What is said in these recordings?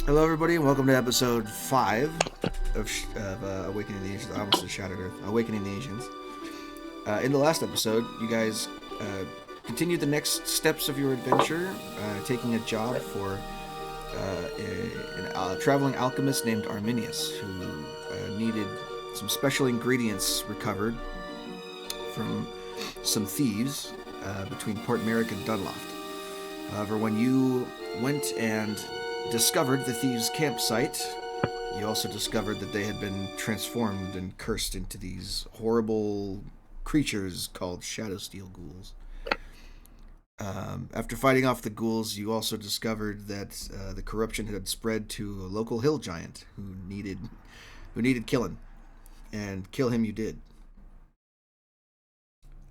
Hello, everybody, and welcome to episode 5 of Awakening the Ancients. I almost said Shattered Earth. Awakening the Ancients. In the last episode, you guys continued the next steps of your adventure, taking a job for a traveling alchemist named Arminius, who needed some special ingredients recovered from some thieves between Port Merrick and Dunloft. However, when you went and discovered the thieves' campsite, you also discovered that they had been transformed and cursed into these horrible creatures called Shadowsteel ghouls. After fighting off the ghouls, you also discovered that the corruption had spread to a local hill giant who needed killing, and kill him you did.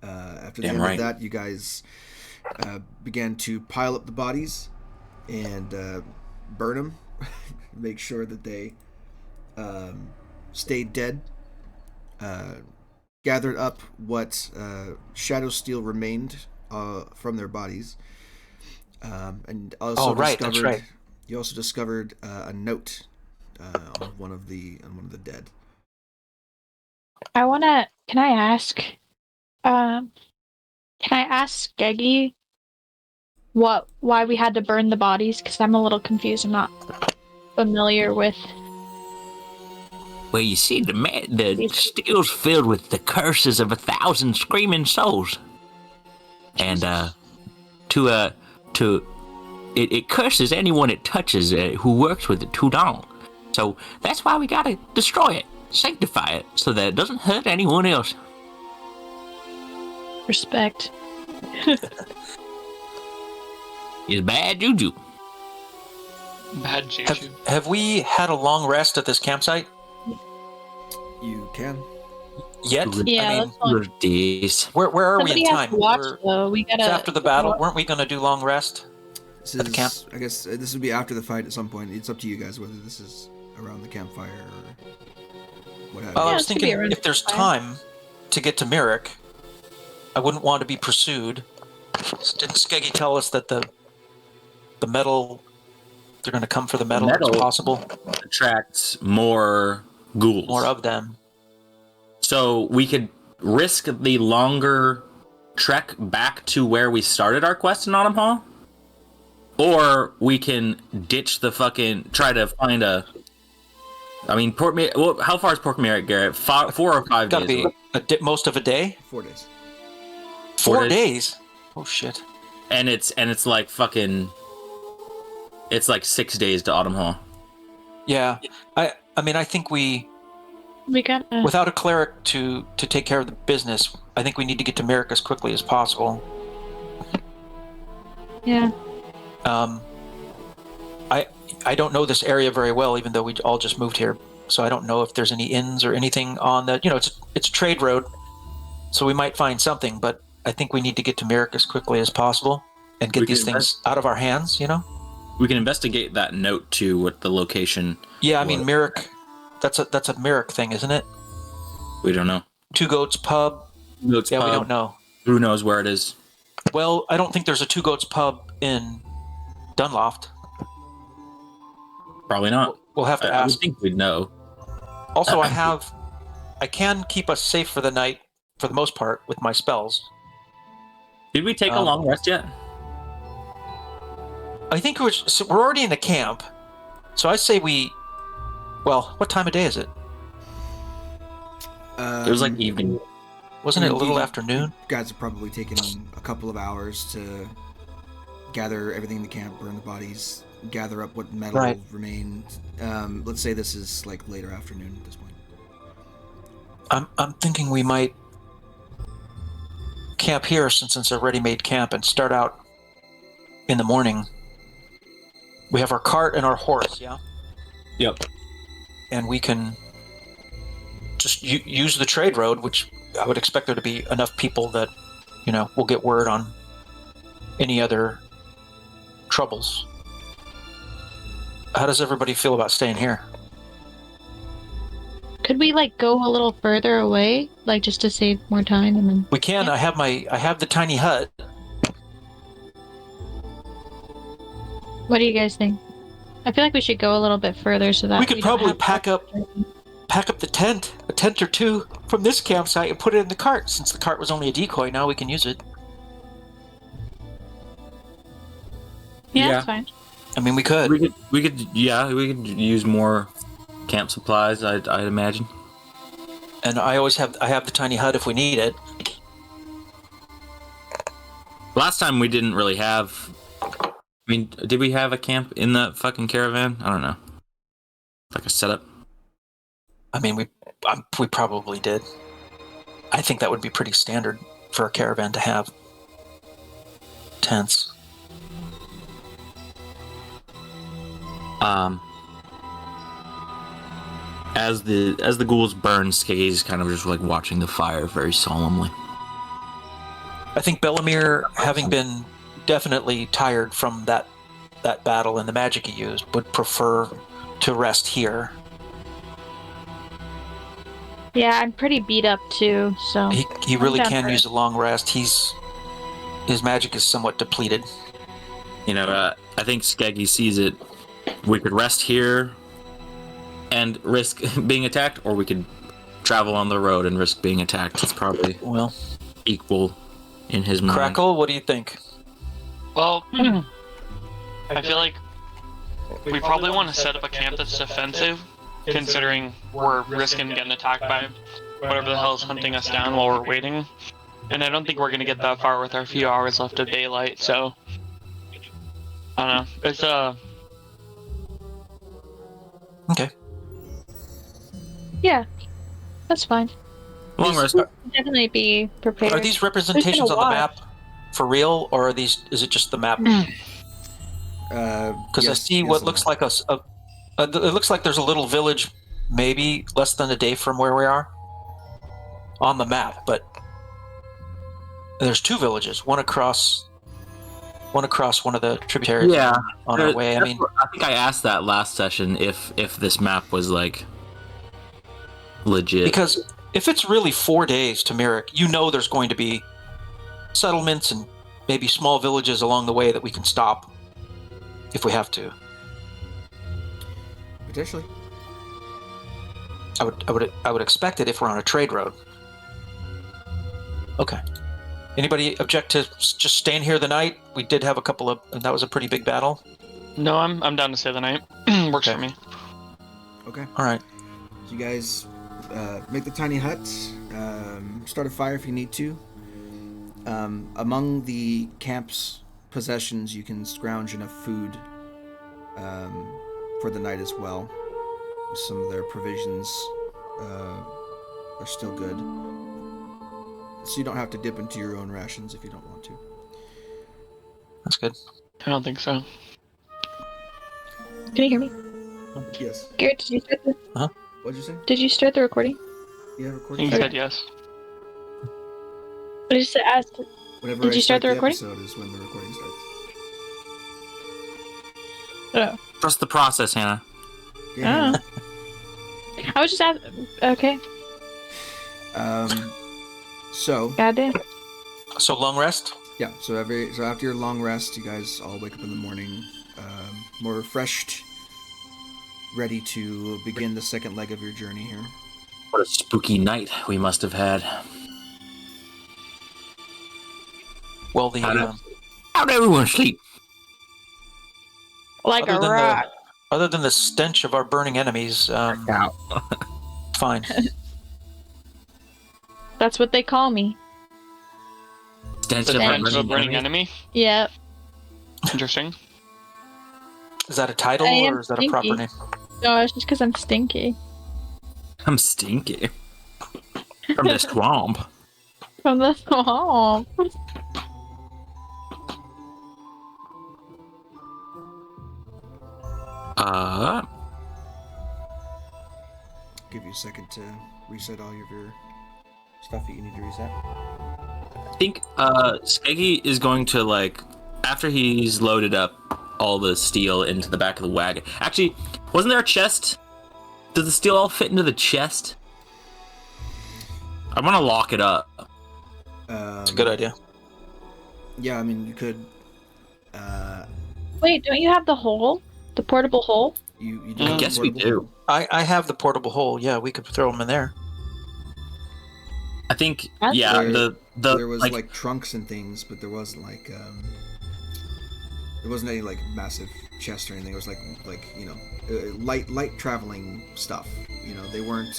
After the end of that, you guys began to pile up the bodies and burn them, make sure that they stayed dead, gathered up what Shadowsteel remained from their bodies, and also that's right. You also discovered a note on one of the dead. Can I ask Skeggy why we had to burn the bodies? Because I'm a little confused. I'm not familiar with. Well, you see, the steel's filled with the curses of 1,000 screaming souls, and it curses anyone it touches who works with it too long. So that's why we gotta destroy it, sanctify it, so that it doesn't hurt anyone else. Respect. It's bad juju. Bad juju. Have we had a long rest at this campsite? You can. Yet? Yeah, where are we in time? It's after the battle. Weren't we going to do long rest at the camp? I guess this would be after the fight at some point. It's up to you guys whether this is around the campfire or what have you. I was thinking if there's time to get to Merrick, I wouldn't want to be pursued. Didn't Skeggy tell us that the metal, they're going to come for the metal as possible? Attracts more ghouls. More of them. So we could risk the longer trek back to where we started our quest in Autumnhall, or we can ditch the try to find a. I mean, how far is Port Merrick, Garrett? 4 or 5 days? Gotta be most of a day. 4 days. 4 days. Oh shit. And it's like fucking. It's like 6 days to Autumnhall. Yeah, I mean, I think we got without a cleric to take care of the business. I think we need to get to Merrick as quickly as possible. Yeah. I don't know this area very well, even though we all just moved here. So I don't know if there's any inns or anything on that. You know, it's a trade road, so we might find something. But I think we need to get to Merrick as quickly as possible and get these things out of our hands. You know. We can investigate that note too with the location. Yeah, I mean Merrick. That's a Merrick thing, isn't it? We don't know. Two Goats Pub. Pub. We don't know. Who knows where it is? Well, I don't think there's a Two Goats Pub in Dunloft. Probably not. We'll have to ask. I would think we'd know. Also, I can keep us safe for the night, for the most part, with my spells. Did we take a long rest yet? I think we're already in the camp, so I say well, what time of day is it? It was like evening. Wasn't it a little afternoon? You guys have probably taken a couple of hours to gather everything in the camp, burn the bodies, gather up what metal remained. Let's say this is like later afternoon at this point. I'm thinking we might camp here since it's a ready-made camp and start out in the morning. We have our cart and our horse, yeah? Yep. And we can just use the trade road, which I would expect there to be enough people that, we'll get word on any other troubles. How does everybody feel about staying here? Could we go a little further away, just to save more time, and then? We can. Yeah. I have the tiny hut. What do you guys think? I feel like we should go a little bit further so that We could don't probably have to- pack up the tent, a tent or two from this campsite, and put it in the cart. Since the cart was only a decoy, now we can use it. Yeah, Yeah. that's fine. I mean, we could. We could use more camp supplies. I'd imagine. And I have the tiny hut if we need it. Last time we didn't really have. I mean, did we have a camp in that fucking caravan? I don't know. Like a setup. I mean, we probably did. I think that would be pretty standard for a caravan to have tents. As the ghouls burn, Skaggy's kind of just like watching the fire very solemnly. I think Bellamere, having been definitely tired from that battle and the magic he used, would prefer to rest here. Yeah, I'm pretty beat up too, so He really down can for use it. a long rest. His magic is somewhat depleted. You know, I think Skaggy sees it. We could rest here and risk being attacked, or we could travel on the road and risk being attacked. It's probably Well, equal in his mind. Crackle, what do you think? Well, I feel like we probably want to set up a camp that's defensive, considering we're risking getting attacked by whatever the hell is hunting us down while we're waiting. And I don't think we're going to get that far with our few hours left of daylight, so... I don't know. It's, Okay. yeah, that's fine. Long rest. Definitely be prepared. Are these representations on the map for real, or is it just the map? Because I see what looks like it looks like there's a little village, maybe less than a day from where we are, on the map. But there's two villages, one across one of the tributaries. Yeah, on our way. I mean, I think I asked that last session if this map was like legit. because if it's really 4 days to Merrick, you know there's going to be settlements and maybe small villages along the way that we can stop if we have to. Potentially. I would expect it if we're on a trade road. Okay. Anybody object to just staying here the night? We did have a couple of. That was a pretty big battle. no, I'm down to stay the night. Works for me. Okay. All right. So you guys make the tiny hut, start a fire if you need to. Among the camp's possessions, you can scrounge enough food for the night as well. Some of their provisions are still good. So you don't have to dip into your own rations if you don't want to. That's good. I don't think so. Can you hear me? Yes. Garrett, did you start the What'd you say? Did you start the recording? Yeah, He recording. said yes. I just asked. Whenever Did I you start the recording? episode is when the recording starts. Oh. Trust the process, Hannah. Yeah. I was just asking. Okay. So Goddamn. So long rest. yeah, so after your long rest, you guys all wake up in the morning, more refreshed, ready to begin the second leg of your journey here. What a spooky night we must have had. Well, the How'd everyone sleep? Like a other than rock. other than the stench of our burning enemies, fine. That's what they call me. Stench The of our stench of a burning enemy? enemy? Yep. Interesting. Is that a title I am or is that a proper stinky. name? No, it's just because I'm stinky. I'm stinky. From the swamp. From the swamp. Give you a second to reset all of your stuff that you need to reset. I think Skeggy is going to, like, after he's loaded up all the steel into the back of the wagon. Actually, wasn't there a chest? Does the steel all fit into the chest? I want to lock it up. It's a good idea. Yeah, I mean, you could. Wait, don't you have the hole The portable hole? You do I have a guess we portable do. hole? I have the portable hole. Yeah, we could throw them in there. I think, That's yeah, There- the There was like trunks and things, but there wasn't like there wasn't any like massive chest or anything. It was like light traveling stuff. You know, they weren't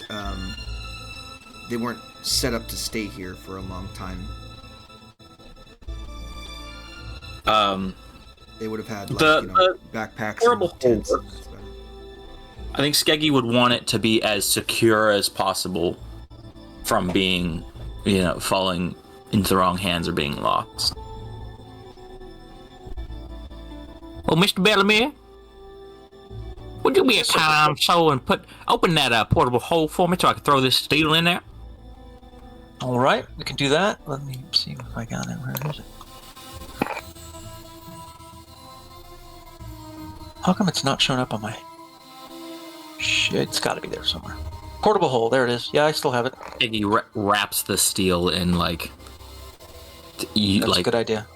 set up to stay here for a long time. They would have had like the backpacks portable and tents. hole And that's about it. I think Skeggy would want it to be as secure as possible from being, falling into the wrong hands or being lost. Well, Mr. Bellamy, would you be a kind soul and open that portable hole for me so I can throw this steel in there? All right, we can do that. Let me see if I got it. Where is it? How come it's not showing up on my... Shit, it's got to be there somewhere. Portable hole, there it is. Yeah, I still have it. Skeggy wraps the steel in like That's a good idea.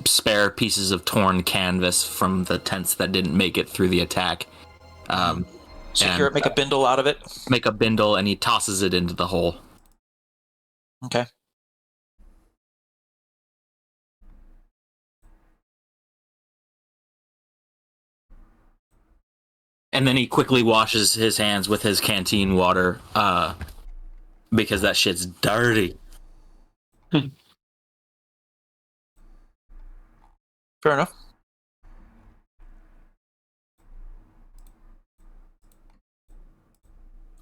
spare pieces of torn canvas from the tents that didn't make it through the attack. Secure it, make a bindle out of it. Make a bindle, and he tosses it into the hole. Okay. And then he quickly washes his hands with his canteen water, because that shit's dirty. Fair enough.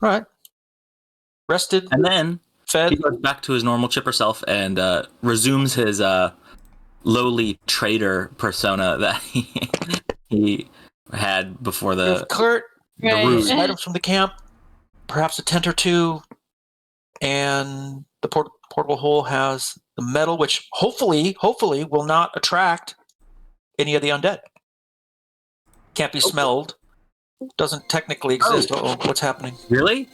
All right. Rested, And then fed. he goes back to his normal chipper self and resumes his lowly trader persona that he had before the Cleared Right. ruse. some items from the camp, perhaps a tent or two, and the portable hole has the metal, which hopefully will not attract any of the undead. Can't be smelled. Doesn't technically exist. Uh-oh, what's happening? Really?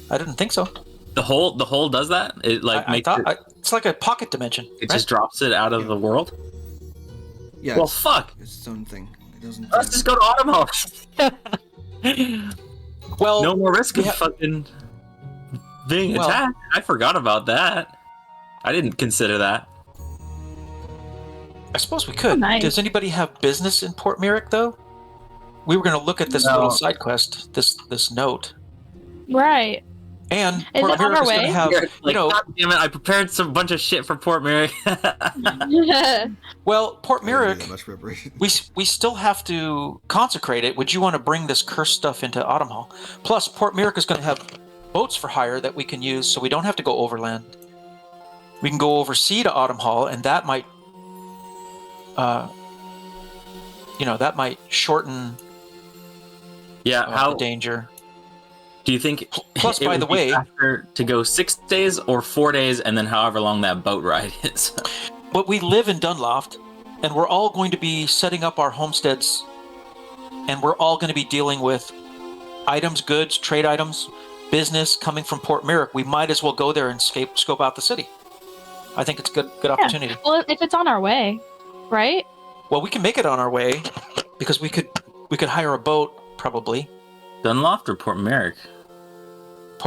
I didn't think so. The hole does that? It like I makes thought it, it's like a pocket dimension. it right? just drops it out of the world? Yeah. Well, it's, fuck. it's its own thing. It doesn't. Let's just go to Autumnhall. Well, No more risk of yeah. fucking being Well- attacked. I forgot about that. I didn't consider that. I suppose we could. Oh, nice. Does anybody have business in Port Merrick, though? We were going to look at this No. little side quest, this note, Right. and Is Port it on Merrick our is going way? to have, Like, God damn it! I prepared some bunch of shit for Port Merrick. well, Port I didn't do Merrick. that much preparation. We still have to consecrate it. Would you want to bring this cursed stuff into Autumnhall? Plus, Port Merrick is going to have boats for hire that we can use, so we don't have to go overland. We can go oversea to Autumnhall, and that might, that might shorten Yeah. the How danger. do you think? Plus, it by would the be way- faster to go 6 days or 4 days, and then however long that boat ride is. But we live in Dunloft, and we're all going to be setting up our homesteads, and we're all going to be dealing with items, goods, trade items, business coming from Port Merrick. We might as well go there and scope out the city. I think it's good opportunity. Well, if it's on our way, right? Well, we can make it on our way because we could hire a boat probably Dunloft or Port Merrick?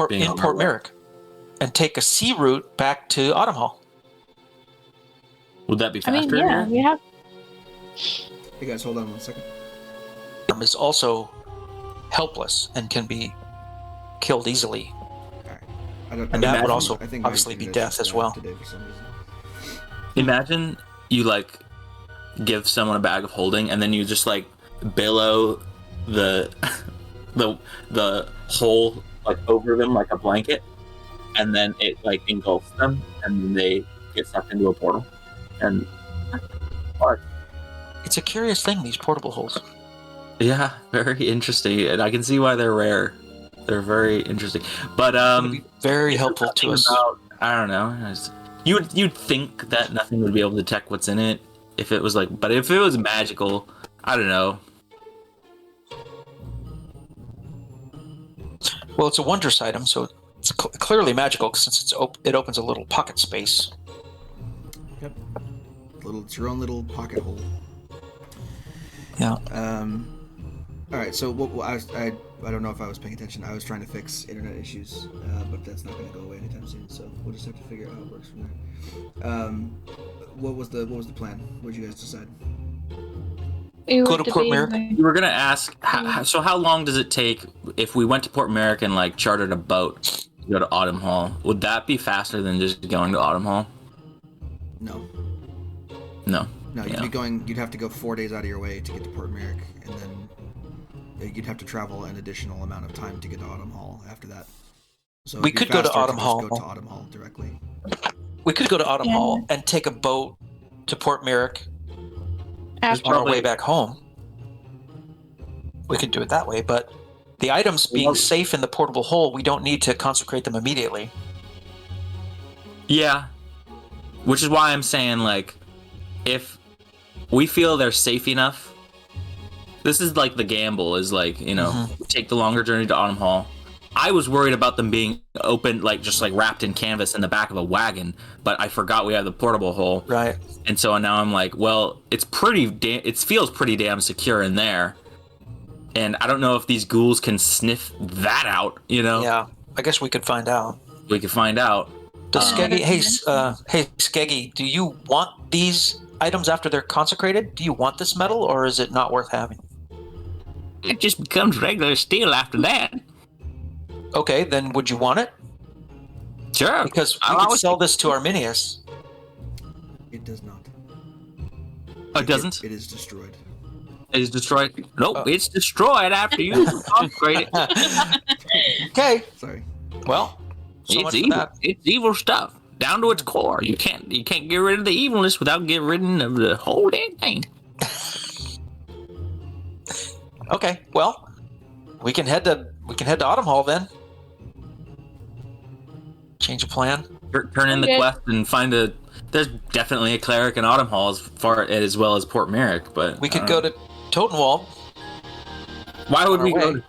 Being in on Port our way. Merrick and take a sea route back to Autumnhall. Would that be I faster? mean, yeah, we have. Hey guys, hold on one second. Is also helpless and can be killed easily. And that would also obviously be death as well. Today for some reason. Imagine you like give someone a bag of holding, and then you just like billow the the hole like over them like a blanket, and then it like engulfs them, and then they get sucked into a portal. And It's a curious thing, these portable holes. yeah, very interesting, and I can see why they're rare. They're very interesting, but It'll be very helpful to us. I don't know. You'd think that nothing would be able to detect what's in it if it was like, but if it was magical, I don't know. Well, it's a wondrous item, so it's clearly magical since it opens a little pocket space. Yep. It's your own little pocket hole. Yeah. All right. So I don't know if I was paying attention. I was trying to fix internet issues, but that's not going to go away anytime soon. So we'll just have to figure out how it works from there. What was the plan? What did you guys decide? Go to Port Merrick. We were gonna ask. So how long does it take if we went to Port Merrick and like chartered a boat to go to Autumnhall? Would that be faster than just going to Autumnhall? No. No. No, you'd be going. You'd have to go 4 days out of your way to get to Port Merrick, and then you'd have to travel an additional amount of time to get to Autumnhall after that. So We could go to Autumnhall. Go to Autumnhall directly. We could go to Autumnhall and take a boat to Port Merrick on our way back home. We could do it that way, but the items being safe in the portable hole, we don't need to consecrate them immediately. Yeah. Which is why I'm saying, like, if we feel they're safe enough, this is like the gamble, is like, you know, take the longer journey to Autumnhall. I was worried about them being open, like just like wrapped in canvas in the back of a wagon, but I forgot we have the portable hole. Right. And so now I'm like, well, it feels pretty damn secure in there. And I don't know if these ghouls can sniff that out, you know? Yeah, I guess we could find out. We could find out. Does Skeggy, hey Skeggy, do you want these items after they're consecrated? Do you want this metal, or is it not worth having? It just becomes regular steel after that. Okay, then would you want it? Sure. Because we could sell this to Arminius. It does not. Oh, it doesn't? It is destroyed. It is destroyed? Nope, it's destroyed after you upgrade it. Okay. Sorry. Well, so It's much for evil. that. It's evil stuff. Down to its core. You can't get rid of the evilness without getting rid of the whole damn thing. Okay, well, we can head to Autumnhall then. Change of plan. Turn in the quest and find a... There's definitely a cleric in Autumnhall as well as Port Merrick, but... We could go to Totenwald. Why would we go to...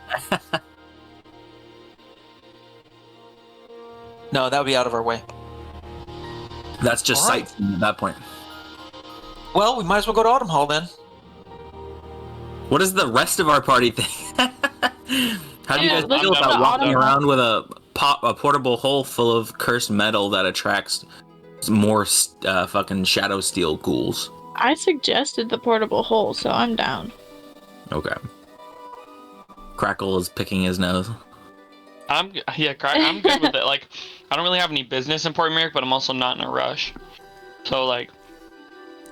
No, that would be out of our way. That's just All right. sightseeing at that point. Well, we might as well go to Autumnhall then. What does the rest of our party think? How do you guys feel let's about go to walking Autumnhall. around with a portable hole full of cursed metal that attracts more fucking Shadowsteel ghouls? I suggested the portable hole, so I'm down. Okay. Crackle is picking his nose. I'm good with it. Like, I don't really have any business in Port Merrick, but I'm also not in a rush. So, like,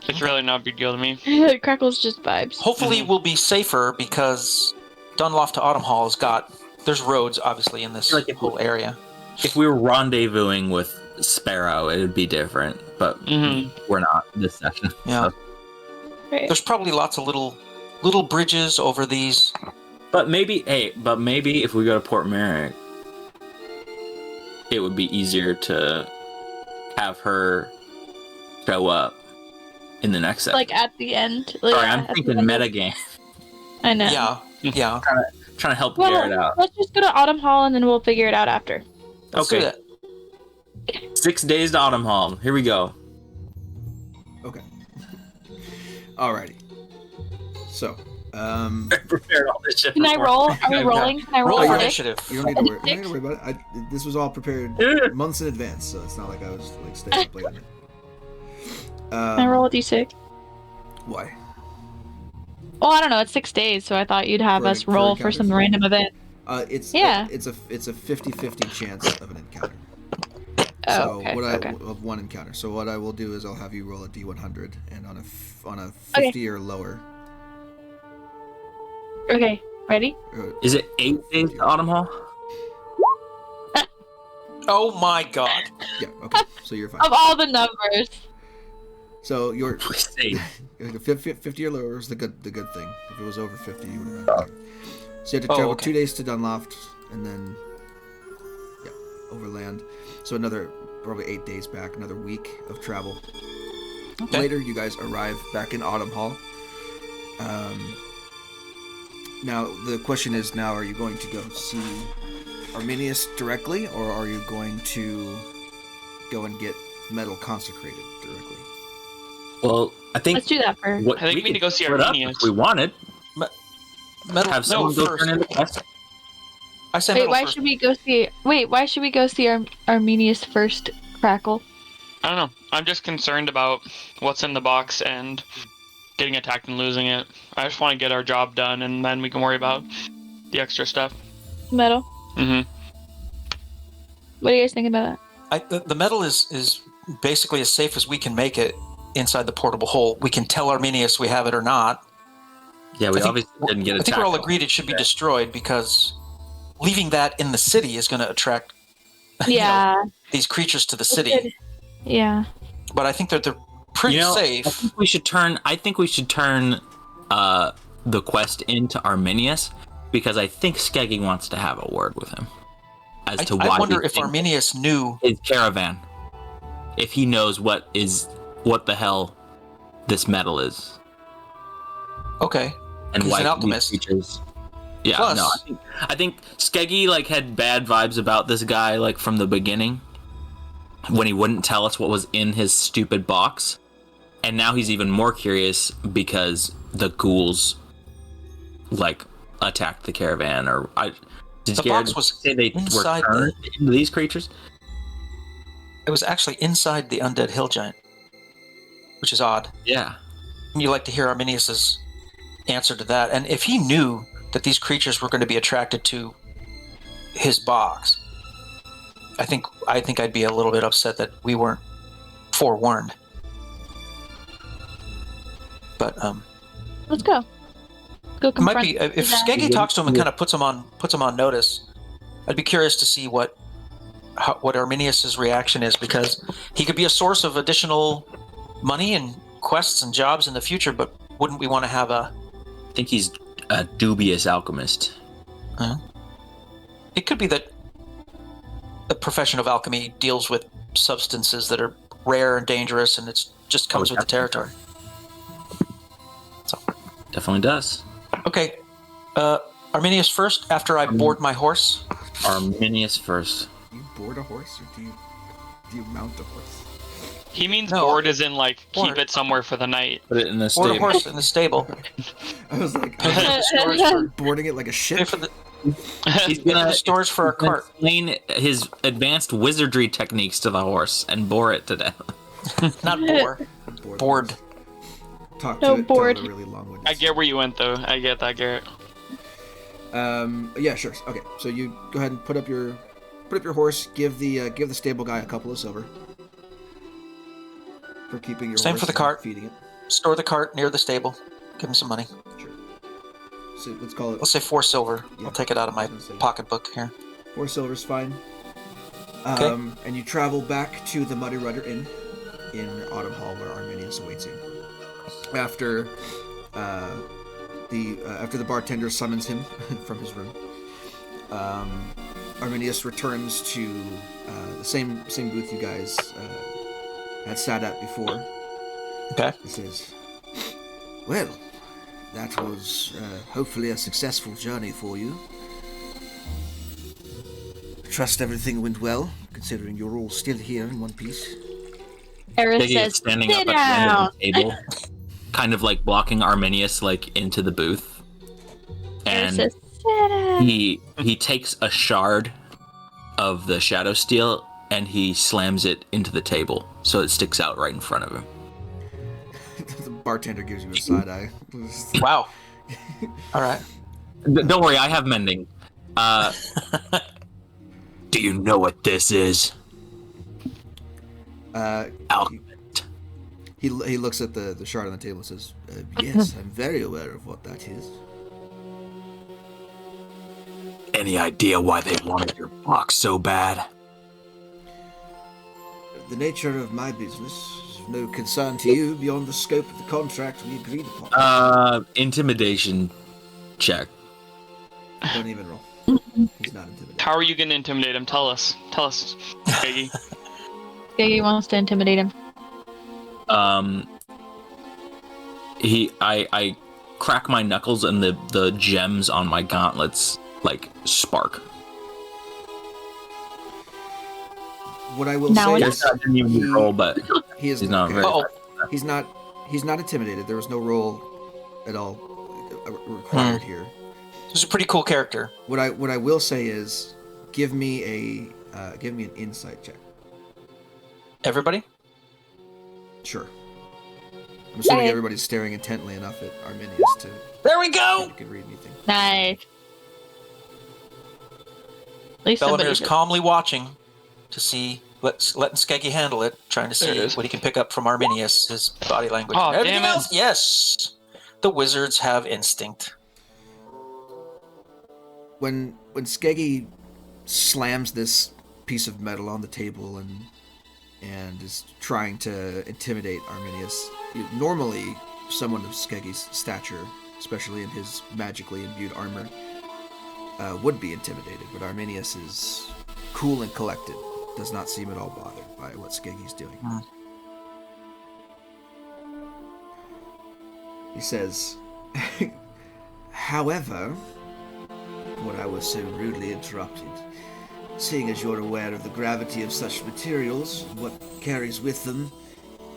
it's really not a big deal to me. Crackle's just vibes. Hopefully, we'll be safer because Dunloft to Autumnhall there's roads obviously in this whole area. If we were rendezvousing with Sparrow, it would be different, but we're not this session. Yeah. So. Right. There's probably lots of little bridges over these. But maybe if we go to Port Merrick, it would be easier to have her show up in the next session. Like at the end. Like, Sorry, yeah, I'm at the thinking end. metagame. I know. Yeah. Trying to help Well, Garrett out. let's just go to Autumnhall and then we'll figure it out after. Let's do Okay. that. 6 days to Autumnhall. Here we go. Okay. Alrighty. So, I prepared all this shit. Can I before. roll? Are we rolling? Can I roll Roll a your six? initiative. you don't need to worry. You don't need to worry about it. This was all prepared months in advance, so it's not like I was like staying up late on it. Can I roll a d6? Why? Well, I don't know. It's 6 days, so I thought you'd have For- us for roll for encounters? some random event. It's Yeah. it's a 50-50 chance of an encounter. Oh, So okay. of one encounter. So what I will do is I'll have you roll a d100, and on a 50 or lower. Okay, ready? Is it 8 days to Autumnhall? Oh my god. Yeah. Okay. So you're fine. Of all the numbers. So you're Save. 50 or lower is the good thing. If it was over 50, you would have had. So you have to travel okay. 2 days to Dunloft, and then overland. So another probably 8 days back, another week of travel. Okay. Later, you guys arrive back in Autumnhall. Now the question is: now, are you going to go see Arminius directly, or are you going to go and get metal consecrated directly? Well, I think Let's do that first. what I think we need to could go see split up Arminius. if we wanted. Metal, Have someone metal go first. turn in the quest. I say Wait, metal why first. should we go see? Wait, why should we go see Arminius first? Crackle. I don't know. I'm just concerned about what's in the box and getting attacked and losing it. I just want to get our job done, and then we can worry about the extra stuff. Metal. Mm-hmm. What do you guys think about that? The metal is basically as safe as we can make it inside the portable hole. We can tell Arminius we have it or not. Yeah, we obviously didn't get I attacked. think we're all agreed it should be destroyed because leaving that in the city is going to attract Yeah. these creatures to the city. Yeah. But I think that they're pretty I safe. think we should turn. The quest into Arminius because I think Skeggy wants to have a word with him as to why. I wonder we if think Arminius knew his caravan, if he knows what the hell this metal is, Okay. and He's why an alchemist. these creatures. Yeah, Plus- no, I think Skeggy like had bad vibes about this guy like from the beginning when he wouldn't tell us what was in his stupid box, and now he's even more curious because the ghouls like attacked the caravan. Or did The Garrett box was say they were inside turned into these creatures? It was actually inside the undead hill giant, which is odd. Yeah. And you like to hear Arminius's answer to that. And if he knew that these creatures were going to be attracted to his box, I think I'd be a little bit upset that we weren't forewarned. But Let's go. Go it might confront. be if that. Skeggy talks to him and kind of puts him on notice. I'd be curious to see what Arminius's reaction is, because he could be a source of additional money and quests and jobs in the future. But wouldn't we want to have a? I think he's a dubious alchemist. It could be that the profession of alchemy deals with substances that are rare and dangerous, and it just comes with the territory. So, Definitely does. okay, Arminius first. After I board my horse. Arminius first. Do you board a horse, or do you mount a horse? He means No. board as in like keep Board. it somewhere for the night. Put it in the Board a stable. horse in the stable. I was like, Pay for the storage for, boarding it like a pay ship. for the, He's pay for gonna the storage for our he's gonna cart. explain his advanced wizardry techniques to the horse and bore it to death. Not bore. Board. Talk No, to it. board. Tell it a really long-winded I get where you went though. I get that, Garrett. Yeah, sure. Okay, so you go ahead and put up your horse. Give the stable guy a couple of silver for keeping your Same horse for the and cart. feeding it. Store the cart near the stable. Give him some money. Sure. So let's call it Let's say 4 silver. Yeah. I'll take it out of my I was gonna say- pocketbook here. 4 silver's fine. Okay. And you travel back to the Muddy Rudder Inn in Autumnhall, where Arminius awaits you. After the bartender summons him from his room, Arminius returns to the same booth you guys had sat at before. Okay. He says, "Well, that was hopefully a successful journey for you. Trust everything went well, considering you're all still here in one piece." Eris Peggy is says, standing up "Sit at the end down." of the table, kind of like blocking Arminius like into the booth. Eris And says, "Sit down." he takes a shard of the Shadowsteel and he slams it into the table so it sticks out right in front of him. The bartender gives you a side eye. Wow. All right. Don't worry, I have mending. Do you know what this is? Alchemist. He looks at the shard on the table and says, "Yes, I'm very aware of what that is." Any idea why they wanted your box so bad? The nature of my business is of no concern to you beyond the scope of the contract we agreed upon. Intimidation check. Don't even roll. He's not intimidated. How are you gonna intimidate him? Tell us, Peggy. Gaggy wants to intimidate him. I crack my knuckles and the gems on my gauntlets like spark. What I will Now say it's- is, I didn't even need to roll, but he's he's not very. Uh-oh. He's not intimidated. There was no roll at all required here. He's a pretty cool character. What I will say is, give me an insight check. Everybody? Sure. I'm assuming Okay. everybody's staring intently enough at Arminius to There we see go! if you can read anything. Nice. At least Bellamir's somebody calmly watching to see, letting Skeggy handle it, trying to There it see is. what he can pick up from Arminius, his body language. Oh, And everything damn it. else, yes! The wizards have instinct. When Skeggy slams this piece of metal on the table and is trying to intimidate Arminius, normally someone of Skeggy's stature, especially in his magically imbued armor, would be intimidated, but Arminius is cool and collected, does not seem at all bothered by what Skeggy's doing. He says, however, when I was so rudely interrupted, seeing as you're aware of the gravity of such materials and what carries with them,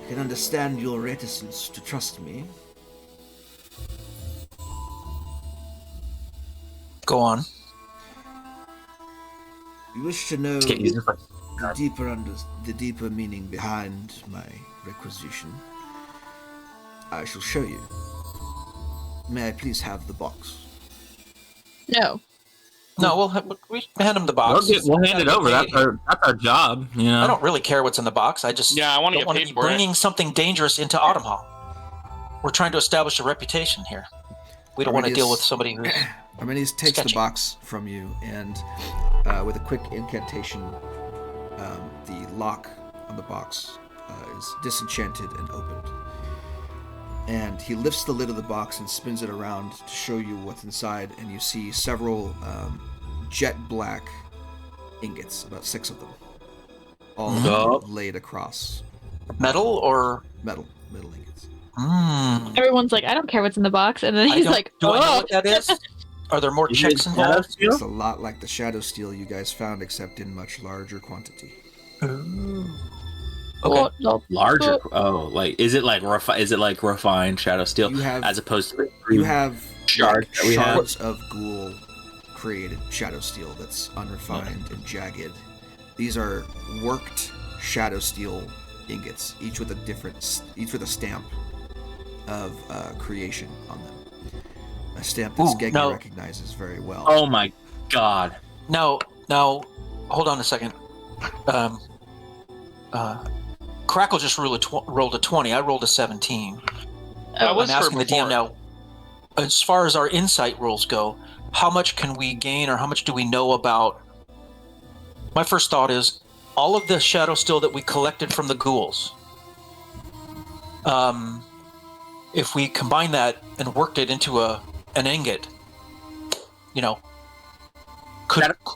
I can understand your reticence to trust me. Go on. You wish to know He's just like, the deeper meaning behind my requisition. I shall show you. May I please have the box? No. No, we hand him the box. we'll hand it over. That's our job. You know. I don't really care what's in the box. I just Yeah, I wanna don't get want to paid be for it. bringing something dangerous into Autumnhall. We're trying to establish a reputation here. We don't want to Arminius- deal with somebody who's... Arminius takes the sketchy. box from you, and with a quick incantation, the lock on the box is disenchanted and opened. And he lifts the lid of the box and spins it around to show you what's inside, and you see several jet black ingots, about 6 of them, all laid across Metal or... metal ingots. Everyone's like, I don't care what's in the box, and then he's like, Do I know oh. what that is? Are there more checks involved? It's a lot like the Shadowsteel you guys found, except in much larger quantity. Okay. Larger. Oh, like is it like refined Shadowsteel You have- as opposed to You have shards that we have? shards of ghoul created Shadowsteel that's unrefined and jagged. These are worked Shadowsteel ingots, each with a stamp of creation on them. A stamp that Ooh, Skeggy no. recognizes very well. Oh my god. Now, hold on a second. Crackle just rolled a 20. I rolled a 17. That was I'm asking for the DM before. now, as far as our insight rolls go, how much can we gain or how much do we know about... My first thought is, all of the shadow steel that we collected from the ghouls, if we combine that and worked it into an ingot,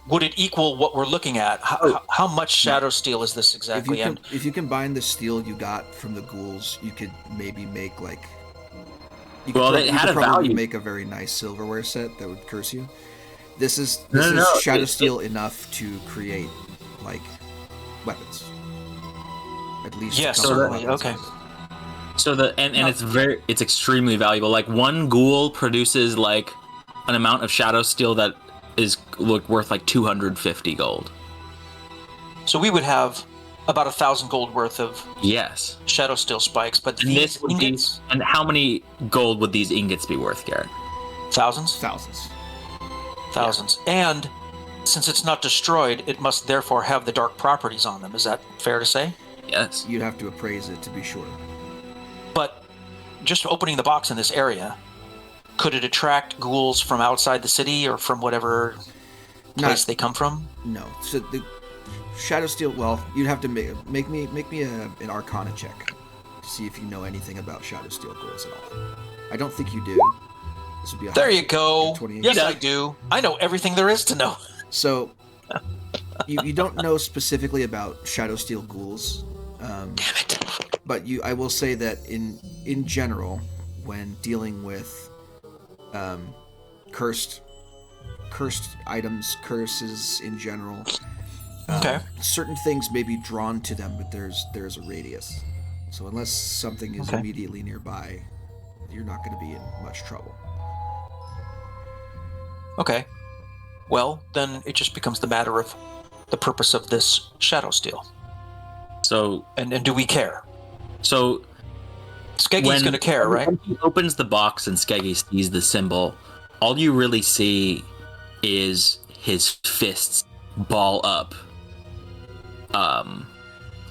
would it equal what we're looking at? How much shadow steel is this exactly? If you combine the steel you got from the ghouls, you could maybe make like. It had a probably value. make a very nice silverware set that would curse you. This is No, shadow steel enough to create like weapons. At least. Yes, a couple of certainly, weapons okay. out of it. So it's extremely valuable. Like one ghoul produces like an amount of Shadowsteel that is worth like 250 gold. So we would have about 1,000 gold worth of Yes. shadow steel spikes, but And these this would be, ingots, and how many gold would these ingots be worth, Garrett? thousands. And since it's not destroyed, it must therefore have the dark properties on them. Is that fair to say? Yes. You'd have to appraise it to be sure. But just opening the box in this area, could it attract ghouls from outside the city or from whatever place they come from? No. So the Shadowsteel. Well, you'd have to make me an Arcana check to see if you know anything about Shadowsteel ghouls at all. I don't think you do. This would be a There high- you go. 28. Yes, I do. I know everything there is to know. So you don't know specifically about Shadowsteel ghouls, Damn it. but I will say that in general, when dealing with cursed items, curses in general. Okay. Certain things may be drawn to them, but there's a radius. So unless something is Okay. immediately nearby, you're not going to be in much trouble. Okay. Well, then it just becomes the matter of the purpose of this Shadowsteel. So, And do we care? so Skeggy's going to care, right? When he opens the box and Skeggy sees the symbol, all you really see is his fists ball up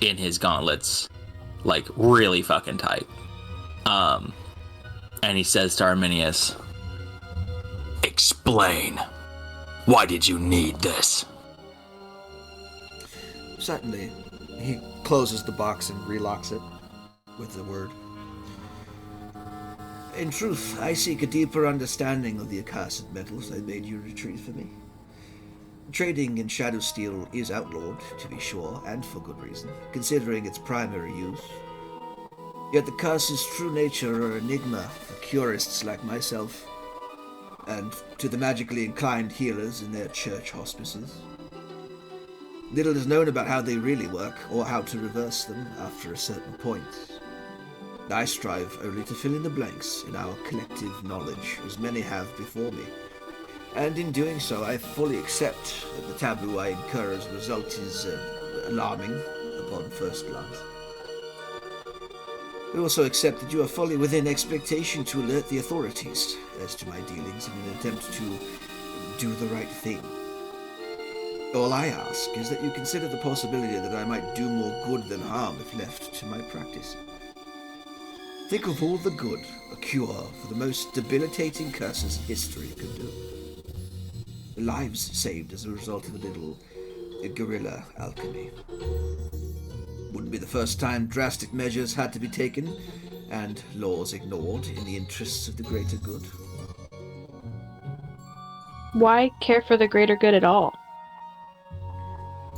in his gauntlets, like really fucking tight. And he says to Arminius, Explain. Why did you need this? Certainly. He closes the box and relocks it with the word. In truth, I seek a deeper understanding of the accursed metals I made you retrieve for me. Trading in Shadowsteel is outlawed, to be sure, and for good reason, considering its primary use. Yet the curse's true nature are enigma for curists like myself, and to the magically inclined healers in their church hospices. Little is known about how they really work, or how to reverse them after a certain point. I strive only to fill in the blanks in our collective knowledge, as many have before me. And in doing so, I fully accept that the taboo I incur as a result is alarming upon first glance. I also accept that you are fully within expectation to alert the authorities as to my dealings in an attempt to do the right thing. All I ask is that you consider the possibility that I might do more good than harm if left to my practice. Think of all the good a cure for the most debilitating curses history could do. Lives saved as a result of a little guerrilla alchemy. Wouldn't be the first time drastic measures had to be taken and laws ignored in the interests of the greater good. Why care for the greater good at all?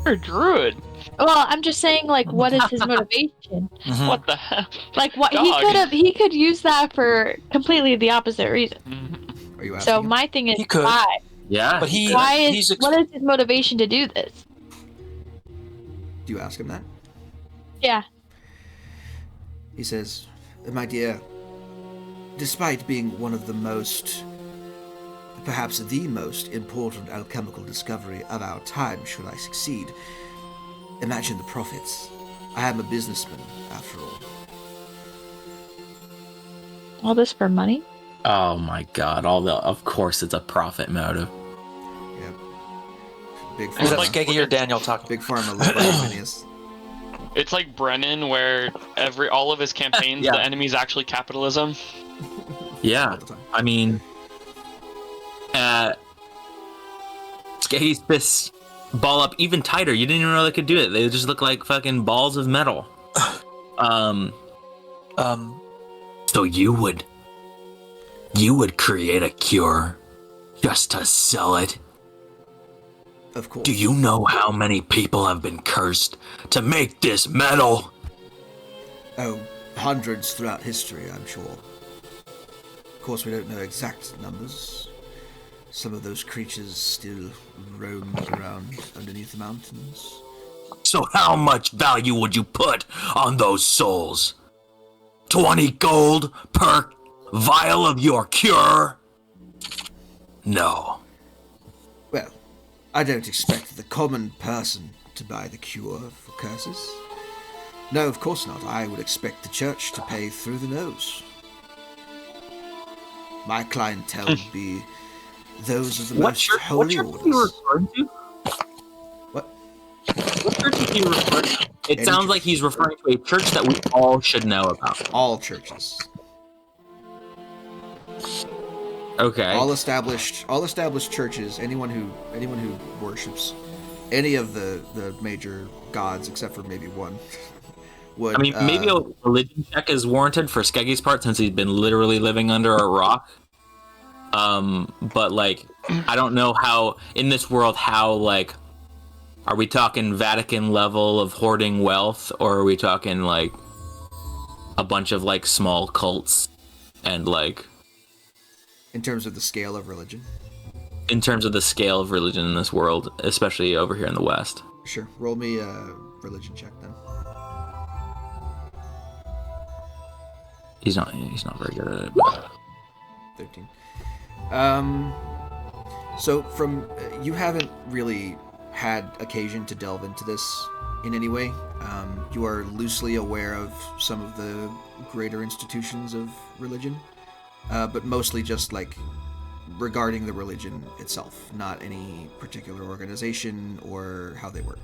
You're a druid. Well, I'm just saying, like, what is his motivation? Mhm. What the hell? Like, what Dog. he could use that for completely the opposite reason. Mhm. Are you asking So him? my thing is, He could. why? yeah. But he, Why he's is what is his motivation to do this? Do you ask him that? Yeah. He says, my dear, despite being one of the most, perhaps the most important alchemical discovery of our time, should I succeed, imagine the profits. I am a businessman, after all. All this for money? Oh my god! Of course, it's a profit motive. Yeah. Big is that pharma. Skeggy or Daniel talking? Big pharma led by Arminius. It's like Brennan, where all of his campaigns, Yeah. the enemy's actually capitalism. Yeah, All the time. I mean, Skeggy's fists ball up even tighter. You didn't even know they could do it. They just look like fucking balls of metal. So you would create a cure just to sell it? Of course. Do you know how many people have been cursed to make this metal? Oh, hundreds throughout history, I'm sure. Of course, we don't know exact numbers. Some of those creatures still roam around underneath the mountains. So how much value would you put on those souls? 20 gold per vial of your cure? No. Well, I don't expect the common person to buy the cure for curses. No, of course not. I would expect the church to pay through the nose. My clientele would be those of the most holy church are you orders. referring to? What? What church is he referring to? It Any sounds church. like he's referring to a church that we all should know about. All churches. Okay. All established churches, anyone who worships any of the major gods except for maybe one would I mean, maybe a religion check is warranted for Skeggy's part since he's been literally living under a rock. But like, I don't know how in this world like, are we talking Vatican level of hoarding wealth, or are we talking like a bunch of like small cults and like in terms of the scale of religion. in terms of the scale of religion in this world, especially over here in the West? Sure. Roll me a religion check then. He's not very good at it. But... 13. So, from you haven't really had occasion to delve into this in any way. You are loosely aware of some of the greater institutions of religion, but mostly just like regarding the religion itself, not any particular organization or how they work.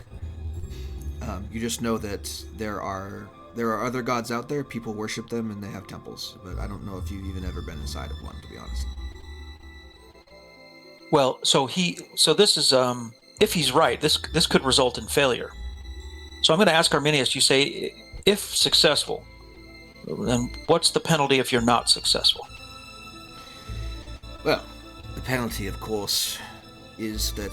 You just know that there are other gods out there. People worship them, and they have temples. But I don't know if you've even ever been inside of one, to be honest. Well, so this is if he's right, this could result in failure. So I'm going to ask Arminius. You say, if successful, then what's the penalty if you're not successful? Well, the penalty, of course, is that,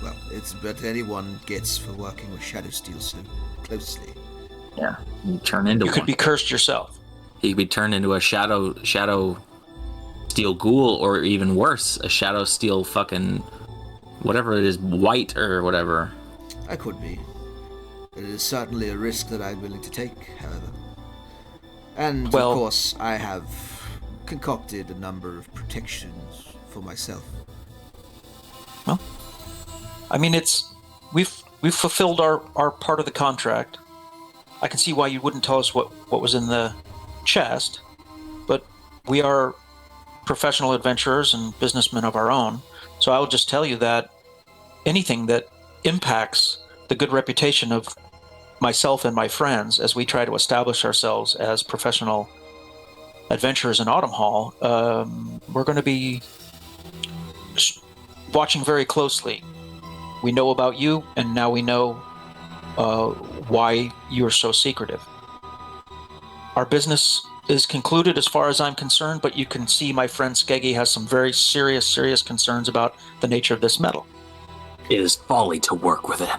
well, it's what anyone gets for working with Shadowsteel so closely. Yeah, you turn into You one. could be cursed yourself. He could be turned into a shadow steel ghoul, or even worse, a shadow steel fucking whatever it is, white or whatever. I could be. It is certainly a risk that I'm willing to take, however. And, Well- of course, I have concocted a number of protections for myself. Well, I mean, we've fulfilled our part of the contract. I can see why you wouldn't tell us what was in the chest, but we are professional adventurers and businessmen of our own. So I'll just tell you that anything that impacts the good reputation of myself and my friends as we try to establish ourselves as professional adventurers in Autumnhall, we're going to be watching very closely. We know about you, and now we know why you're so secretive. Our business is concluded as far as I'm concerned, but you can see my friend Skeggy has some very serious concerns about the nature of this metal. It is folly to work with it.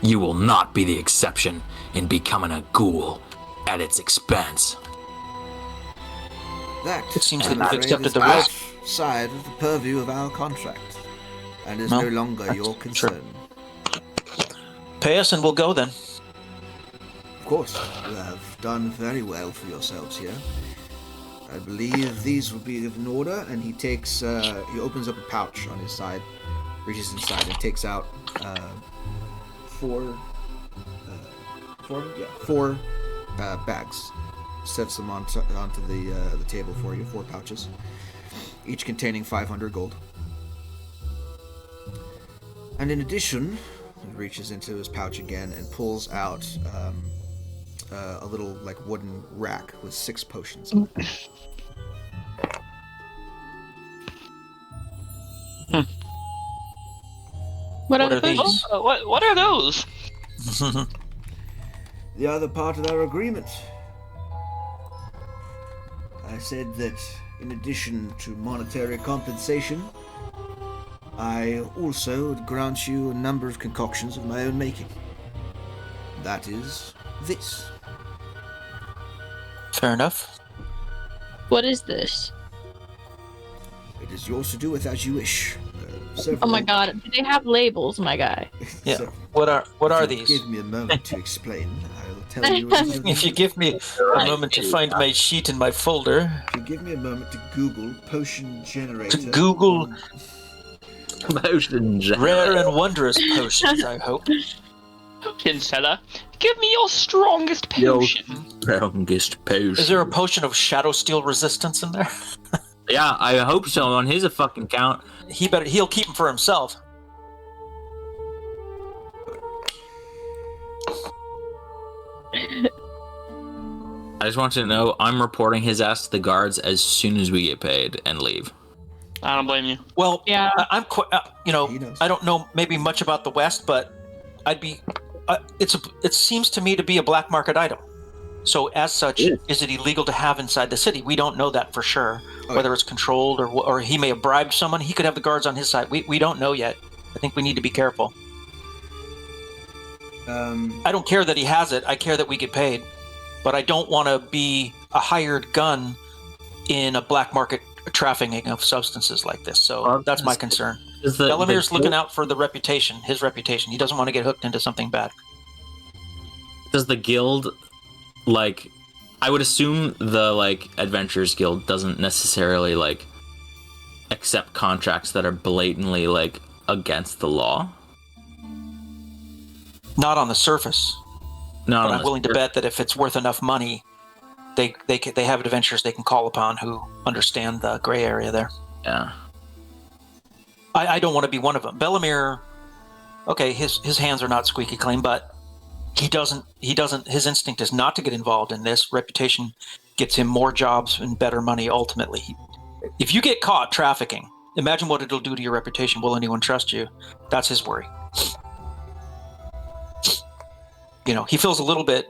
You will not be the exception in becoming a ghoul at its expense. That, It seems I'm that you've afraid, accepted is the risk. outside of the purview of our contract, and is No, no longer that's your true. concern. Pay us and we'll go then. Of course, you have done very well for yourselves here. I believe these will be in order, and he takes, he opens up a pouch on his side, reaches inside, and takes out four bags. Sets them onto the table for you, 4 pouches, each containing 500 gold. And in addition, he reaches into his pouch again and pulls out a little like wooden rack with 6 potions on it. What What are are those? these? What are those? The other part of our agreement. I said that in addition to monetary compensation, I also would grant you a number of concoctions of my own making. That is this. Fair enough. What is this? It is yours to do with as you wish. Oh my god, do they have labels, my guy? Yeah. So, What are if you these? Give me a moment to explain. I will tell you. What each of If you these give me a moment to find my sheet in my folder. If you give me a moment to Google potion generator. To Google Potions. rare and wondrous potions, I hope. Kinsella, give me your strongest potion. Strongest potion. Is there a potion of Shadowsteel resistance in there? Yeah, I hope so. On his fucking count. He'll keep them for himself. I just want you to know I'm reporting his ass to the guards as soon as we get paid and leave. I don't blame you. Well, Yeah. I'm quite. He knows. I don't know maybe much about the West, but I'd be. It seems to me to be a black market item. So as such, is it illegal to have inside the city? We don't know that for sure. Oh, Whether it's controlled or he may have bribed someone. He could have the guards on his side. We don't know yet. I think we need to be careful. I don't care that he has it. I care that we get paid. But I don't want to be a hired gun in a black market trafficking of substances like this. So that's my concern. Belamir's looking out for his reputation. He doesn't want to get hooked into something bad. Does the guild, like, I would assume the, like, Adventurers Guild doesn't necessarily, like, accept contracts that are blatantly like against the law. Not on the surface, No, but I'm willing to bet that if it's worth enough money, they have adventurers they can call upon who understand the gray area there. Yeah. I don't want to be one of them. Bellamere, okay, his hands are not squeaky clean, but he doesn't. His instinct is not to get involved in this. Reputation gets him more jobs and better money. Ultimately, if you get caught trafficking, imagine what it'll do to your reputation. Will anyone trust you? That's his worry. He feels a little bit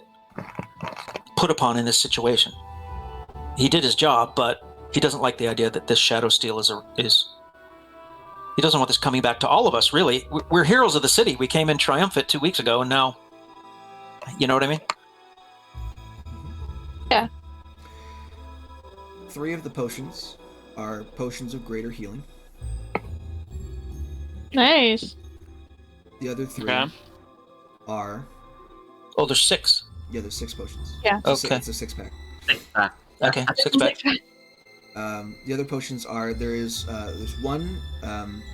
put upon in this situation. He did his job, but he doesn't like the idea that this Shadowsteel is. He doesn't want this coming back to all of us. Really, we're heroes of the city. We came in triumphant 2 weeks ago, and now, you know what I mean? Yeah. 3 of the potions are potions of greater healing. Nice. The other 3 are. Oh, there's 6. Yeah, there's 6 potions. Yeah. Okay. It's a 6-pack. Okay, 6 back. The other potions are there's one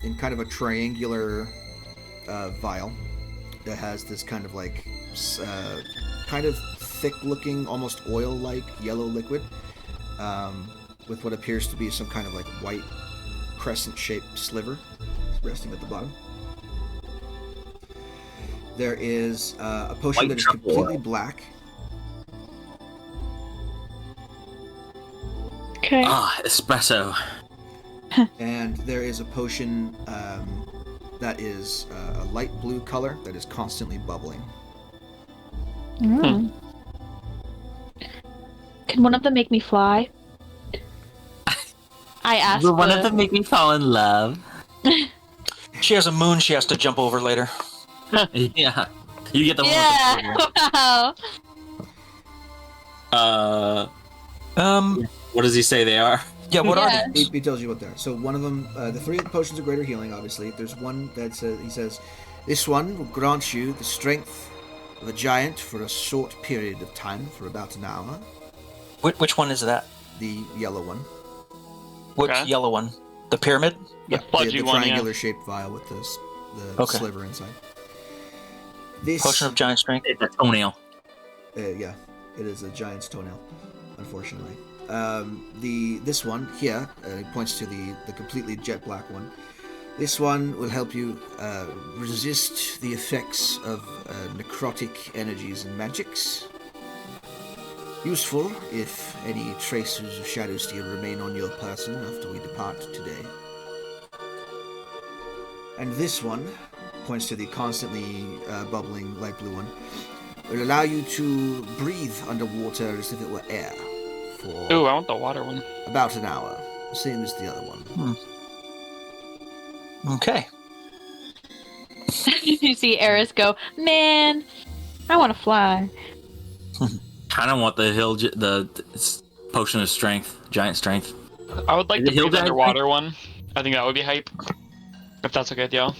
in kind of a triangular vial that has this kind of like kind of thick-looking, almost oil-like yellow liquid with what appears to be some kind of like white crescent-shaped sliver resting at the bottom. There is a potion White that is truffle completely oil. black. Okay. Espresso. And there is a potion that is a light blue color that is constantly bubbling. Mm. Can one of them make me fly? I asked. Will one of them make me fall in love? She has a moon she has to jump over later. Yeah. You get the one. Yeah. Wow. Um, What does he say they are? yeah, what are Yeah. these? He tells you what they are. So one of them, the 3 potions of greater healing, obviously. There's one that says, he says, this one will grant you the strength of a giant for a short period of time, for about an hour. Which one is that? The yellow one. Which Okay. yellow one? The pyramid? Yeah, Pudgy the one, yeah. triangular shaped vial with the Okay. sliver inside. This, Potion of giant strength? It's a toenail. yeah, it is a giant's toenail, unfortunately. This one here, he points to the completely jet black one. This one will help you resist the effects of necrotic energies and magics. Useful if any traces of Shadowsteel remain on your person after we depart today. And this one, points to the constantly bubbling light blue one, will allow you to breathe underwater as if it were air for Ooh, I want the water one. about an hour, same as the other one. Okay. You see Eris go, man, I want to fly. Kind of want the potion of strength, giant strength. I would like Is the it Hill breathe Giant underwater one. I think that would be hype. If that's okay with y'all.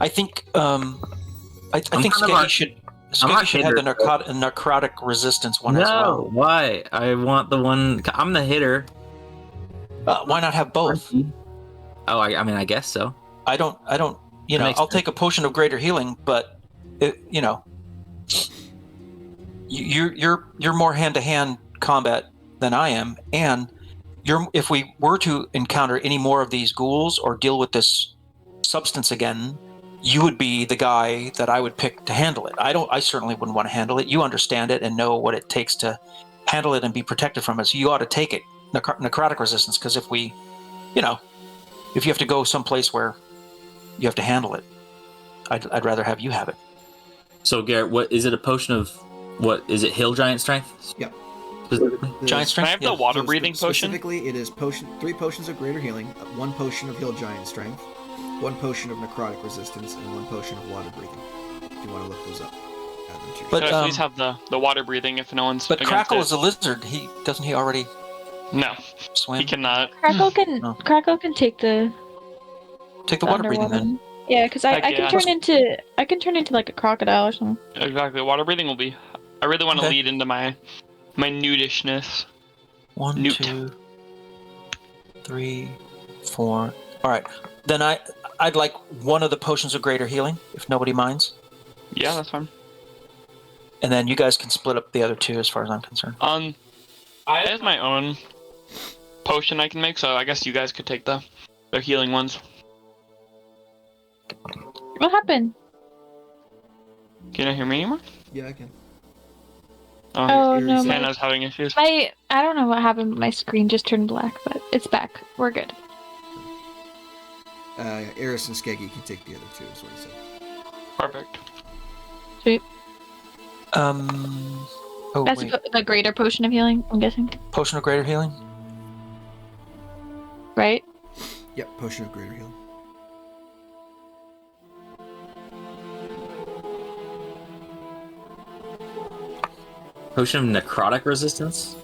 I think I think kind of Skeggy should have the necrotic resistance one as well. Why? I want the one. I'm the hitter. Why not have both? Oh, I mean, I guess so. I don't. You know, makes I'll sense. take a potion of greater healing, but you're more hand-to-hand combat than I am, and if we were to encounter any more of these ghouls or deal with this substance again, you would be the guy that I would pick to handle it. I certainly wouldn't want to handle it. You understand it and know what it takes to handle it and be protected from it. So you ought to take it, necrotic resistance, because if you have to go someplace where you have to handle it, I'd rather have you have it. So, Garrett, what is it? A potion of what is it? Hill giant strength? Yep. Specifically? Giant Can I strength. have Yeah. the water So breathing potion? Specifically, it is 3 potions of greater healing, 1 potion of heal giant strength, 1 potion of necrotic resistance, and 1 potion of water breathing. If you want to look those up, add them to your But, Could I please have the water breathing if no one's But against Crackle it? is a lizard. Doesn't he already No, swim? he cannot. Crackle can Oh. Crackle can take the Take the water breathing underwater then. one. Yeah, because I Heck can yeah. turn into like a crocodile or something. Exactly, water breathing will be. I really want to Okay. lead into my nudishness. 1, Newt. 2, 3, 4. All right. Then I'd like one of the potions of greater healing, if nobody minds. Yeah, that's fine. And then you guys can split up the other 2 as far as I'm concerned. I have my own potion I can make, so I guess you guys could take the healing ones. What happened? Can you hear me anymore? Yeah, I can. Oh, no, my- Hannah's having issues. I don't know what happened, but my screen just turned black, but it's back. We're good. Eris and Skeggy can take the other 2, is what he said. Perfect. Sweet. Oh, That's wait. the greater potion of healing, I'm guessing. Potion of greater healing? Right? Yep, potion of greater healing. Potion of necrotic resistance?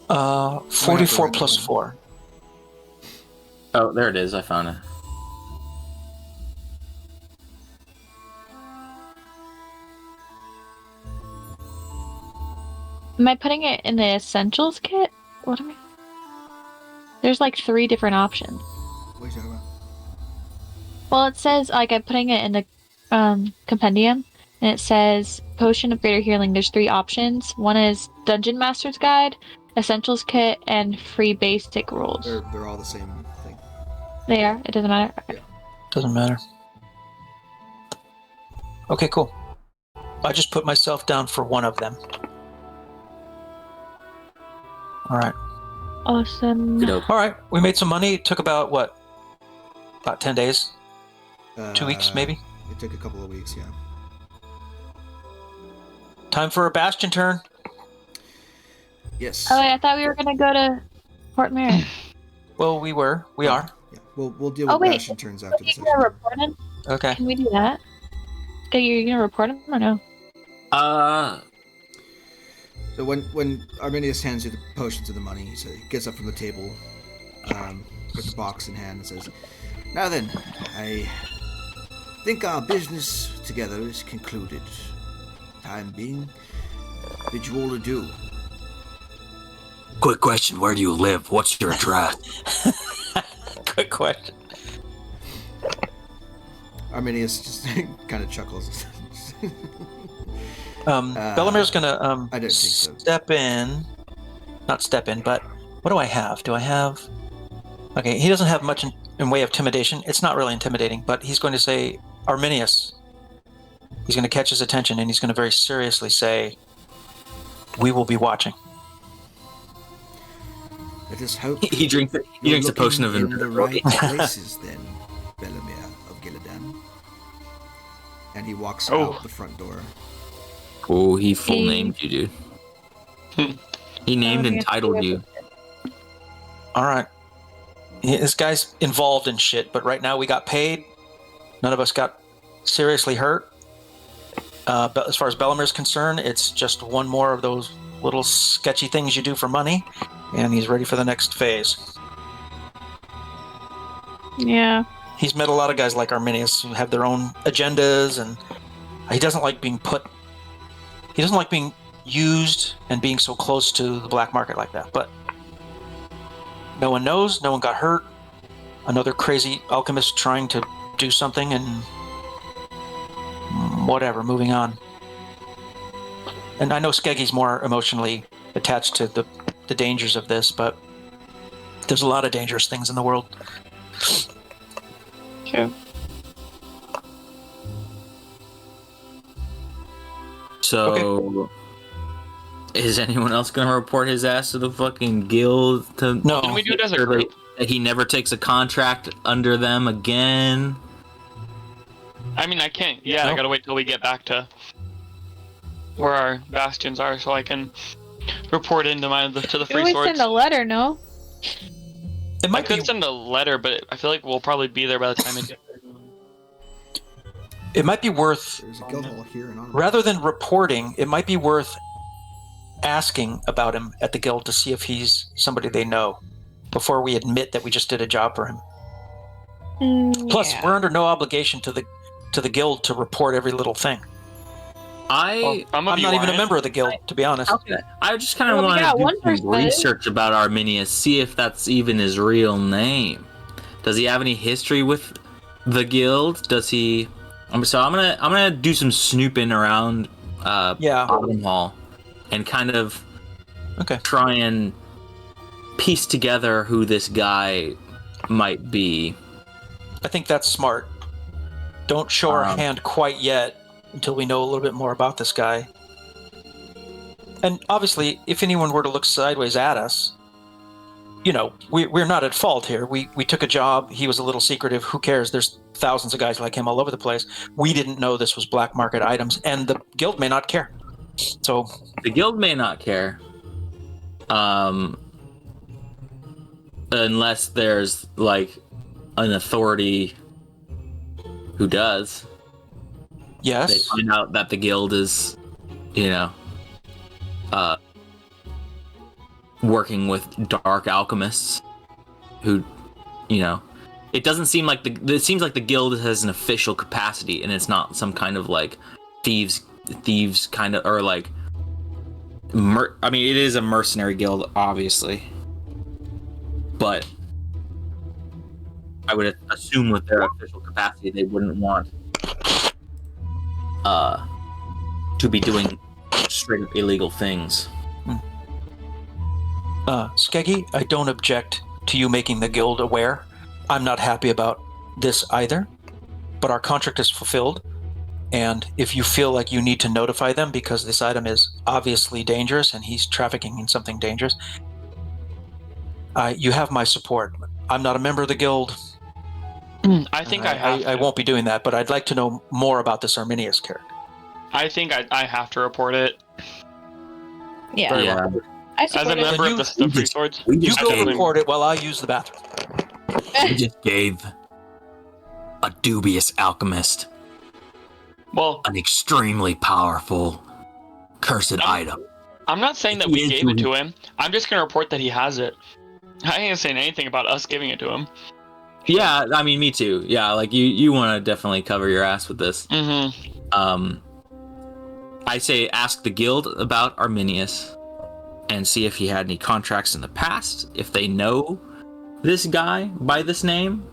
44 run plus one. 4. Oh, there it is. I found it. Am I putting it in the essentials kit? What am I? There's like 3 different options. What are you talking about? Well, it says like I'm putting it in the compendium, and it says potion of greater healing. There's 3 options. One is Dungeon Master's Guide, Essentials Kit, and free basic rules. They're all the same thing. They are. It doesn't matter. Okay. Doesn't matter. Okay, cool. I just put myself down for one of them. All right. Awesome. Good. All right. We made some money. It took about, what? About 10 days? 2 weeks, maybe? It took a couple of weeks, yeah. Time for a bastion turn. Yes. Oh, wait, I thought we were gonna go to Port Merrick. Well, we are. Yeah. We'll deal with Oh, wait. bastion turns after the Are you session. gonna report him? Okay. Can we do that? Okay, you're gonna report him or no? So when Arminius hands you the potions and the money, he gets up from the table with the box in hand and says, "Now then, I think our business together is concluded. Time being, bid you all adieu." Quick question, where do you live? What's your address? Good question. Arminius just kind of chuckles. Bellamir's gonna I don't think so. step in. Not step in, but what do I have? Do I have... Okay, he doesn't have much in way of intimidation. It's not really intimidating, but he's going to say, Arminius. He's going to catch his attention, and he's going to very seriously say, "We will be watching." Let us hope He drinks a you're potion of looking in the right invisibility. places then, Bellamir of Gillidan. And he walks Oh. out the front door. Oh, he full Hey. named you, dude. He named and titled you. All right. This guy's involved in shit, but right now we got paid. None of us got seriously hurt. But as far as Bellamir's concerned, it's just one more of those little sketchy things you do for money, and he's ready for the next phase. Yeah. He's met a lot of guys like Arminius who have their own agendas, and he doesn't like being used and being so close to the black market like that. But no one knows, no one got hurt. Another crazy alchemist trying to do something, and whatever, moving on. And I know Skeggy's more emotionally attached to the dangers of this, but there's a lot of dangerous things in the world. True. So, is anyone else gonna report his ass to the fucking guild? No. Can we do it as a Sure group? that he never takes a contract under them again? I mean, I can't. Yeah, I Nope. gotta wait till we get back to where our bastions are, so I can report into to the We free always swords. send a letter, no? It I might be could send a letter, but I feel like we'll probably be there by the time it. it might be worth, There's a guild hall here in Autumnhall. rather than reporting, it might be worth asking about him at the guild to see if he's somebody they know before we admit that we just did a job for him. Plus, Yeah. we're under no obligation to the guild to report every little thing. I'm not even a member of the guild, to be honest. Okay. I just kind of Well, we want got to one do some perspective. research about Arminius, see if that's even his real name. Does he have any history with the guild? Does he? So I'm gonna do some snooping around Autumnhall and kind of try and piece together who this guy might be. I think that's smart. Don't show our hand quite yet until we know a little bit more about this guy. And obviously, if anyone were to look sideways at us, we're not at fault here. We took a job. He was a little secretive. Who cares? There's thousands of guys like him all over the place. We didn't know this was black market items, and the guild may not care. So the guild may not care, unless there's like an authority who does. Yes. They find out that the guild is, working with dark alchemists who, it doesn't seem like it seems like the guild has an official capacity and it's not some kind of like thieves kind of, or like I mean, it is a mercenary guild, obviously, but I would assume with their official capacity they wouldn't want to be doing straight up illegal things. Skeggy, I don't object to you making the guild aware. I'm not happy about this either, but our contract is fulfilled, and if you feel like you need to notify them because this item is obviously dangerous and he's trafficking in something dangerous, you have my support. I'm not a member of the guild. I think I won't be doing that, but I'd like to know more about this Arminius character. I think I have to report it. Yeah. Yeah. I As a support it. member of the Free Swords. You go gave- report it while I use the bathroom. We just gave a dubious alchemist Well, an extremely powerful cursed item. I'm not saying that we gave it to him. I'm just gonna report that he has it. I ain't saying anything about us giving it to him. Yeah, I mean, me too. Yeah, like you want to definitely cover your ass with this. Mm-hmm. I say ask the guild about Arminius and see if he had any contracts in the past, if they know this guy by this name,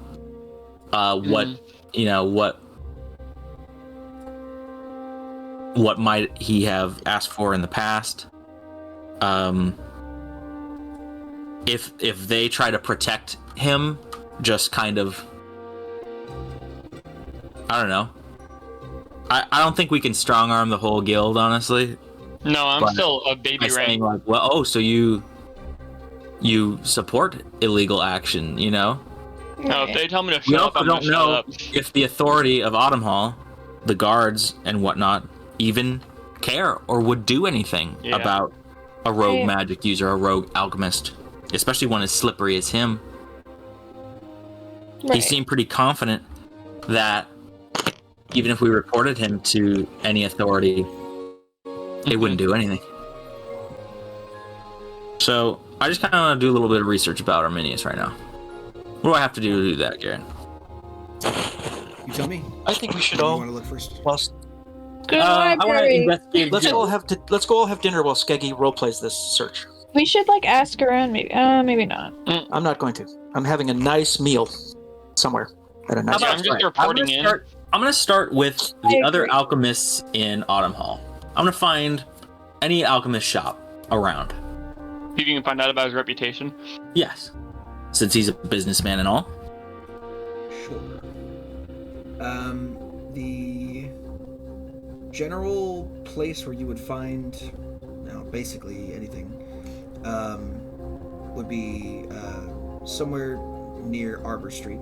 what might he have asked for in the past. If they try to protect him, just kind of, I don't know. I don't think we can strong arm the whole guild, honestly. No, I'm still a baby By saying rank. like, well, oh, so you support illegal action, No, if they tell me to We shut up, also I'm don't gonna shut know up. if the authority of Autumnhall, the guards and whatnot, even care or would do anything about a rogue magic user, a rogue alchemist, especially one as slippery as him. He seemed pretty confident that even if we reported him to any authority, it wouldn't do anything. So I just kind of want to do a little bit of research about Arminius right now. What do I have to do that, Garen? You tell me. I think we should You all. want to look first? Good I want to library. investigate. Let's go all have dinner while Skeggy roleplays this search. We should ask around. Maybe not. I'm not going to. I'm having a nice meal somewhere at a nice. Yeah, I'm just reporting in. I'm going to start with the other alchemists in Autumnhall. I'm going to find any alchemist shop around. If you can find out about his reputation. Yes, since he's a businessman and all. Sure. The general place where you would find, basically anything, would be somewhere near Arbor Street.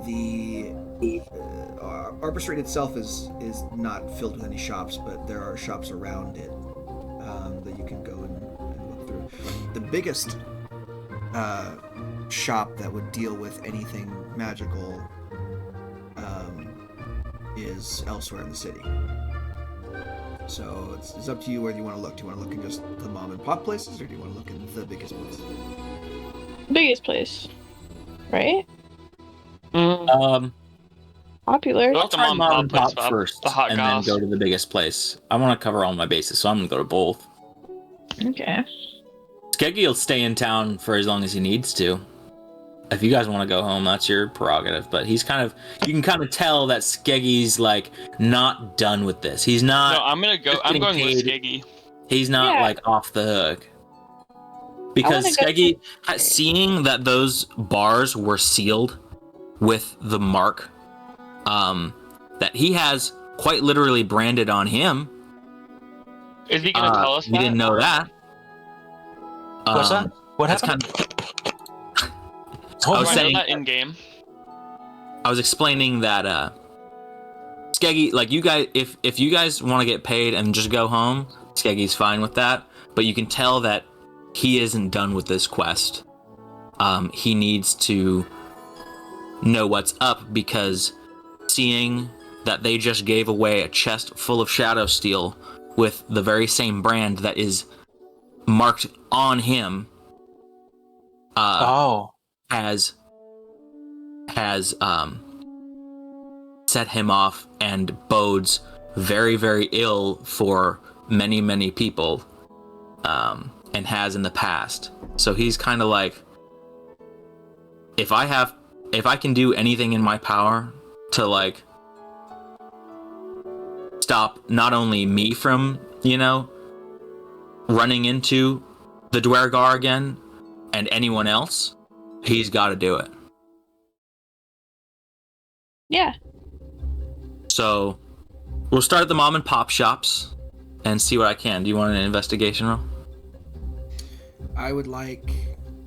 The Arbor Street itself is not filled with any shops, but there are shops around it that you can go and look through. The biggest shop that would deal with anything magical is elsewhere in the city. So it's up to you where you want to look. Do you want to look in just the mom and pop places, or do you want to look in the biggest place? Biggest place, right? Mm. popular. Go I'll with the try mom mom and and pop pop place, Bob. first, The hot and goss. then go to the biggest place. I want to cover all my bases, so I'm gonna go to both. Okay. Skeggy will stay in town for as long as he needs to. If you guys want to go home, that's your prerogative. But he's kind of, you can kind of tell that Skeggy's like not done with this. He's not. No, I'm gonna go. just I'm getting going with paid. Skeggy. He's not Yeah. like off the hook. Because wanna go Skeggy, seeing that those bars were sealed with the mark that he has quite literally branded on him. Is he gonna tell us You that? didn't know that. What's that? What That's happened? I was Do I know saying, that in game? I was explaining that Skeggy, like you guys, if you guys want to get paid and just go home, Skeggy's fine with that. But you can tell that he isn't done with this quest. He needs to know what's up, because seeing that they just gave away a chest full of Shadowsteel with the very same brand that is marked on him has set him off and bodes very, very ill for many people, and has in the past. So he's kind of like, if I can do anything in my power to like stop not only me from, running into the Dwergar again and anyone else, he's got to do it. Yeah. So we'll start at the mom and pop shops and see what I can. Do you want an investigation roll? I would like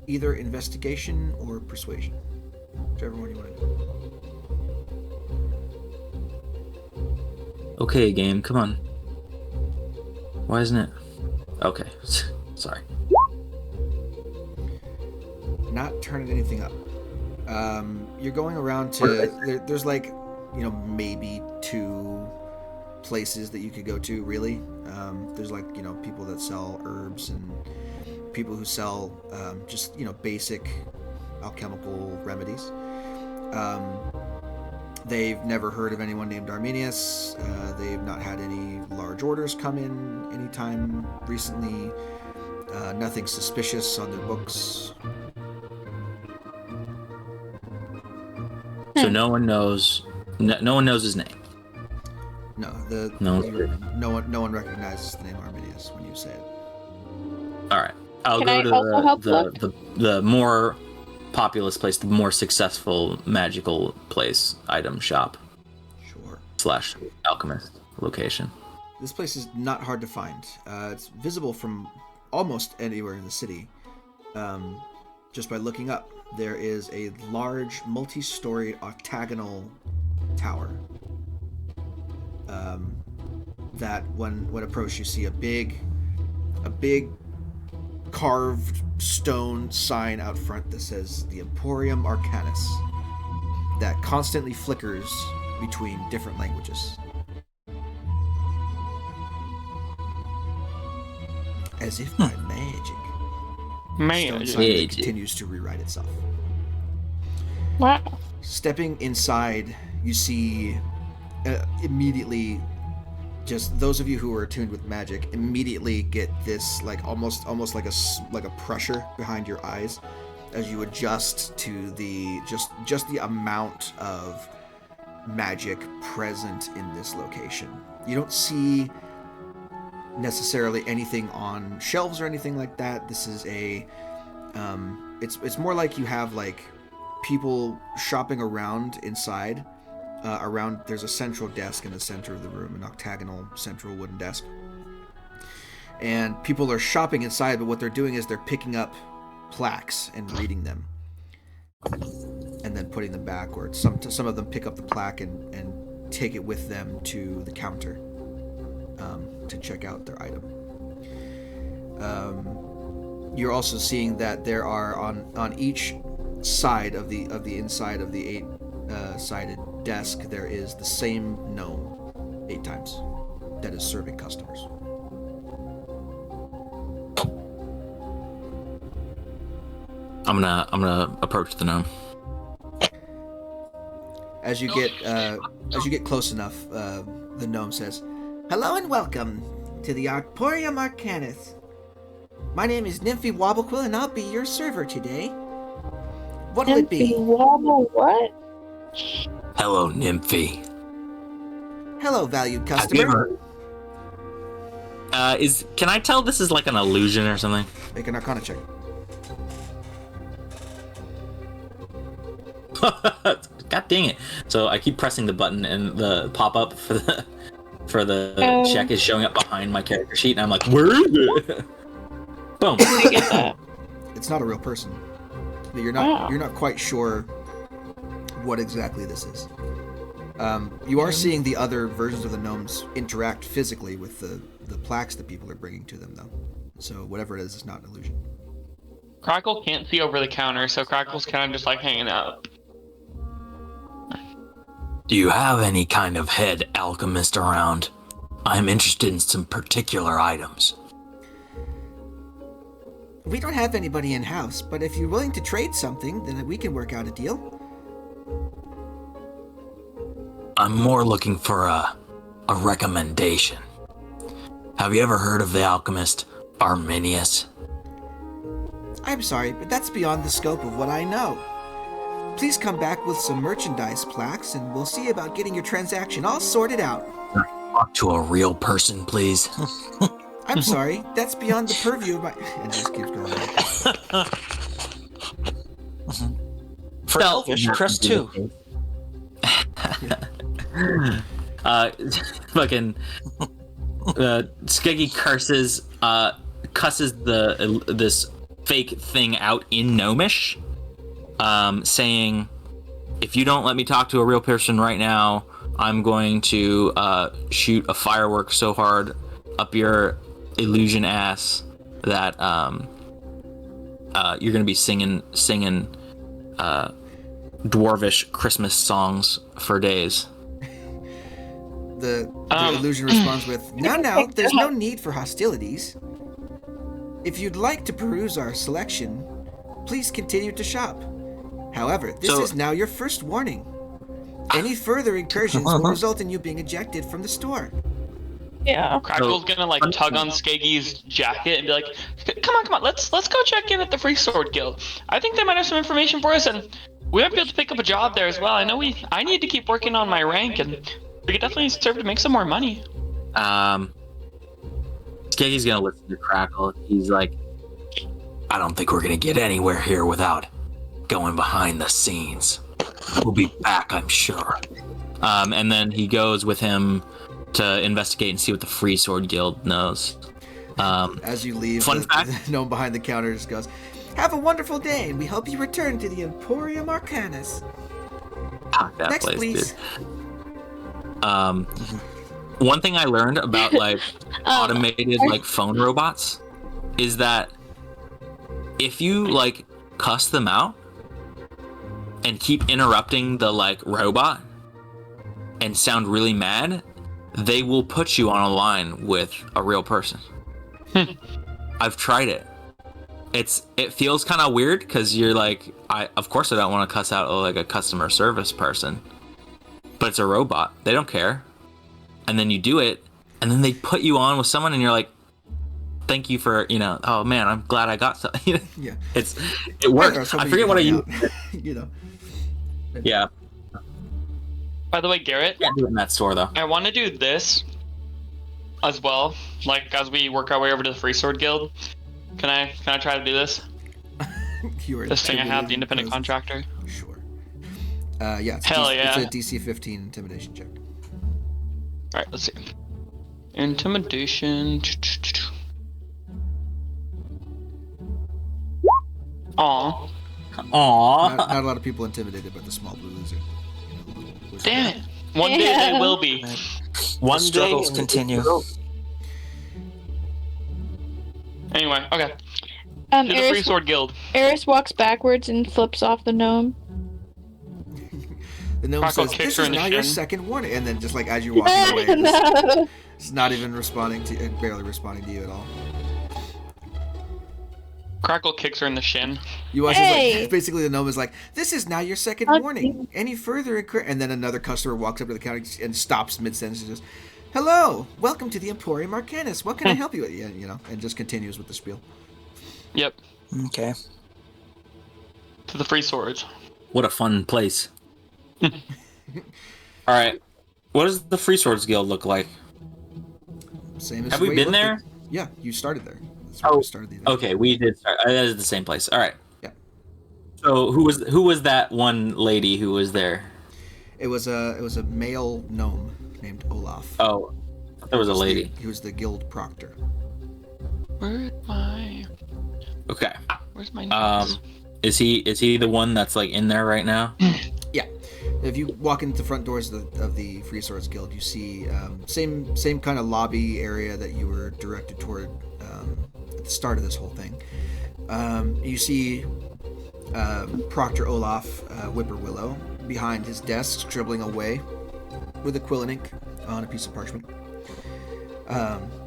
either investigation or persuasion, whichever one you want to do. Okay, game, come on. Why isn't it? Okay, sorry. Not turning anything up. You're going around to there's like, maybe 2 places that you could go to, really. There's like, people that sell herbs and people who sell just, basic alchemical remedies. They've never heard of anyone named Arminius. They've not had any large orders come in anytime recently. Nothing suspicious on their books. So no one knows. No one knows his name. No, no one recognizes the name Arminius when you say it. All right, I'll Can go I also help to the more populous place, the more successful magical place, item shop. Sure. / alchemist location. This place is not hard to find. It's visible from almost anywhere in the city. Just by looking up, there is a large, multi-storied octagonal tower. That when approached, you see a big carved stone sign out front that says the Emporium Arcanus, that constantly flickers between different languages. As if by magic. Stone sign that continues to rewrite itself. Wow. Stepping inside, you see immediately, just those of you who are attuned with magic immediately get this like almost like a pressure behind your eyes as you adjust to the just the amount of magic present in this location. You don't see necessarily anything on shelves or anything like that. This is it's more like you have like people shopping around inside. There's a central desk in the center of the room, an octagonal central wooden desk. And people are shopping inside, but what they're doing is they're picking up plaques and reading them. And then putting them back, or some of them pick up the plaque and take it with them to the counter to check out their item. You're also seeing that there are on each side of the inside of the 8-sided desk, there is the same gnome 8 times that is serving customers. I'm gonna approach the gnome. As you get close enough, the gnome says, "Hello and welcome to the Arporium Arcanus. My name is Nymphy Wobblequill, and I'll be your server today. What'll it be?" Wobble what? Hello, Nymphy. "Hello, valued Have you customer." ever... Can I tell this is like an illusion or something? Make an Arcana check. God dang it! So I keep pressing the button, and the pop-up for the check is showing up behind my character sheet, and I'm like, where is it? Boom. I get that. It's not a real person. You're not quite sure what exactly this is. You are seeing the other versions of the gnomes interact physically with the plaques that people are bringing to them, though. So whatever it is not an illusion. Crackle can't see over the counter, so Crackle's kind of just like hanging out. Do you have any kind of head alchemist around? I'm interested in some particular items. We don't have anybody in-house, but if you're willing to trade something, then we can work out a deal. I'm more looking for a recommendation. Have you ever heard of the alchemist Arminius? I'm sorry, but that's beyond the scope of what I know. Please come back with some merchandise plaques, and we'll see about getting your transaction all sorted out. Can I talk to a real person, please? I'm sorry, that's beyond the purview of my... And it just keeps going. For Elvish, press 2. Fucking Skeggy cusses this fake thing out in Gnomish, saying, "If you don't let me talk to a real person right now, I'm going to shoot a firework so hard up your illusion ass that you're gonna be singing dwarvish Christmas songs for days." The illusion responds with, Now, there's no need for hostilities. If you'd like to peruse our selection, please continue to shop. However, this is now your first warning. Any further incursions will result in you being ejected from the store." Yeah. Crackle's gonna like tug on Skeggy's jacket and be like, come on, let's go check in at the Free Sword Guild. I think they might have some information for us, and we might be able to pick up a job there as well. I know I need to keep working on my rank, and we could definitely serve to make some more money. Skeggy's gonna listen to Crackle. He's like, I don't think we're gonna get anywhere here without going behind the scenes. We'll be back, I'm sure. and then he goes with him to investigate and see what the Free Sword Guild knows. As you leave, Fun fact? the gnome behind the counter just goes, "Have a wonderful day, and we hope you return to the Emporium Arcanus. Fuck that Next, place, please." Dude. One thing I learned about like automated like phone robots is that if you like cuss them out and keep interrupting the like robot and sound really mad, they will put you on a line with a real person. I've tried it. It feels kind of weird because you're like, of course I don't want to cuss out like a customer service person, but it's a robot. They don't care. And then you do it, and then they put you on with someone, and you're like, thank you for, oh man, I'm glad I got something. Yeah. It works. I forget what I use. Yeah. By the way, Garrett, Can't do it in that store though. I want to do this as well, like as we work our way over to the Free Sword Guild. Can I try to do this? This thing I have, the independent contractor. Sure. Yeah. Yeah. It's a DC 15 intimidation check. All right, let's see. Intimidation. Aw. Not a lot of people intimidated by the small blue lizard. Damn it. One day they will be. One day struggles continue. Anyway, okay. To the Free Sword Guild. Eris walks backwards and flips off the gnome. The gnome Crackle says, kicks "This her is in the now your shin. second warning," and then just like as you're walking away, it's not even responding to, barely responding to you at all. Crackle kicks her in the shin. You watch Hey! like, basically the gnome is like, this is now your second Okay. warning. Any further and then another customer walks up to the counter and stops mid-sentence and just, hello, welcome to the Emporium Arcanus. What can I help you with? Yeah, and just continues with the spiel. Yep. Okay. To the free swords. What a fun place. All right. What does the Free Swords Guild look like? Same as Have the we way you been looked there? at- Yeah, you started there. That's where we started the event. Okay, we did start. That is the same place. All right. Yeah. So who was that one lady who was there? It was a male gnome named Olaf. Oh, there was a lady. He was the guild proctor. Where's my Okay. notes? Is he the one that's like in there right now? Yeah. If you walk into the front doors of the Free Swords Guild, you see same kind of lobby area that you were directed toward at the start of this whole thing. You see Proctor Olaf Whippoorwillow behind his desk, scribbling away with a quill and ink on a piece of parchment.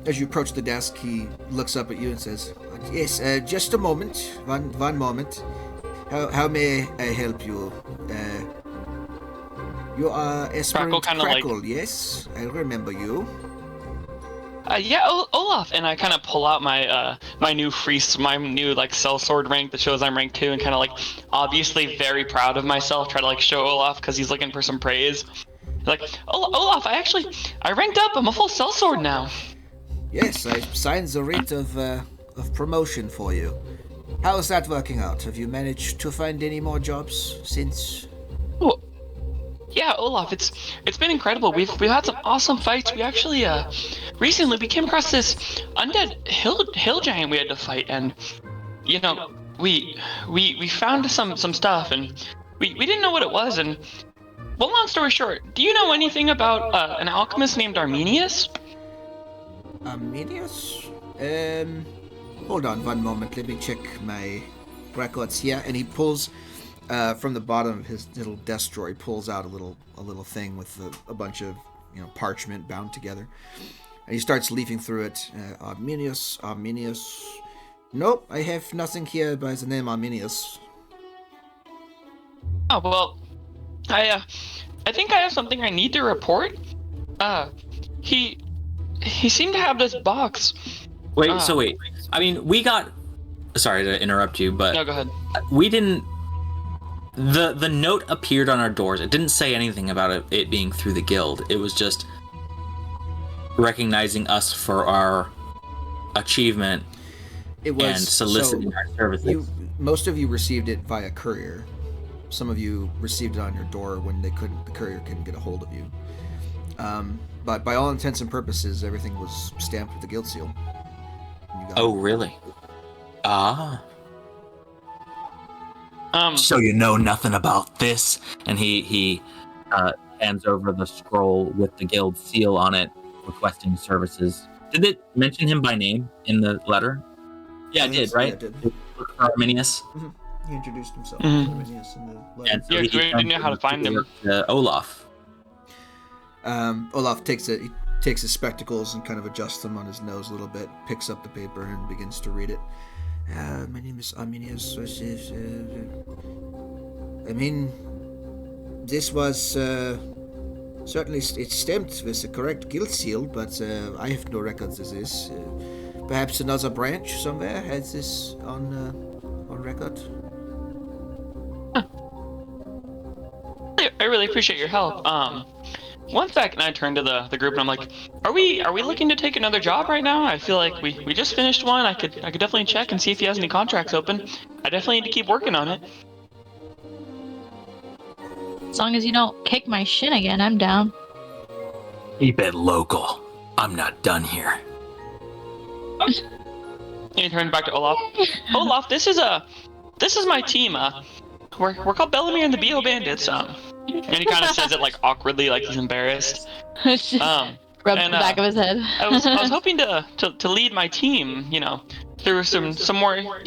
As you approach the desk, he looks up at you and says, "Yes, just a moment. One moment. How may I help you? You are Esperant Crackle, yes? I remember you." Yeah, Olaf, and I kind of pull out my my new like sellsword rank that shows I'm rank 2, and kind of like obviously very proud of myself. Try to like show Olaf because he's looking for some praise. Like, Olaf, I ranked up. I'm a full sellsword now. Yes, I signed the rate of promotion for you. How is that working out? Have you managed to find any more jobs since? Oh, yeah, Olaf, it's been incredible. We've had some awesome fights. We actually recently we came across this undead hill giant we had to fight, and we found some stuff, and we didn't know what it was. And well, long story short, do you know anything about an alchemist named Arminius? Arminius? Hold on one moment. Let me check my records here. And he pulls from the bottom of his little desk drawer. He pulls out a little thing with a bunch of parchment bound together, and he starts leafing through it. Arminius. Nope, I have nothing here by the name Arminius. Oh well, I think I have something I need to report. He seemed to have this box. Wait. I mean, we got. Sorry to interrupt you, but No, go ahead. we didn't. The note appeared on our doors. It didn't say anything about it being through the guild. It was just recognizing us for our achievement It was and soliciting our services. Most of you received it via courier. Some of you received it on your door when the courier couldn't get a hold of you. But by all intents and purposes, everything was stamped with the guild seal. You got Oh, it. really? Ah. So you know nothing about this? And he hands over the scroll with the guild seal on it, requesting services. Did it mention him by name in the letter? Yeah, it did, right? Yeah, it did. Look for Arminius. He introduced himself Mhm. to Arminius in the letter. And so Yeah, he 'cause we didn't know how to find him. Olaf. Olaf takes his spectacles and kind of adjusts them on his nose a little bit, picks up the paper and begins to read it. My name is Arminius. I mean, this was certainly it's stamped with the correct guild seal, but I have no records of this. Perhaps another branch somewhere has this on record. I really appreciate your help. One second, I turn to the group and I'm like, are we looking to take another job right now? I feel like we just finished one. I could definitely check and see if he has any contracts open. I definitely need to keep working on it. As long as you don't kick my shin again, I'm down. Keep it local. I'm not done here. And he turns back to Olaf. Olaf, this is my team. We're called Bellamy and the Bo Bandits. And he kind of says it like awkwardly, like he's embarrassed. Rubs And, the back of his head. I was hoping to lead my team, through some more, like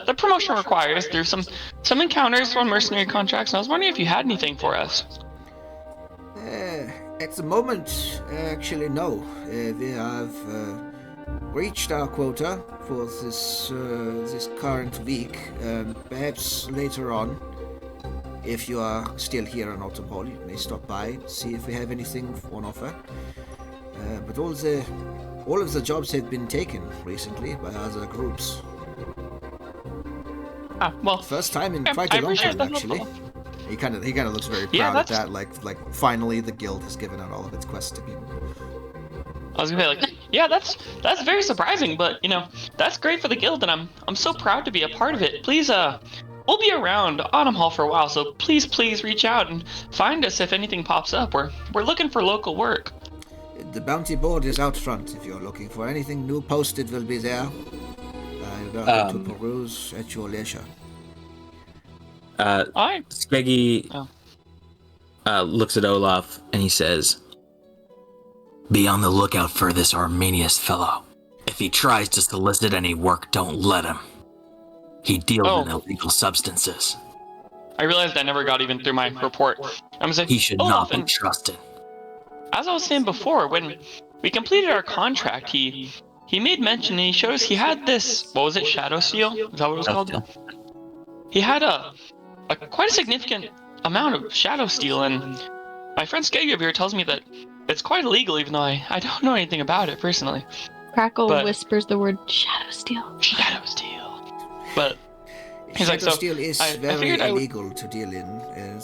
the promotion requires, through some encounters on mercenary contracts. And I was wondering if you had anything for us. At the moment, actually, no. We have reached our quota for this current week. Perhaps later on, if you are still here in Autumnhall, you may stop by, see if we have anything on offer. But all of the jobs have been taken recently by other groups. Well, First time in yeah, quite I a long appreciate time, the actually. help. He kind of looks very Yeah, proud at that's- that. Like finally the guild has given out all of its quests to people. I was gonna say, like, yeah, that's very surprising, but that's great for the guild, and I'm so proud to be a part of it. Please, we'll be around Autumnhall for a while, so please reach out and find us if anything pops up. We're looking for local work. The bounty board is out front if you're looking for anything new posted will be there. You're welcome to peruse at your leisure. Alright. Skeggy looks at Olaf and he says, Be on the lookout for this Arminius fellow. If he tries to solicit any work, don't let him. He deals in illegal substances. I realized I never got even through my report. I'm gonna say, He should not be trusted. As I was saying before, when we completed our contract, he made mention and he showed us he had this, what was it, Shadowsteel? Is that what it was called? He had a quite a significant amount of Shadowsteel, and my friend Skeggy over here tells me that it's quite illegal, even though I don't know anything about it personally. Crackle But- whispers the word Shadowsteel. Shadowsteel. But he's like, so Shadowsteel is I very figured I would- illegal to deal in.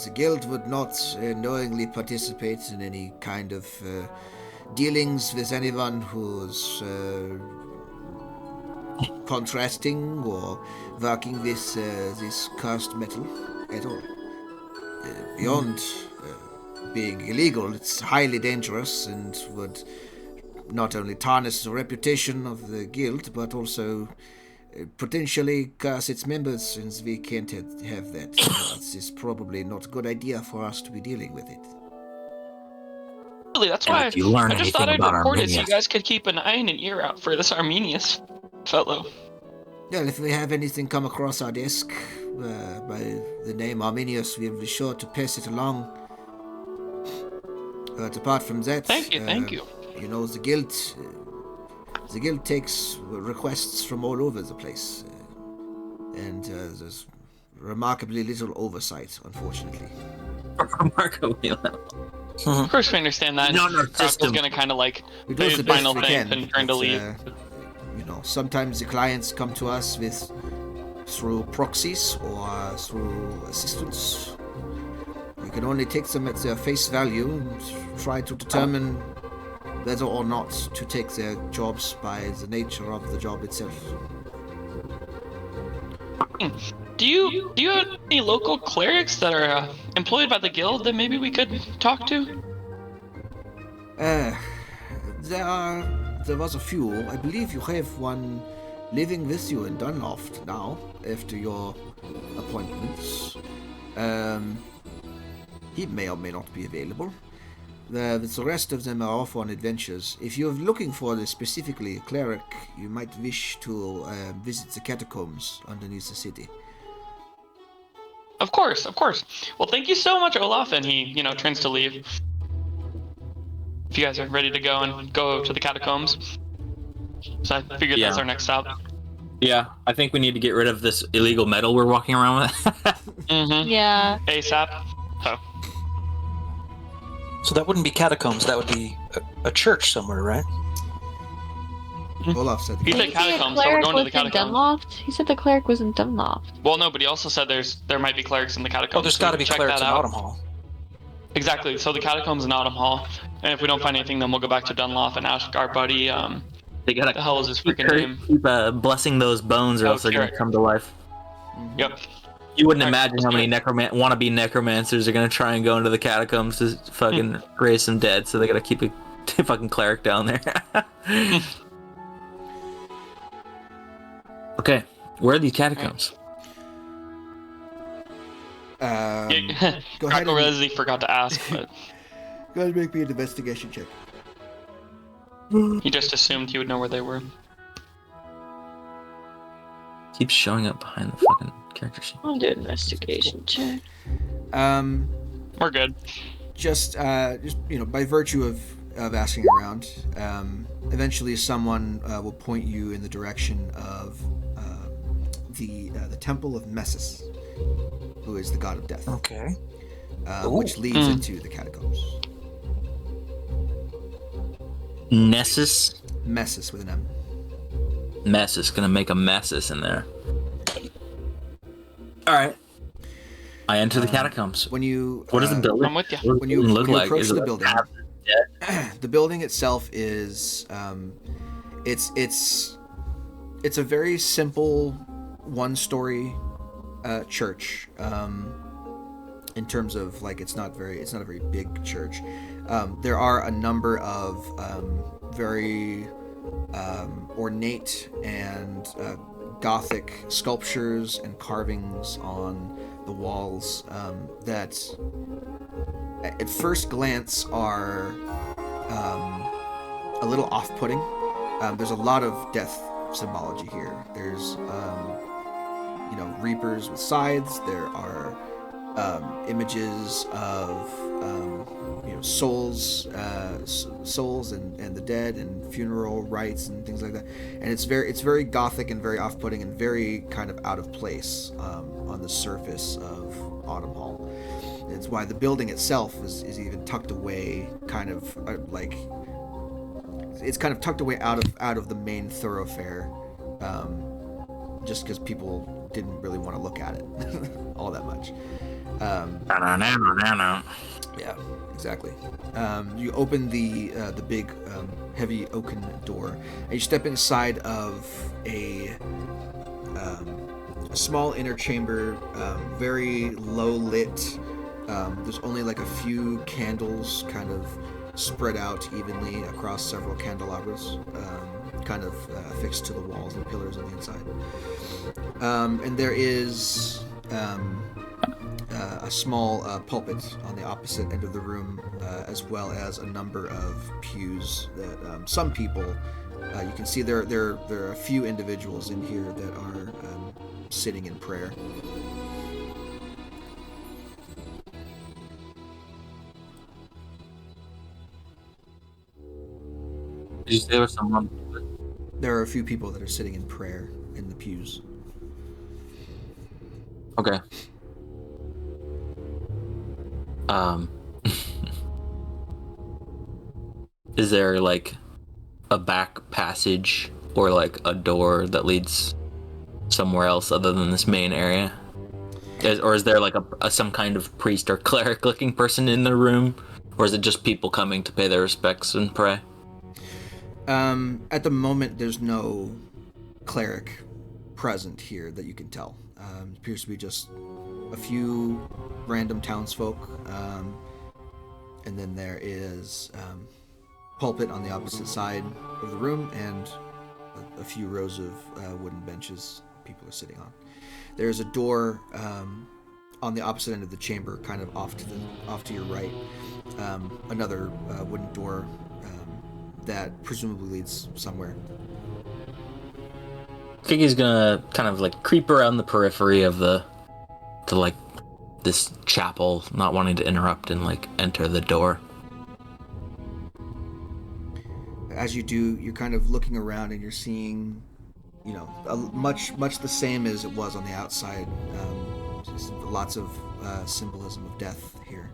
The guild would not knowingly participate in any kind of dealings with anyone who's contrasting or working with this cursed metal at all. Beyond being illegal, it's highly dangerous and would not only tarnish the reputation of the guild, but also potentially curse its members, since we can't have that. It's just probably not a good idea for us to be dealing with it. Really, that's And why if you learn I just thought anything I'd about report it so you Arminius- guys could keep an eye and an ear out for this Arminius fellow. Well, if we have anything come across our desk by the name Arminius, we'll be sure to pass it along. But apart from that, Thank you. You know, the guild takes requests from all over the place, and there's remarkably little oversight, unfortunately. remarkably little. Of course, we understand that. Not in our Crackle's system. gonna kind of like We do do his the best final we thing can. and turn to but, leave. You know, sometimes the clients come to us through proxies or through assistants. We can only take them at their face value and try to determine whether or not to take their jobs by the nature of the job itself. Do you have any local clerics that are employed by the guild that maybe we could talk to? There was a few. I believe you have one living with you in Dunloft now, after your appointments. He may or may not be available. The rest of them are off on adventures. If you're looking for specifically a cleric, you might wish to visit the catacombs underneath the city. Of course. Well, thank you so much, Olaf. And he, turns to leave. If you guys are ready to go and go to the catacombs. So I figured that's Yeah. our next stop. Yeah, I think we need to get rid of this illegal metal we're walking around with. Mm-hmm. Yeah. ASAP. Oh. So that wouldn't be catacombs. That would be a church somewhere, right? Olaf said. You Did said he say a catacombs, so we're cleric going to the was in catacombs. Dunloft? He said the cleric was in Dunloft. Well, no, but he also said there might be clerics in the catacombs. Oh, there's so got to be check clerics that in out. Autumnhall. Exactly. So the catacombs in Autumnhall, and if we don't find anything, then we'll go back to Dunlop and ask our buddy. They gotta The hell is his freaking name? keep blessing those bones, or Oh, else they're Carrot. gonna come to life. Yep. You wouldn't Alright, imagine how let's many wannabe necromancers are gonna try and go into the catacombs to fucking raise some dead, so they gotta keep a fucking cleric down there. Okay, where are these catacombs? Go ahead Crackle and realizes he forgot to ask, but go ahead and make me an investigation check. he just assumed he would know where they were. Keeps showing up behind the fucking character sheet. I'll do investigation check. We're good. Just by virtue of of asking around, eventually someone will point you in the direction of the Temple of Messus, who is the god of death. Okay. Which leads into the catacombs. Nessus? Messus with an M. Messus. Gonna make a messus in there. Alright. I enter the catacombs. When you What is the building? I'm with you. What when does you, it look when you like? approach Is the it building, the building itself is it's a very simple one-story church. In terms of like, it's not a very big church. There are a number of very ornate and Gothic sculptures and carvings on the walls that at first glance are a little off-putting. There's a lot of death symbology here. There's reapers with scythes. There are images of souls and the dead and funeral rites and things like that. And it's very Gothic and very off-putting and very kind of out of place on the surface of Autumnhall. It's why the building itself is even tucked away, kind of it's kind of tucked away out of the main thoroughfare, just because people didn't really want to look at it all that much. Yeah, exactly. You open the big heavy oaken door, and you step inside of a small inner chamber, very low lit. There's only like a few candles kind of spread out evenly across several candelabras, kind of affixed to the walls and pillars on the inside. And there is a small pulpit on the opposite end of the room, as well as a number of pews that some people, you can see there are a few individuals in here that are sitting in prayer. Did you say there was someone? There are a few people that are sitting in prayer in the pews. Okay. Is there like a back passage or like a door that leads somewhere else other than this main area? Or is there like some kind of priest or cleric looking person in the room? Or is it just people coming to pay their respects and pray? At the moment, there's no cleric present here that you can tell. It appears to be just a few random townsfolk, and then there is pulpit on the opposite side of the room, and a few rows of wooden benches people are sitting on. There's a door on the opposite end of the chamber, kind of off to your right. Another wooden door that presumably leads somewhere. I think he's gonna kind of like creep around the periphery of this chapel, not wanting to interrupt, and like enter the door. As you do, you're kind of looking around and you're seeing, much the same as it was on the outside. Just lots of symbolism of death here.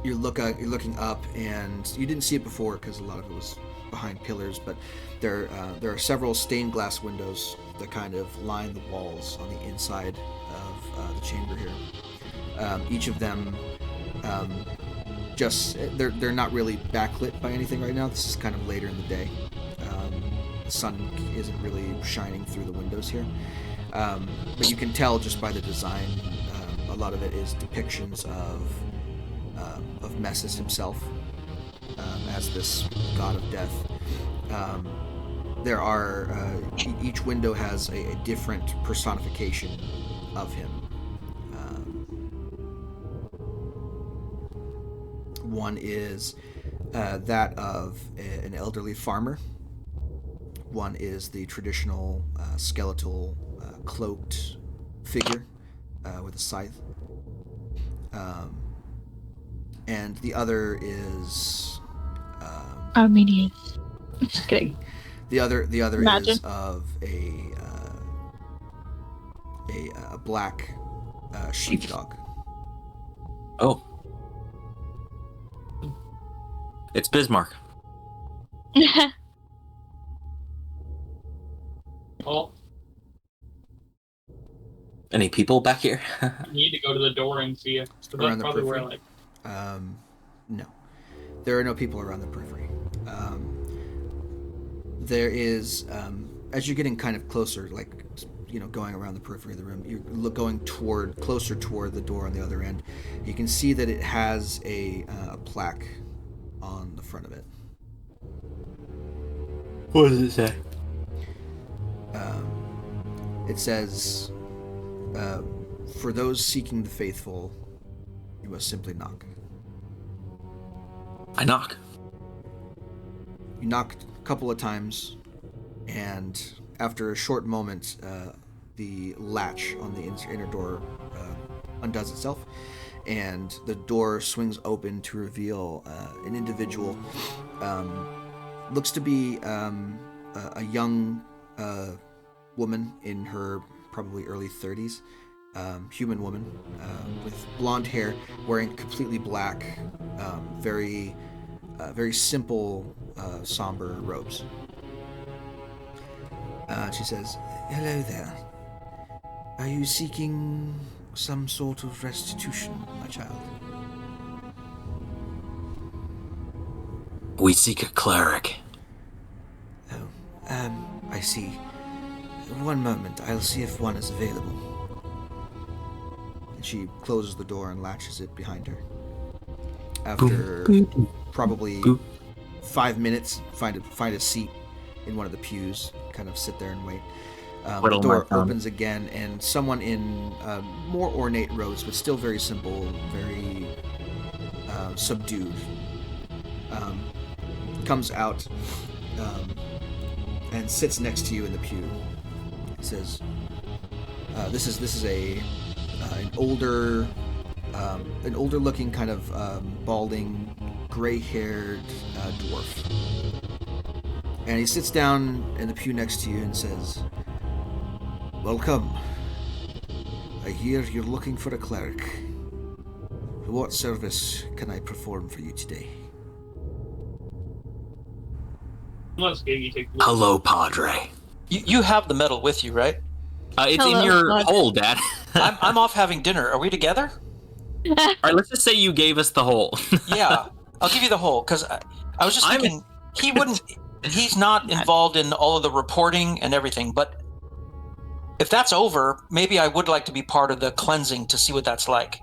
You're looking up, and you didn't see it before because a lot of it was behind pillars, but there are several stained glass windows that kind of line the walls on the inside of the chamber here. Each of them, they're not really backlit by anything right now. This is kind of later in the day. The sun isn't really shining through the windows here, but you can tell just by the design. A lot of it is depictions of Messus himself as this god of death. There are each window has a different personification of him. One is that of an elderly farmer. One is the traditional skeletal cloaked figure with a scythe. and the other is Arminius. Just kidding. the other Imagine. is of a black sheepdog. Oh. It's Bismarck. Well, Any people back here? you need to go to the door and see if. So Around that's the probably where, periphery? like. No. There are no people around the periphery. There is, as you're getting kind of closer, like, going around the periphery of the room, you're going closer toward the door on the other end. You can see that it has a plaque on the front of it. What does it say? It says, for those seeking the faithful, you must simply knock. I knock. You knock a couple of times, and after a short moment, the latch on the inner door undoes itself, and the door swings open to reveal an individual. Looks to be a young woman in her probably early 30s, human woman with blonde hair, wearing completely black, very simple, somber robes. She says, "Hello there. Are you seeking some sort of restitution, my child?" We seek a cleric. Oh, I see. One moment, I'll see if one is available. And she closes the door and latches it behind her. After probably 5 minutes, find a seat in one of the pews, kind of sit there and wait. The door opens again, and someone in more ornate robes, but still very simple, very subdued, comes out and sits next to you in the pew. He says, "This is an older looking, kind of balding, gray-haired dwarf." And he sits down in the pew next to you and says, "Welcome. I hear you're looking for a cleric. What service can I perform for you today?" Unless Gaggy takes. Hello, Padre. You have the medal with you, right? It's Hello, in your bud. hole, Dad. I'm off having dinner. Are we together? All right, let's just say you gave us the hole. Yeah, I'll give you the whole, because I was just thinking he's not involved in all of the reporting and everything, but if that's over, maybe I would like to be part of the cleansing to see what that's like.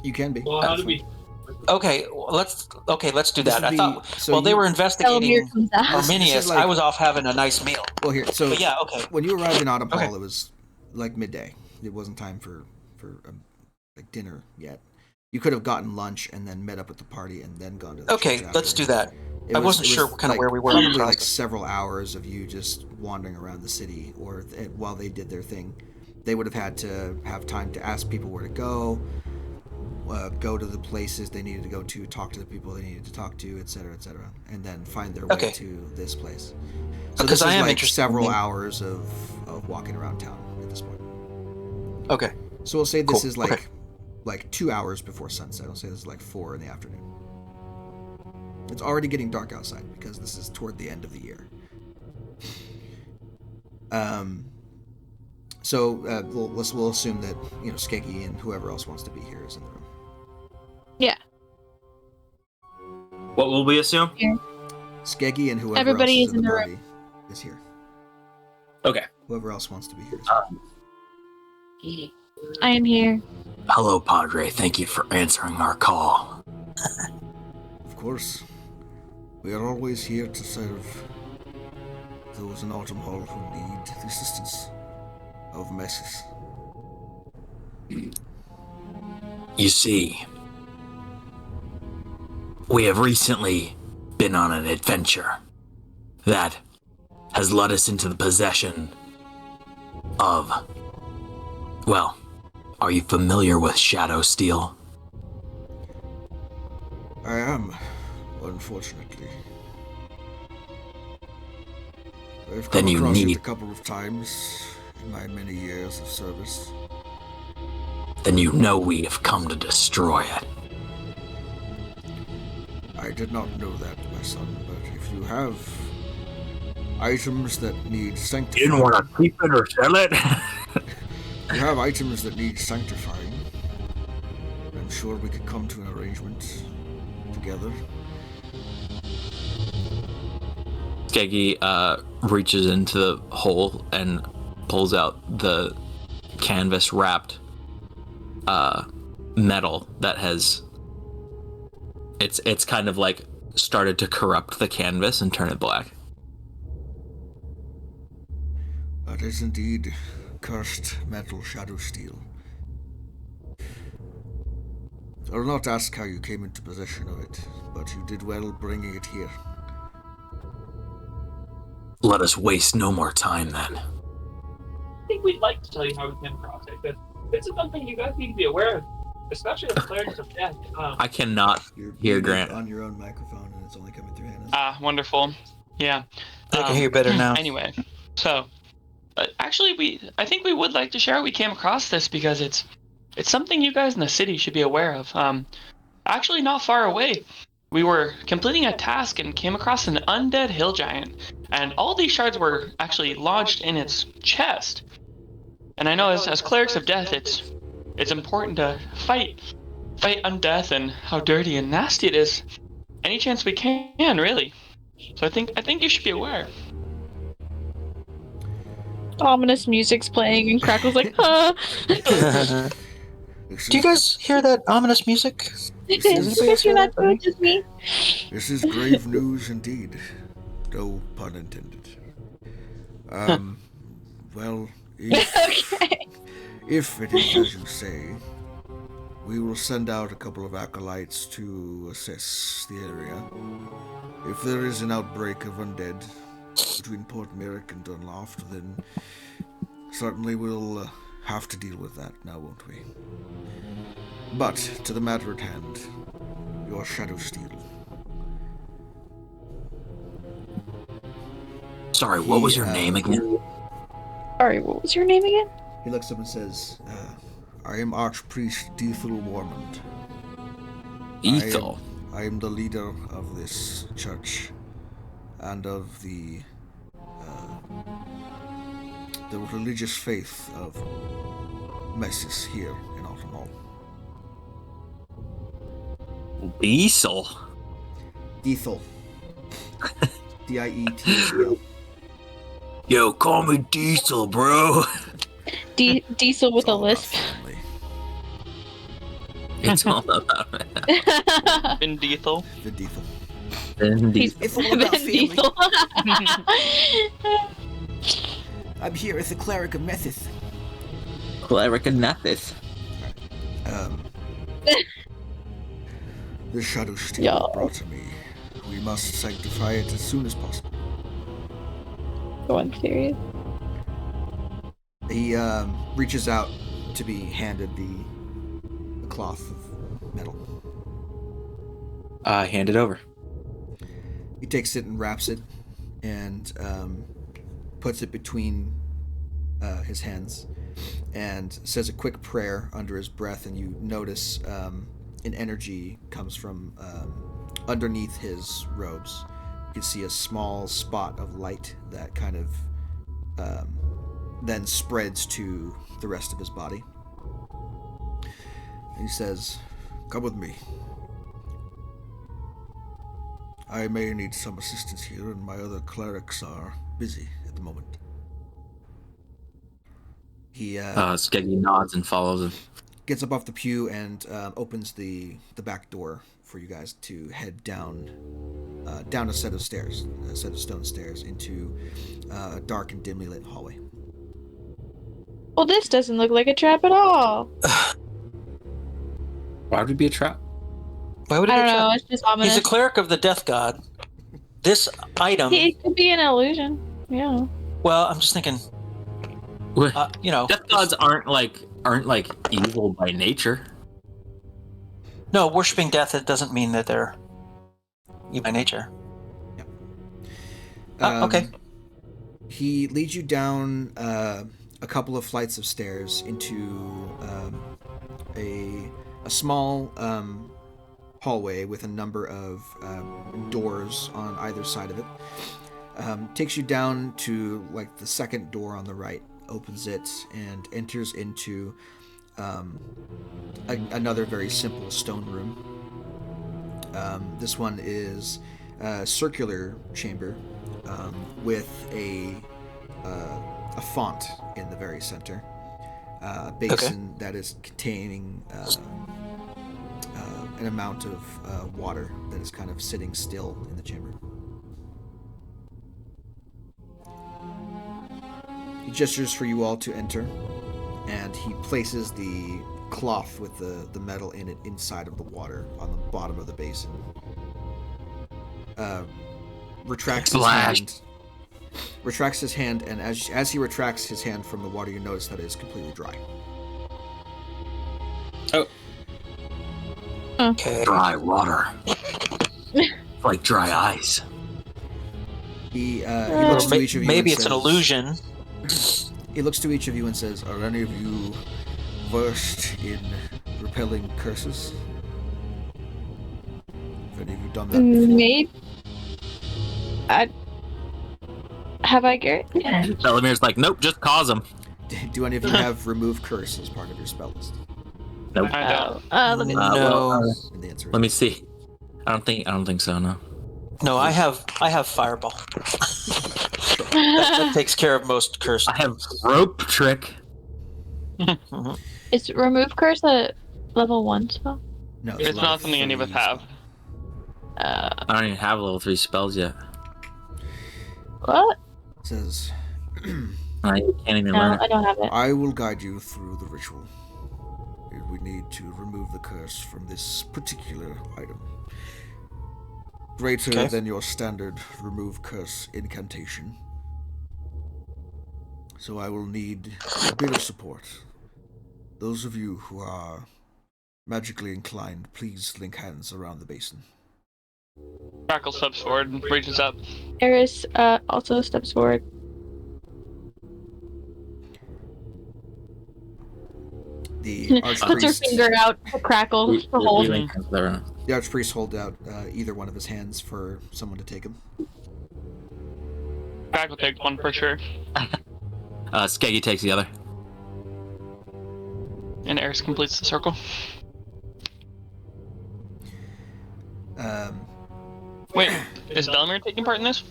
You can be. Well, how do we? Okay, let's do This that. would I be- thought so while they you- were Oh, here investigating comes out. This is Arminius, like- I was off having a nice meal. Well, here. So But yeah, okay. when you arrived in Autumnhall, Okay. it was like midday. It wasn't time for like dinner yet. You could have gotten lunch and then met up with the party and then gone to the Okay, church let's after. do that. It I was- wasn't it sure was kind of where we were in the Probably like process. several hours of you just wandering around the city, or while they did their thing, they would have had to have time to ask people where to go to the places they needed to go to, talk to the people they needed to talk to, etc., and then find their way Okay. to this place. So Because this I is am like interested in several the- hours of walking around town at this point. Okay. So we'll say this Cool. is like 2 hours before sunset. I'll say this is like 4 in the afternoon. It's already getting dark outside because this is toward the end of the year. So we'll assume that Skeggy and whoever else wants to be here is in the room. Yeah. What will we assume? Skeggy and whoever Everybody else is is in in the the party is here. Okay. Whoever else wants to be here is here. I am here. Hello, Padre. Thank you for answering our call. Of course, we are always here to serve those in Autumnhall who need the assistance of messes. You see, we have recently been on an adventure that has led us into the possession of... Well, are you familiar with Shadowsteel? I am, unfortunately. I've come Then you across it need- a couple of times in my many years of service. Then you know we have come to destroy it. I did not know that, my son, but if you have items that need You sanctifying... didn't want to keep it or sell it? If you have items that need sanctifying, I'm sure we could come to an arrangement together. Skeggy reaches into the hole and pulls out the canvas wrapped metal that has it's kind of like started to corrupt the canvas and turn it black. That is indeed cursed metal Shadowsteel. I'll not ask how you came into possession of it, but you did well bringing it here. Let us waste no more time then. I think we'd like to tell you how we came across it, but this is something you guys need to be aware of, especially the clerics of death. I cannot You're hear muted Grant. on your own microphone, and it's only coming through Hannah's. Wonderful. Yeah. I can hear you better now. Anyway, so actually, I think we would like to share we came across this because it's something you guys in the city should be aware of. Actually, not far away, we were completing a task and came across an undead hill giant, and all these shards were actually lodged in its chest. And I know as clerics of death, it's important to fight undeath and how dirty and nasty it is. Any chance we can, really. So I think you should be aware. Ominous music's playing and Crackle's like, huh? Do you guys hear that ominous music? This is, You're not good, just me. this is grave news indeed. No pun intended. Well, Okay. if it is as you say, we will send out a couple of acolytes to assess the area. If there is an outbreak of undead between Port Merrick and Dunloft, then certainly we'll have to deal with that now, won't we? But to the matter at hand, your Shadowsteel. Sorry, what was your name again? Sorry, what was your name again? He looks up and says, I am Archpriest Dethel Warmond. Ethel. I am the leader of this church and of the religious faith of Messis here in Autumnhall. Diesel. Dethel. D-I-E-T-E-L. Yo, call me Diesel, bro. Diesel with It's a all about lisp. family. It's all about it. Vin Diesel. The Dethel. Indeed. It's all about family. Diesel. I'm here as the cleric of Messis. Cleric and Nethys. The Shadowsteel Yo. was brought to me. We must sanctify it as soon as possible. Going serious. He reaches out to be handed the cloth of metal. Hand it over. He takes it and wraps it and puts it between his hands and says a quick prayer under his breath, and you notice an energy comes from underneath his robes. You can see a small spot of light that kind of then spreads to the rest of his body. And he says, "Come with me. I may need some assistance here, and my other clerics are busy at the moment." He Skeggy nods and follows him. gets up off the pew and opens the back door for you guys to head down a set of stairs, a set of stone stairs into a dark and dimly lit hallway. Well, this doesn't look like a trap at all. Why would it be a trap? Why would it I be don't know. trapped? It's just ominous. He's a cleric of the death god. This item. It could be an illusion. Yeah. Well, I'm just thinking. You know, Death gods aren't like evil by nature. No, worshipping death, it doesn't mean that they're evil by nature. Okay. He leads you down a couple of flights of stairs into a small hallway with a number of doors on either side of it. Takes you down to like the second door on the right, opens it, and enters into another very simple stone room. This one is a circular chamber with a font in the very center. A basin that is containing an amount of water that is kind of sitting still in the chamber. He gestures for you all to enter, and he places the cloth with the metal in it inside of the water on the bottom of the basin. Retracts his hand, and as he retracts his hand from the water, you notice that it is completely dry. Oh. Okay. Dry water. Like dry ice. He looks to each of you. Maybe and it's says, an illusion. He looks to each of you and says, "Are any of you versed in repelling curses? Have any of you done that before?" Maybe. Have I, Garrett? Belamir's like, nope, just cause them. Do any of you have remove curse as part of your spell list? Nope. I don't. Let me. No. And the answer is Let me see. I don't think so. No. No, I have fireball. that takes care of most curse. I have rope trick. Is remove curse a level 1 spell? no. It's not something any of us have. I don't even have level 3 spells yet. What? It says, I can't even No, learn I it. don't have it. "I will guide you through the ritual. We need to remove the curse from this particular item. Greater than your standard remove curse incantation. So I will need a bit of support. Those of you who are magically inclined, please link hands around the basin." Crackle steps forward and reaches up. Eris also steps forward. The Puts her archpriest, finger out to crackle the hole. the archpriest holds out either one of his hands for someone to take him. Crackle takes one for sure. Skeggy takes the other. And Eris completes the circle. Wait, is Bellamere taking part in this?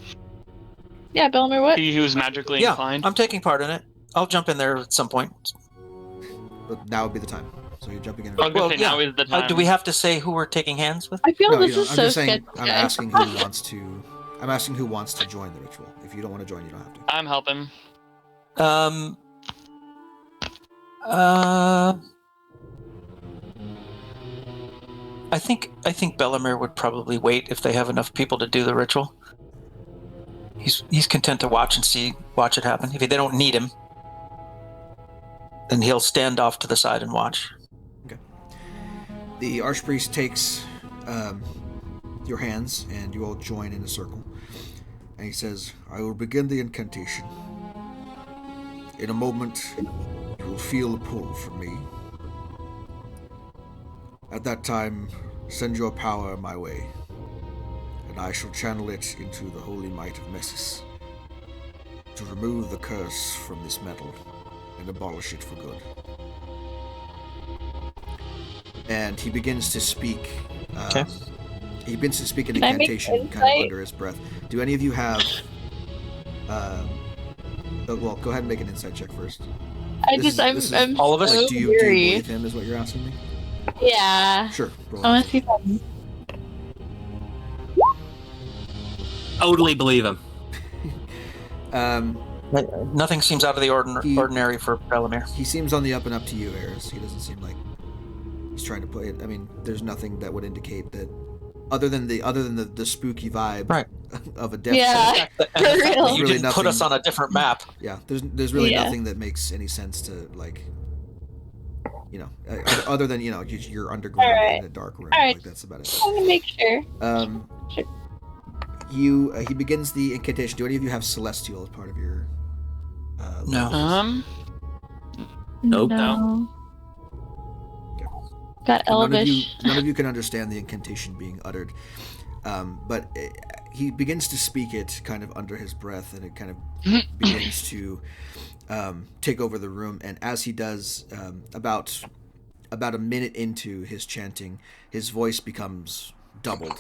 Yeah, Belmer, what? He who's magically Yeah, inclined. I'm taking part in it. I'll jump in there at some point. But now would be the time. So you're jumping in. I was gonna say now is the time. Do we have to say who we're taking hands with? I feel No, this you don't. is I'm so just saying. sketchy. I'm asking who wants to. I'm asking who wants to join the ritual. If you don't want to join, you don't have to. I'm helping. I think Bellamere would probably wait if they have enough people to do the ritual. He's content to watch it happen. If they don't need him, then he'll stand off to the side and watch. Okay. The archpriest takes your hands, and you all join in a circle. And he says, "I will begin the incantation. In a moment, you will feel a pull from me. At that time, send your power my way, and I shall channel it into the holy might of Messis to remove the curse from this metal and abolish it for good." And he begins to speak. Okay. He begins to speak an Can I make incantation kind of insight? under his breath. Do any of you have... well, go ahead and make an insight check first. I'm all of us? so Do you weary. believe him is what you're asking me? Yeah. Sure. Roll I want it. to see something. Totally believe him. Nothing seems out of the ordinary for Bellamere. He seems on the up and up to you, Eris. He doesn't seem like he's trying to play it. I mean, there's nothing that would indicate that, other than the spooky vibe Right. of a death Yeah. sentence. For real. You really didn't put us nothing- on a different map. Yeah, there's really Yeah. nothing that makes any sense to, like, other than you're underground Alright. in a dark room. Alright. Like that's about it. I want to make sure. Sure. He begins the incantation. Do any of you have Celestial as part of your? No. Nope. No. Okay. Got Elvish. None of you can understand the incantation being uttered, but he begins to speak it kind of under his breath, and it kind of begins to take over the room. And as he does, about a minute into his chanting, his voice becomes doubled,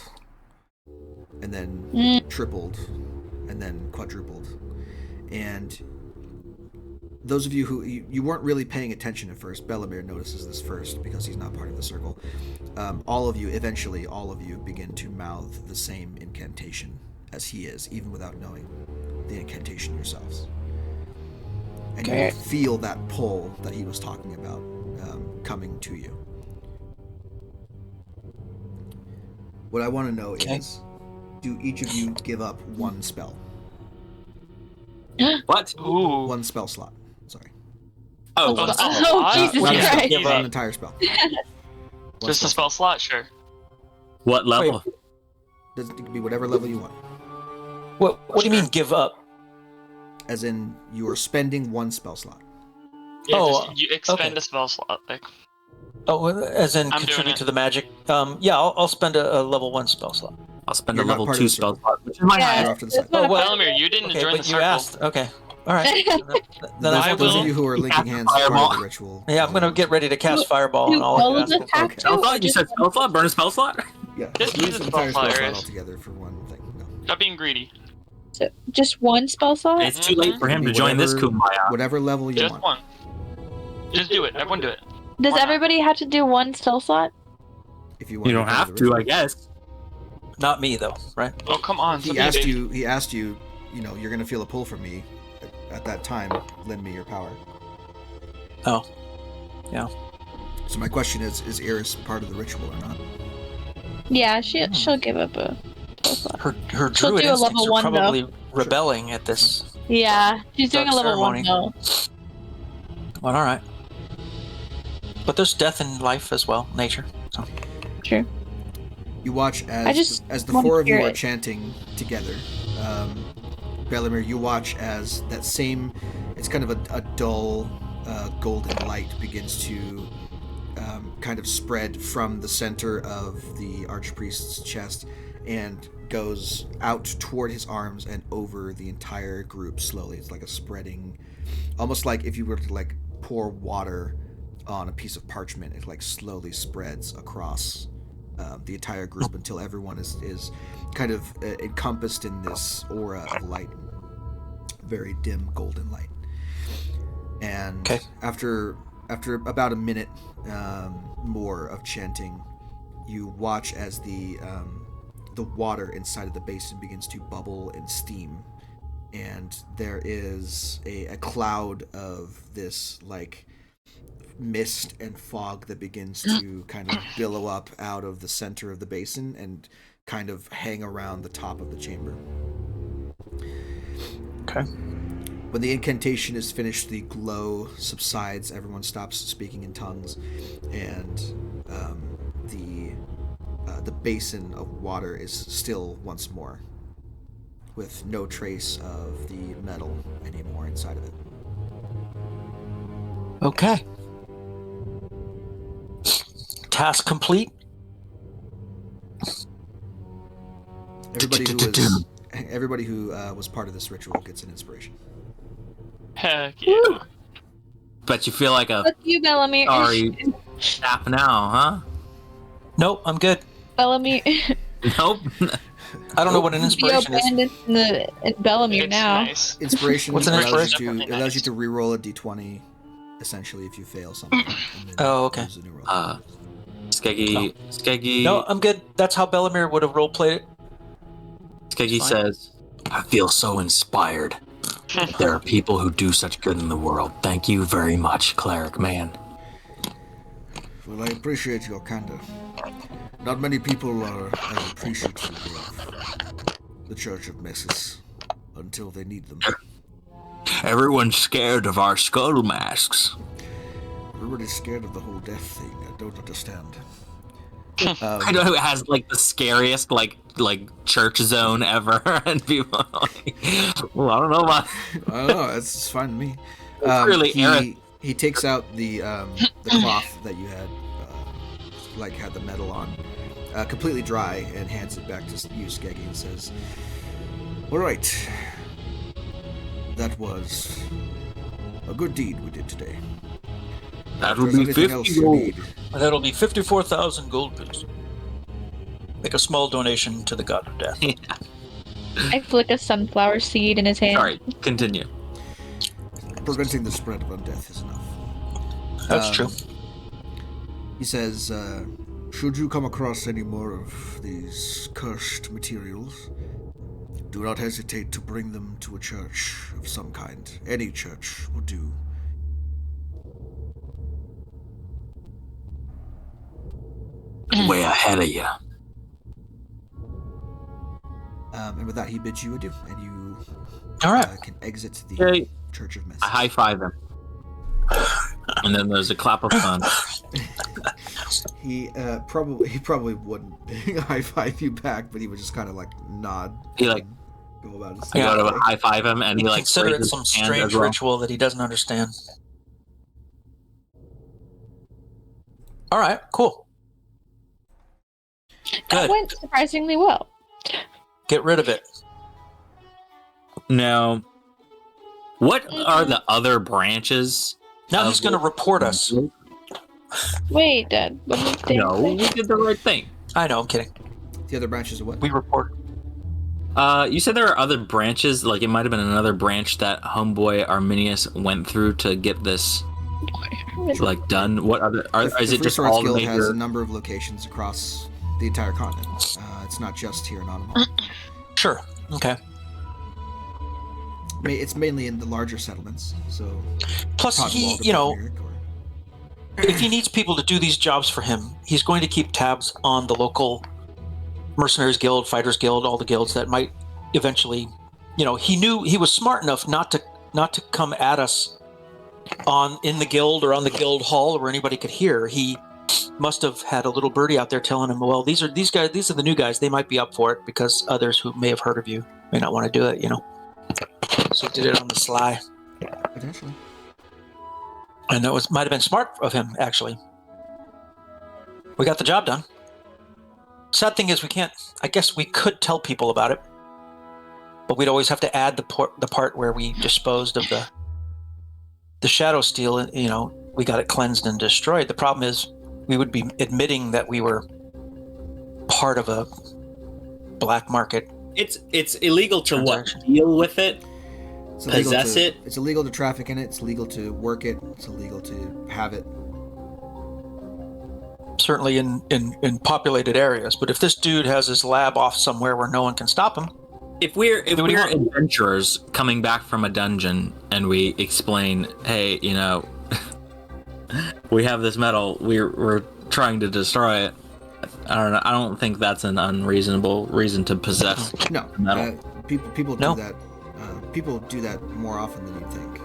and then tripled, and then quadrupled. And those of you who you weren't really paying attention at first, Belemir notices this first because he's not part of the circle. Eventually all of you begin to mouth the same incantation as he is, even without knowing the incantation yourselves. And you feel that pull that he was talking about coming to you. What I want to know is, do each of you give up one spell? What? Ooh. One spell slot. Sorry. Oh, Jesus Not Christ. give an entire spell. Just a spell slot, sure. what level? It can be whatever level you want. What do you mean give up? As in, you are spending one spell slot. Yeah, Oh, you expend okay. a spell slot. Like, Oh, as in I'm doing contribute it. to the magic. Yeah, I'll spend a level 1 spell slot. I'll spend You're a not level part of 2 the spell circle. slot, which is my Yeah. highest. You're off to the That's side. not a well, Belemir, you didn't Okay, join but the you circle. asked. Okay. All right. Then I I'll Those will- of you who are linking hands as part Fireball. of the ritual. Yeah, I'm gonna get ready to cast fireball Do on all all of of you. the attack Okay. Spell too? slot? You said spell slot? Burn a spell slot? Yeah, Just use use an the entire spell spell slot, slot Iris. altogether for one thing. No. Stop being greedy. So, just one spell slot? It's too late for him Be to join this whatever- kumbaya. Whatever level you Just want. one. Just do it. Everyone do it. Does Why not? everybody have to do one spell slot? If you want. You to don't be part have of the to, I ritual. guess. Not me though, right? Oh, come on. He something asked big. you. He asked you. You're gonna feel a pull from me. At that time, lend me your power. Oh, yeah. So my question is Iris part of the ritual or not? Yeah, she'll give up a spell slot. Her She'll druid do a instincts level are one, though. probably rebelling at this. Yeah, she's doing a Dark level ceremony. 1 though. Well, all right. But there's death in life as well, nature. So. True. You watch I just as the wanna four of you hear are it. chanting together. Belemir, you watch as that same. It's kind of a dull golden light begins to kind of spread from the center of the archpriest's chest and goes out toward his arms and over the entire group slowly. It's like a spreading, almost like if you were to like pour water on a piece of parchment. It like slowly spreads across the entire group until everyone is kind of encompassed in this aura of light, very dim golden light. And Okay. after about a minute more of chanting, you watch as the water inside of the basin begins to bubble and steam, and there is a cloud of this like mist and fog that begins to kind of billow up out of the center of the basin and kind of hang around the top of the chamber. Okay. When the incantation is finished, the glow subsides, everyone stops speaking in tongues, and the basin of water is still once more, with no trace of the metal anymore inside of it. Okay. Task complete. Everybody who was part of this ritual gets an inspiration. Heck yeah. Bet you feel like a Fuck you, Bellamy. sorry sap now, huh? Nope, I'm good. Bellamy. Nope. I don't know what an Be inspiration is. abandoned in Bellamy It's now. nice. Inspiration What's an allows inspiration? You to, it allows you to re-roll a d20, essentially, if you fail something. And then Oh, okay. use a new roll. Skeggy No, I'm good. That's how Belemir would have roleplayed it. Skeggy fine. says, I feel so inspired. There are people who do such good in the world. Thank you very much, cleric man. Well, I appreciate your candor. Not many people are as appreciative of the Church of Messes until they need them. Everyone's scared of our skull masks. Everybody's scared of the whole death thing. I don't understand. I know it has like the scariest like church zone ever, and people are like, well, I don't know about. I don't know. It's fine to me. Really, he takes out the cloth that you had, had the metal on, completely dry, and hands it back to you, Skeggy, and says, "All right, that was a good deed we did today. That'll If there's be anything 50 else you gold. need, That'll be 54,000 gold pieces. Make a small donation to the god of death. I flick a sunflower seed in his hand. Sorry, continue. preventing the spread of undeath is enough." That's true. He says, should you come across any more of these cursed materials, do not hesitate to bring them to a church of some kind. Any church will do. Way ahead of you. And with that, he bids you adieu, and you All right. can exit the Okay. Church of Mist. I high five him, and then there's a clap of thunder. He probably wouldn't high five you back, but he would just kind of nod. He like and go about his I go to day. high five him, and he like Consider it raises some his hand strange as well. ritual that he doesn't understand. All right, cool. That Good. went surprisingly well. Get rid of it. Now, what are the other branches? Now he's going to report us. Wait, Dad. What did you think? No, we did the right thing. I know, I'm kidding. The other branches of what? We report. You said there are other branches, like it might have been another branch that homeboy Arminius went through to get this like done. What other is the it just Free Swords all the Guild has major? a number of locations across the entire continent. It's not just here in Autumnhall. Sure. Okay. It's mainly in the larger settlements. So, Plus, he, Autumnhall, Merrick, if he needs people to do these jobs for him, he's going to keep tabs on the local Mercenaries Guild, Fighters Guild, all the guilds that might eventually, he was smart enough not to come at us in the guild or on the guild hall where anybody could hear. He must have had a little birdie out there telling him, well, these are the new guys. They might be up for it because others who may have heard of you may not want to do it, So he did it on the sly. potentially. And that might have been smart of him, actually. We got the job done. Sad thing is I guess we could tell people about it, but we'd always have to add the part where we disposed of the Shadowsteel, we got it cleansed and destroyed. The problem is we would be admitting that we were part of a black market. It's illegal to Transaction. deal with it. It's illegal Possess it? It's illegal to traffic in it. It's illegal to work it. It's illegal to have it. Certainly in populated areas. But if this dude has his lab off somewhere where no one can stop him, If we're what do you want? adventurers coming back from a dungeon and we explain, hey, we have this metal, we're trying to destroy it. I don't know. I don't think that's an unreasonable reason to possess No, metal. people do No. that. People do that more often than you think.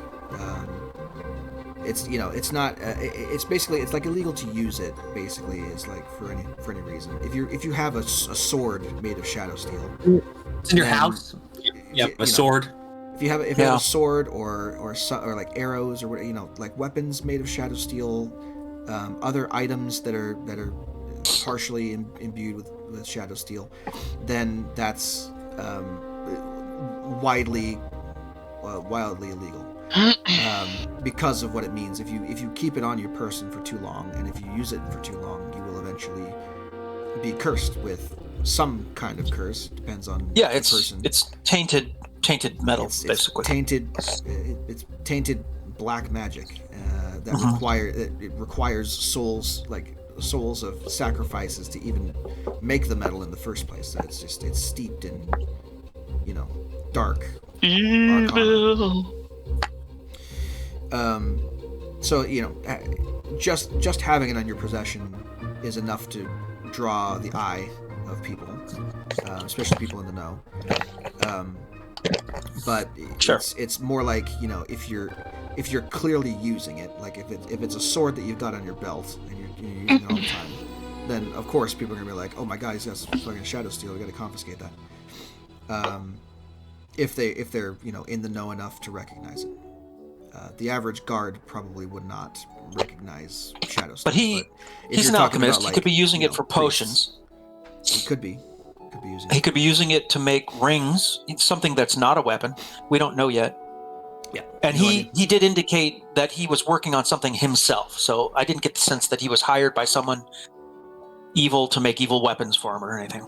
It's not. It's basically it's illegal to use it. Basically, is for any reason. If you have a sword made of Shadowsteel, It's in your then house. Yep, a you sword. If you have a sword or arrows or weapons made of Shadowsteel, other items that are partially imbued with Shadowsteel, then that's wildly illegal because of what it means. If you keep it on your person for too long, and if you use it for too long, you will eventually be cursed with some kind of curse. Depends on the person. It's tainted metal, basically. It's tainted black magic that requires souls of sacrifices to even make the metal in the first place. So it's steeped in dark Evil. so just having it on your possession is enough to draw the eye of people, especially people in the know. But Sure. it's more if you're if you're clearly using it, like if it's a sword that you've got on your belt and you're using it all the time, then of course people are gonna be like, oh my god, he's got some fucking Shadowsteel, we gotta confiscate that. If they're in the know enough to recognize it. The average guard probably would not recognize Shadowsteel. But he's you're an talking alchemist. about, He could be using it for priests, potions. he could be using He it. could be using it to make rings. It's something that's not a weapon. We don't know yet. Yeah. And no he idea. did indicate that he was working on something himself. So I didn't get the sense that he was hired by someone evil to make evil weapons for him or anything.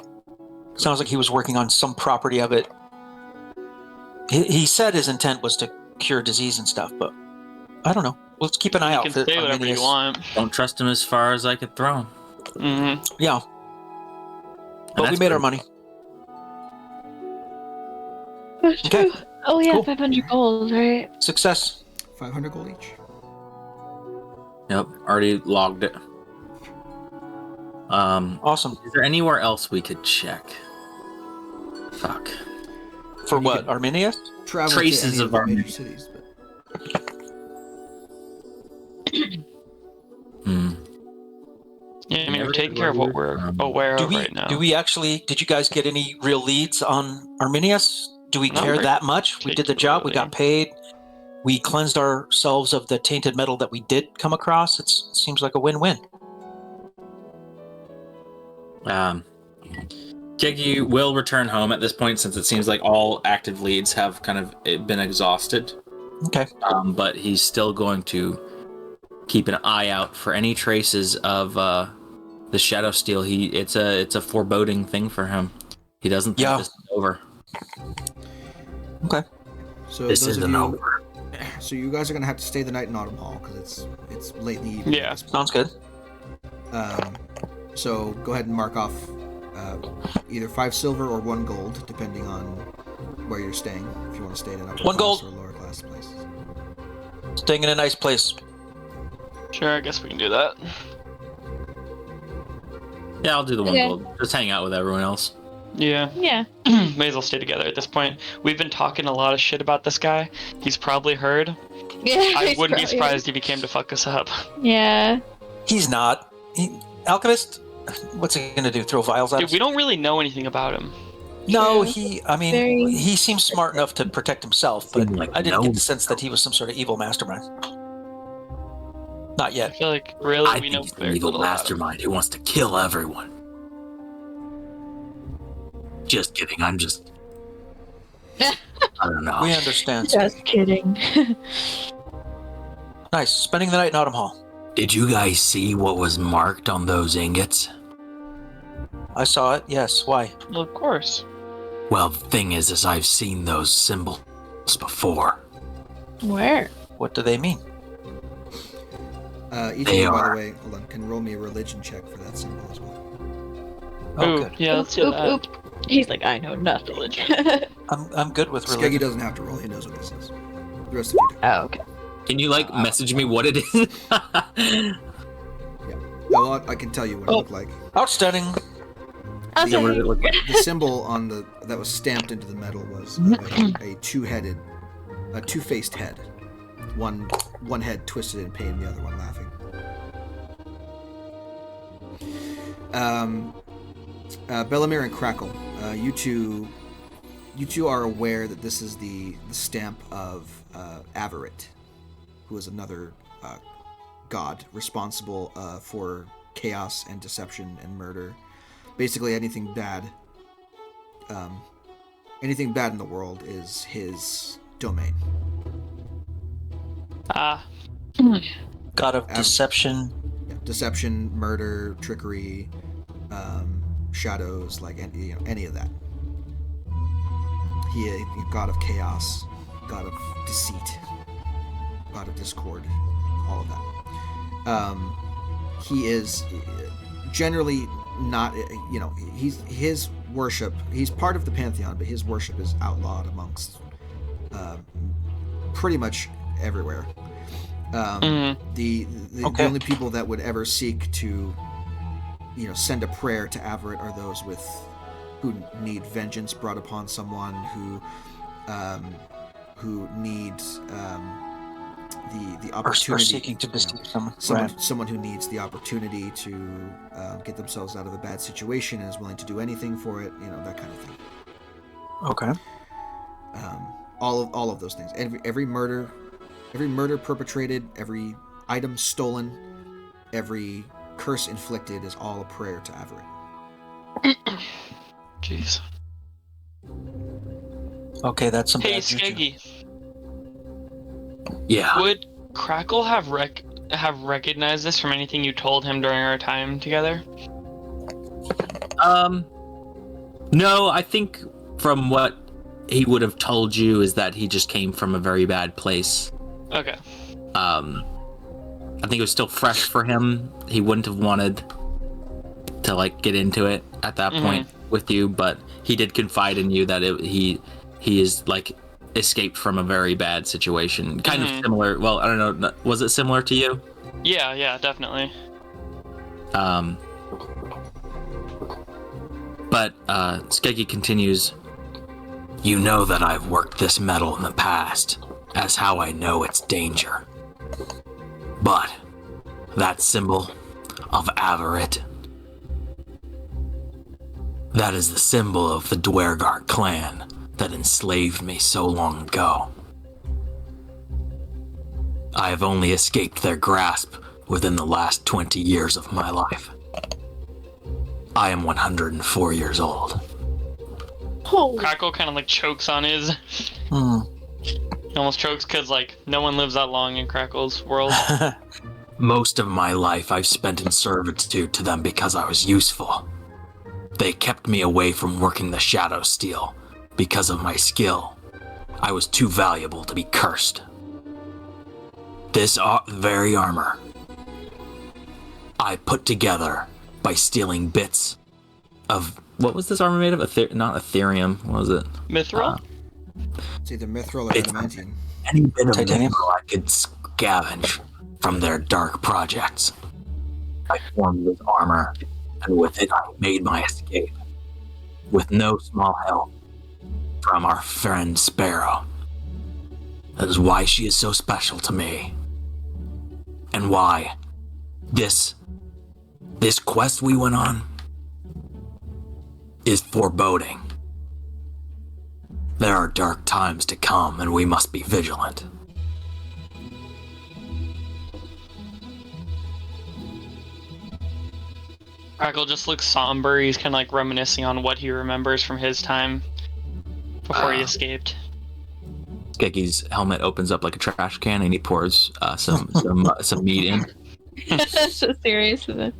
Sounds like he was working on some property of it. He said his intent was to cure disease and stuff, but I don't know. Let's keep an eye out You for can say whatever Arminius. you want. Don't trust him as far as I could throw him. Mm-hmm. Yeah. But we that's made our good. money. That's Okay. true. Oh yeah, Cool. 500 gold, right? Success. 500 gold each. Yep, already logged it. Awesome. Is there anywhere else we could check? Fuck. For You what? could- Arminius? Travel Traces to any of the our- major cities, but Yeah, I mean, Never we're taking did care of what where we're we were. aware Do of we right now. did you guys get any real leads on Arminius? Do we Not care that much? We did the job, we got paid, we cleansed ourselves of the tainted metal that we did come across. It seems like a win-win. Kiki will return home at this point since it seems like all active leads have kind of been exhausted. Okay. But he's still going to keep an eye out for any traces of the Shadowsteel. It's a foreboding thing for him. He doesn't think this is over. Okay. so This those of isn't you, over. So you guys are gonna have to stay the night in Autumnhall because it's late in the evening. Yeah. at this point. Sounds good. So go ahead and mark off either 5 silver or 1 gold, depending on where you're staying. If you want to stay in an upper 1 class gold. or lower class place. Staying in a nice place. Sure, I guess we can do that. Yeah, I'll do the one Okay. gold. Just hang out with everyone else. Yeah. Yeah. May as well stay together at this point. We've been talking a lot of shit about this guy. He's probably heard. Yeah. I he's wouldn't be probably- surprised if he came to fuck us up. Yeah. He's not. Alchemist? What's he gonna do? Throw vials at Dude, us? we don't really know anything about him. No, True. he he seems smart enough to protect himself, but Seemed like I didn't no. get the sense that he was some sort of evil mastermind. Not I yet. feel like really I we think know he's an very evil little about him. mastermind who wants to kill everyone. Just kidding. I'm just. I don't know. We understand. sir. Just kidding. Nice. Spending the night in Autumnhall. Did you guys see what was marked on those ingots? I saw it. Yes. Why? Well, of course. Well, the thing is I've seen those symbols before. Where? What do they mean? Each They of you, by are. the way, hold on, can roll me a religion check for that symbol as well. Oh, Ooh, good. yeah, let's do oop, that. oop. He's like, I know nothing. I'm good with Skeggy religion. doesn't have to roll; he knows what this is. The rest of you do. Oh, okay. Can you message me what it is? Yeah. Well, I can tell you what it looked like. Outstanding. Yeah, what does it look like? The symbol on that was stamped into the metal was a two-faced head. One head twisted in pain, the other one laughing. Bellamere and Crackle, you two are aware that this is the stamp of Avarit, who is another god responsible for chaos and deception and murder. Basically, anything bad in the world is his domain. Ah, God of deception. Yeah, deception, murder, trickery, shadows, like any of that. He is god of chaos, god of deceit, god of discord, all of that. He is generally not, his worship. He's part of the pantheon, but his worship is outlawed amongst pretty much everywhere. The only people that would ever seek to, send a prayer to Avarit are those who need vengeance brought upon someone, who need the Or opportunity. seeking to you know, deceive someone. someone who needs the opportunity to get themselves out of a bad situation and is willing to do anything for it. That kind of thing. Okay. All of those things. Every murder perpetrated, every item stolen, every curse inflicted is all a prayer to Averett. Jeez. Okay, that's some Hey, bad juju. Skeggy, Yeah. would Crackle have recognized this from anything you told him during our time together? No, I think from what he would have told you is that he just came from a very bad place. Okay. I think it was still fresh for him. He wouldn't have wanted to get into it at that point with you, but he did confide in you that he is escaped from a very bad situation. Kind of similar. Well, I don't know. Was it similar to you? Yeah, definitely. But Skeggy continues. You know that I've worked this metal in the past, as how I know its danger. But that symbol of Averett, that is the symbol of the Dwergar clan that enslaved me so long ago. I have only escaped their grasp within the last 20 years of my life. I am 104 years old. Oh. Crackle kind of chokes on his. He almost chokes because no one lives that long in Crackle's world. Most of my life I've spent in servitude to them because I was useful. They kept me away from working the Shadowsteel because of my skill. I was too valuable to be cursed. This very armor I put together by stealing bits of... What was this armor made of? Not Ethereum. What was it? Mithril? It's either mithril or adamantine. Any bit of Titanium? mineral I could scavenge from their dark projects. I formed this armor, and with it I made my escape. With no small help from our friend Sparrow. That is why she is so special to me. And why this quest we went on is foreboding. There are dark times to come, and we must be vigilant. Crackle just looks somber. He's kind of reminiscing on what he remembers from his time before he escaped. Skeggy's helmet opens up like a trash can, and he pours some meat in. So serious with it.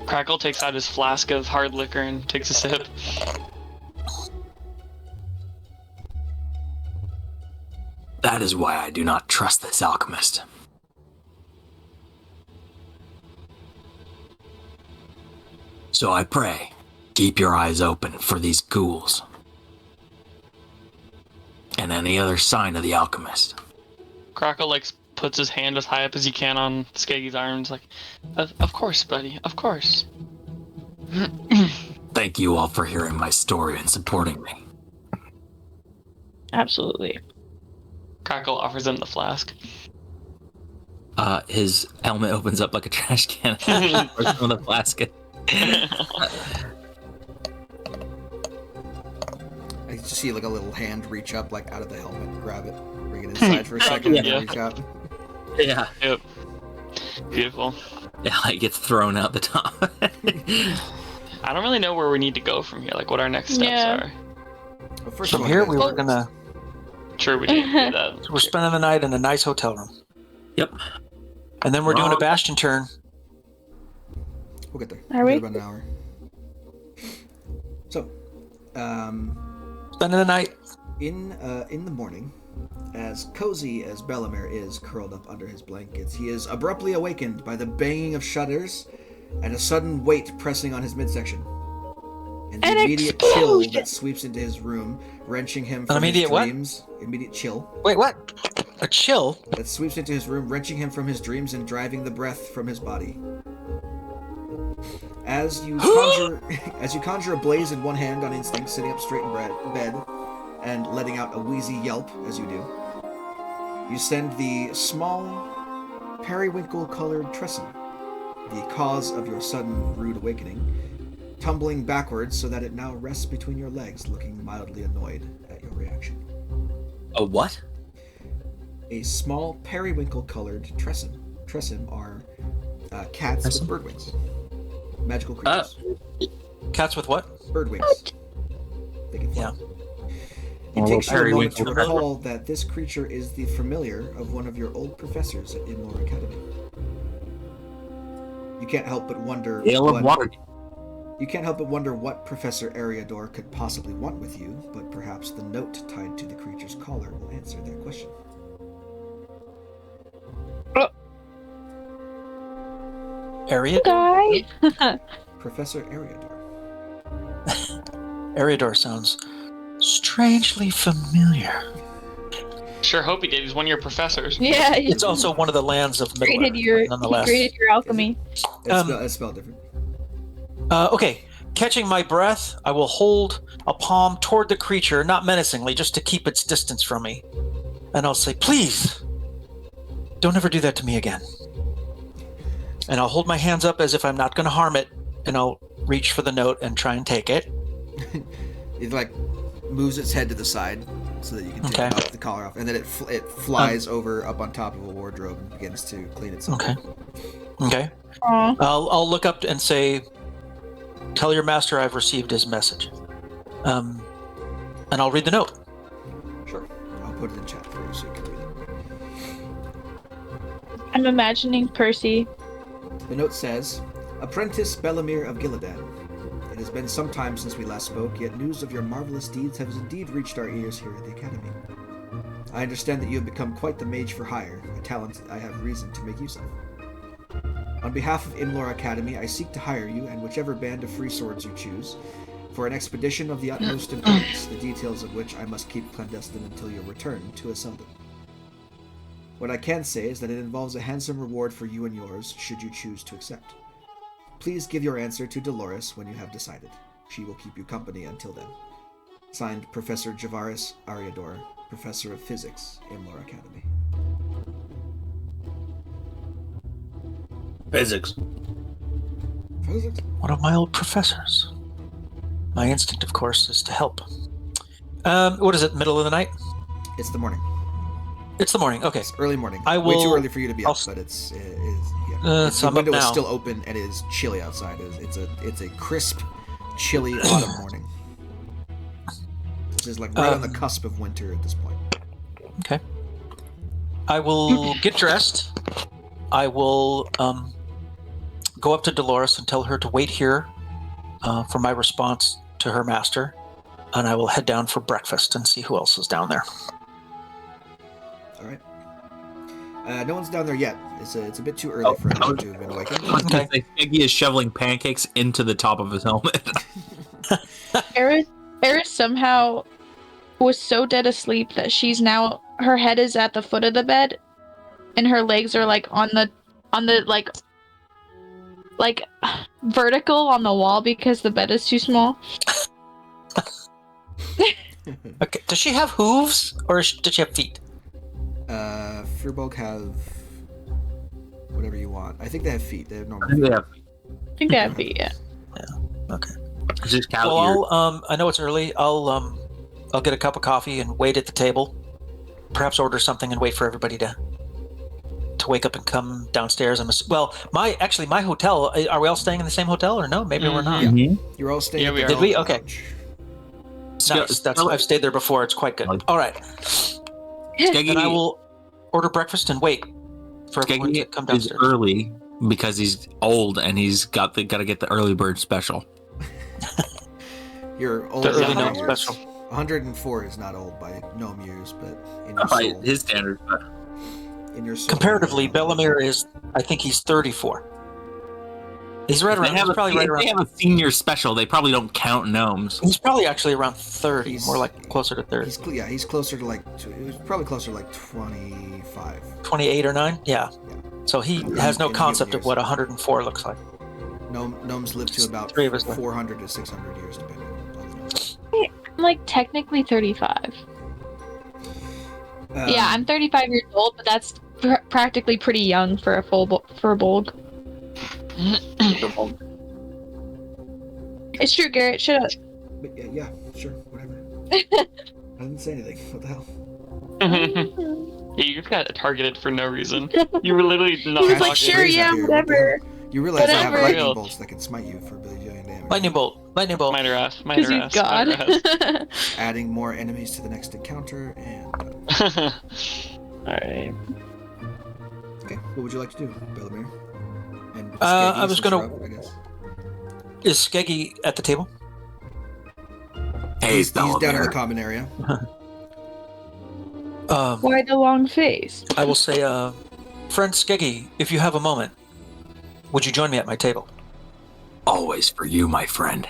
Crackle takes out his flask of hard liquor and takes a sip. That is why I do not trust this alchemist. So I pray, keep your eyes open for these ghouls. And any other sign of the alchemist. Crackle puts his hand as high up as he can on Skeggy's arms, of course, buddy, of course. Thank you all for hearing my story and supporting me. Absolutely. Crackle offers him the flask. His helmet opens up like a trash can. And pours some of the flask in. I just see a little hand reach up out of the helmet, grab it, bring it inside for a second, and Yeah. then reach out. Yeah. Yep. Beautiful. Yeah, it gets thrown out the top. I don't really know where we need to go from here, what our next steps Yeah. are. Well, first From of all, here, guys, we were gonna. Sure, we need to do that. We're spending the night in a nice hotel room, Yep. and then we're doing a bastion turn. we'll get there. Are We've we? got about an hour. So, Spending the night. in the morning, as cozy as Bellamere is curled up under his blankets, he is abruptly awakened by the banging of shutters and a sudden weight pressing on his midsection. And the An immediate explosion! chill that sweeps into his room, wrenching him An from his immediate what? dreams. Immediate chill Wait, what? A chill? that sweeps into his room, wrenching him from his dreams and driving the breath from his body. As you conjure a blaze in one hand on instinct, sitting up straight in bed, and letting out a wheezy yelp as you do, You send the small, periwinkle-colored Tresson, the cause of your sudden rude awakening, tumbling backwards so that it now rests between your legs, looking mildly annoyed at your reaction. A what? A small, periwinkle-colored Tresson. Tresson are cats with bird wings. Magical creatures. Cats with what? Bird wings. They can fly. Yeah. It takes you a moment to Periwinkle. recall that this creature is the familiar of one of your old professors at Inlore Academy. You can't help but wonder Ale of water. You can't help but wonder what Professor Ariador could possibly want with you, but perhaps the note tied to the creature's collar will answer that question. Ariad? Guy. Professor Ariador. Ariador sounds strangely familiar. Sure hope he did. He's one of your professors. Yeah, It's also one of the lands of Middle created your, Earth, he nonetheless. created your alchemy. It's spelled different. Okay, catching my breath, I will hold a palm toward the creature, not menacingly, just to keep its distance from me. And I'll say, please, don't ever do that to me again. And I'll hold my hands up as if I'm not going to harm it, and I'll reach for the note and try and take it. It like moves its head to the side so that you can take Okay. the collar off, and then it flies over up on top of a wardrobe and begins to clean itself. Okay. Aw. I'll look up and say, tell your master I've received his message. And I'll read the note. Sure. I'll put it in chat for you so you can read it. I'm imagining Percy. The note says, Apprentice Bellamere of Gillidan. It has been some time since we last spoke, yet news of your marvelous deeds has indeed reached our ears here at the Academy. I understand that you have become quite the mage for hire, a talent I have reason to make use of. On behalf of Inlore Academy, I seek to hire you, and whichever band of free swords you choose, for an expedition of the utmost importance, the details of which I must keep clandestine until your return to Aseldon. What I can say is that it involves a handsome reward for you and yours, should you choose to accept. Please give your answer to Dolores when you have decided. She will keep you company until then. Signed, Professor Javaris Ariador, Professor of Physics, Inlore Academy. Physics. Physics? One of my old professors. My instinct, of course, is to help. What is it, middle of the night? It's the morning. It's the morning, okay. It's early morning. I Way too will- early for you to be I'll up, s- but it's so the I'm up window is now. still open and it is chilly outside. It's a crisp, chilly autumn morning. This is like right on the cusp of winter at this point. Okay. I will get dressed. I will go up to Dolores and tell her to wait here for my response to her master. And I will head down for breakfast and see who else is down there. All right. No one's down there yet. It's a bit too early for anyone to have been awakened. Okay. Iggy is shoveling pancakes into the top of his helmet. Eris somehow was so dead asleep that she's now, her head is at the foot of the bed and her legs are like on the like vertical on the wall because the bed is too small. Okay. Does she have hooves or did she have feet? Furbolg have whatever you want. I think they have feet. They have normal I think feet. they have I think that'd be it. Okay. it's just cow Well, I know it's early. I'll get a cup of coffee and wait at the table. Perhaps order something and wait for everybody to wake up and come downstairs. My hotel. Are we all staying in the same hotel or no? Maybe we're not. Mhm. You're all staying Yeah, at we the are. Did we? Golden Okay. Lodge. Nice. I've stayed there before. It's quite good. All right. Then I will order breakfast and wait for everyone to come Skeggy is downstairs. early because he's old and he's got to get the early bird special. You're old. The by early gnome years. special. 104 is not old by gnome years, but in your By soul, his standards. But in your soul, Comparatively, Bellamere is, I think he's 34. He's right if they around. have, He's probably right if they around. have a senior special, they probably don't count gnomes. He's probably actually around 30, He's- more like closer to 30. He's closer to he's probably closer to like 25. 28 or 9? Yeah. So he has no In concept of years. what 104 looks like. Gnomes live to about Three of us left. 400 to 600 years, depending on the gnome. I'm like technically 35. Yeah, I'm 35 years old, but that's practically pretty young for a for a bolg. It's true, Garrett. Shut up. But yeah, sure, whatever. I didn't say anything. What the hell? Yeah, you just got targeted for no reason. You were literally not He was like, talking. sure, yeah, Here, what the whatever. You realize I have Whatever. lightning bolts that can smite you for a billion damage. Lightning bolt. Lightning bolt. Minor ass. Because Minor he's ass. Minor God. Adding more enemies to the next encounter, and ass. Alright. okay. What would you like to do, Bellamere? And I was gonna- I guess. Is Skeggy at the table? Hey, He's down in the Bellamere. common area. Why the long face? I will say, friend Skeggy, if you have a moment, would you join me at my table? Always for you, my friend.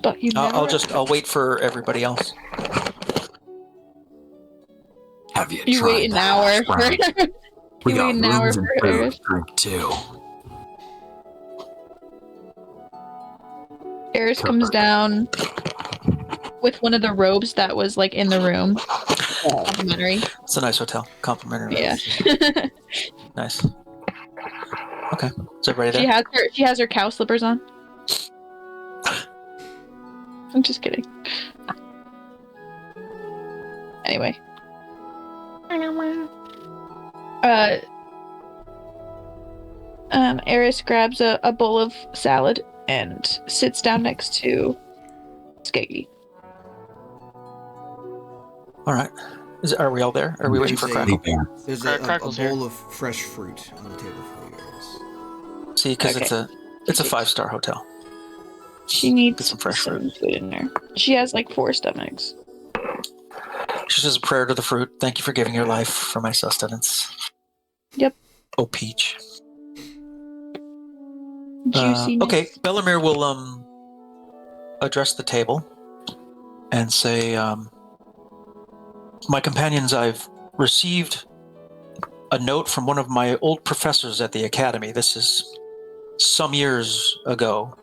But you never. I'll wait for everybody else. Have you You tried wait an the hour hash for. brown? We You got wait an hour rooms and for food Eris. to drink too. Eris comes down with one of the robes that was like in the room. Complimentary. It's a nice hotel. Complimentary. Yeah. Nice. Okay. Is everybody there? She has her cow slippers on. I'm just kidding. Anyway. Eris grabs a bowl of salad and sits down next to Skeggy. All right. Are we all there? Are we waiting for There's a- Crackle? There's a Crackle's bowl of fresh fruit on the table for you guys. See, because Okay. it's a 5-star hotel. She needs Get some fresh some food in there. She has like 4 stomachs. She says a prayer to the fruit. Thank you for giving your life for my sustenance. Yep. Oh, Peach. Juiciness. Okay, Bellamere will address the table and say, my companions, I've received a note from one of my old professors at the academy. This is some years ago.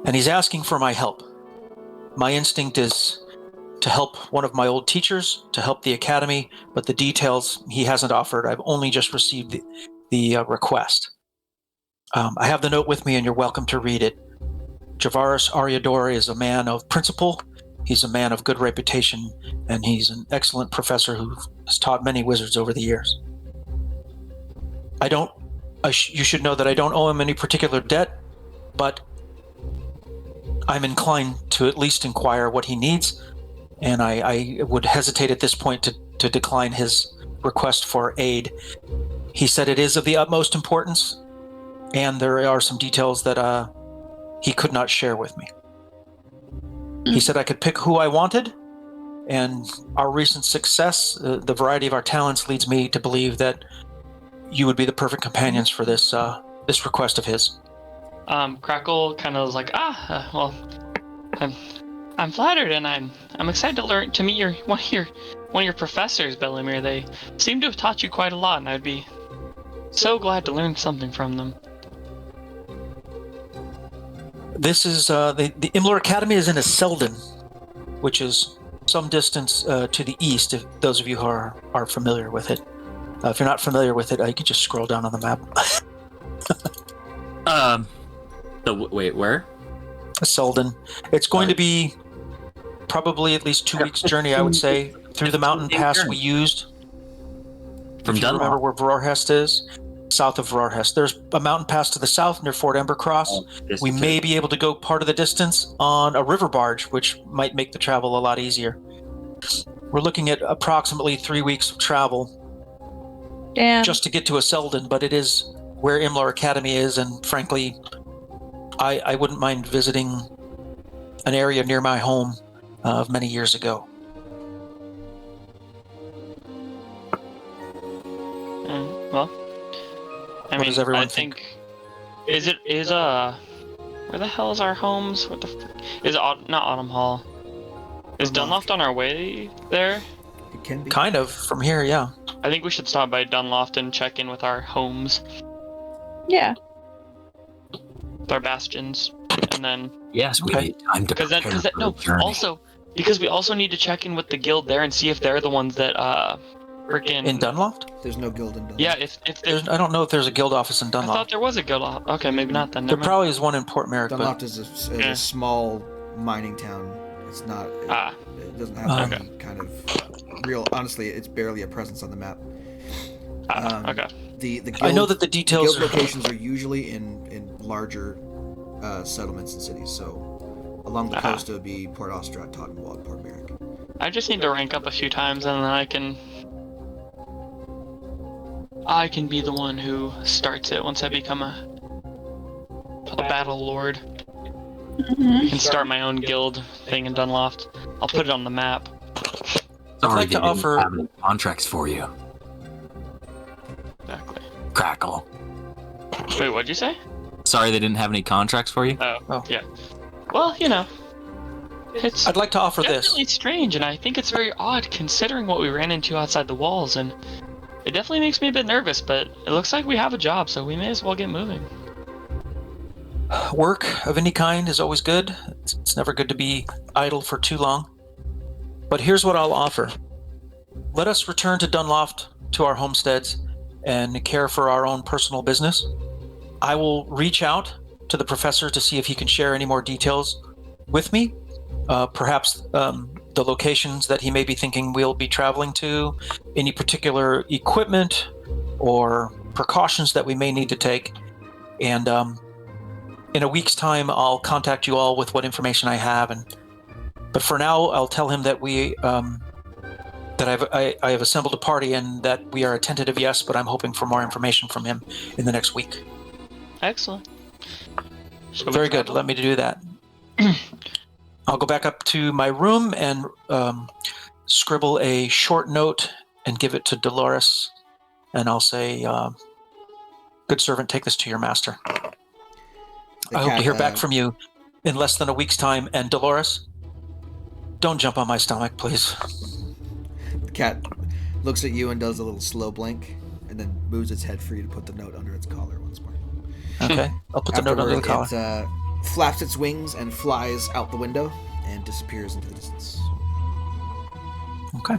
And he's asking for my help. My instinct is to help one of my old teachers, to help the academy, but the details he hasn't offered. I've only just received the request. I have the note with me, and you're welcome to read it. Javaris Ariador is a man of principle. He's a man of good reputation, and he's an excellent professor who has taught many wizards over the years. You should know that I don't owe him any particular debt, but I'm inclined to at least inquire what he needs, and I would hesitate at this point to decline his request for aid. He said it is of the utmost importance, and there are some details that he could not share with me. He said I could pick who I wanted, and our recent success, the variety of our talents, leads me to believe that you would be the perfect companions for this request of his. Crackle kind of was like, well, I'm flattered, and I'm excited to meet one of your professors, Bellamere. They seem to have taught you quite a lot, and I'd be so glad to learn something from them. This is the Imler Academy is in a Selden, which is some distance to the east. If those of you who are familiar with it, if you're not familiar with it, you can just scroll down on the map. Wait, where? Selden. It's going to be probably at least 2 weeks' journey, I would say, through the mountain pass we used. From If you remember where Vrorhest is, south of Vrorhest. There's a mountain pass to the south near Fort Embercross. We may be able to go part of the distance on a river barge, which might make the travel a lot easier. We're looking at approximately 3 weeks of travel. Damn. Just to get to a Selden, but it is where Imlar Academy is, and frankly, I wouldn't mind visiting an area near my home of many years ago. Well, I What does everyone I think where the hell is our homes? What the is it? Not Autumnhall. Is Dunloft on our way there? It can be. Kind of from here, yeah. I think we should stop by Dunloft and check in with our homes, Yeah. with our bastions, and then Yes, we Okay. need time to because prepare for the journey. also Because we also need to check in with the guild there and see if they're the ones that freaking In Dunloft? There's no guild in Dunloft. Yeah, if there's I don't know if there's a guild office in I thought Dunloft. there was a guild. Okay, maybe not then. There Never mind. probably is one in Port Merrick, but Dunloft is a small mining town. It's not. It doesn't have any kind of real. Honestly, it's barely a presence on the map. Okay. The guild, I know that the details guild locations are usually in larger settlements and cities. So along the coast, it would be Port Ostrat, Autumnhall, and Port Merrick. I just need to rank up a few times, and then I can be the one who starts it once I become a battle lord. I can start my own guild thing in Dunloft. I'll put it on the map. Sorry, like they to didn't offer- have any contracts for you. Exactly. Crackle. Wait, what'd you say? Sorry, they didn't have any contracts for you. Oh. Yeah. Well, it's I'd like to offer this. definitely strange, and I think it's very odd considering what we ran into outside the walls, and it definitely makes me a bit nervous, but it looks like we have a job, so we may as well get moving. Work of any kind is always good. It's never good to be idle for too long. But here's what I'll offer. Let us return to Dunloft, to our homesteads, and care for our own personal business. I will reach out to the professor to see if he can share any more details with me. Perhaps the locations that he may be thinking we'll be traveling to, any particular equipment or precautions that we may need to take. And in a week's time, I'll contact you all with what information I have. But for now, I'll tell him that I have assembled a party and that we are a tentative yes, but I'm hoping for more information from him in the next week. Excellent. Very good. Let me do that. I'll go back up to my room and scribble a short note and give it to Dolores. And I'll say, good servant, take this to your master. I hope to hear back from you in less than a week's time. And Dolores, don't jump on my stomach, please. The cat looks at you and does a little slow blink, and then moves its head for you to put the note under its collar once more. Okay, I'll put the note under the collar. It flaps its wings and flies out the window and disappears into the distance. Okay.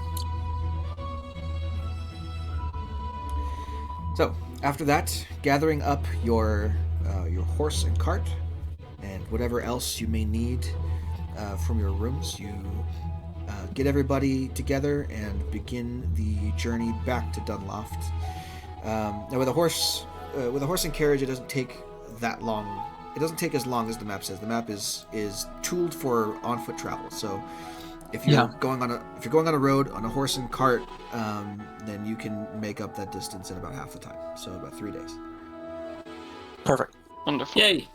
So, after that, gathering up your horse and cart and whatever else you may need from your rooms, you get everybody together and begin the journey back to Dunloft. Now, with a horse and carriage, it doesn't take that long. It doesn't take as long as the map says. The map is tooled for on-foot travel. So, if you're going on a road on a horse and cart, then you can make up that distance in about half the time. So about 3 days. Perfect. Wonderful. Yay!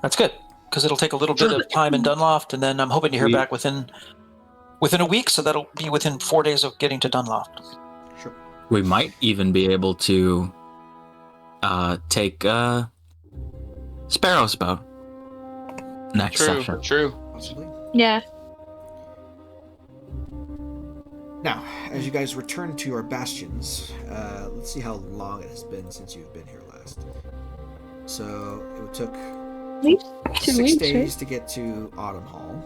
That's good, because it'll take a little bit of time in Dunloft, and then I'm hoping to hear back within a week, so that'll be within 4 days of getting to Dunloft. Sure. We might even be able to take Sparrow's boat next session. True. Possibly. Yeah. Now, as you guys return to your bastions, let's see how long it has been since you've been here last. So it took At least 2 6 weeks, days right? to get to Autumnhall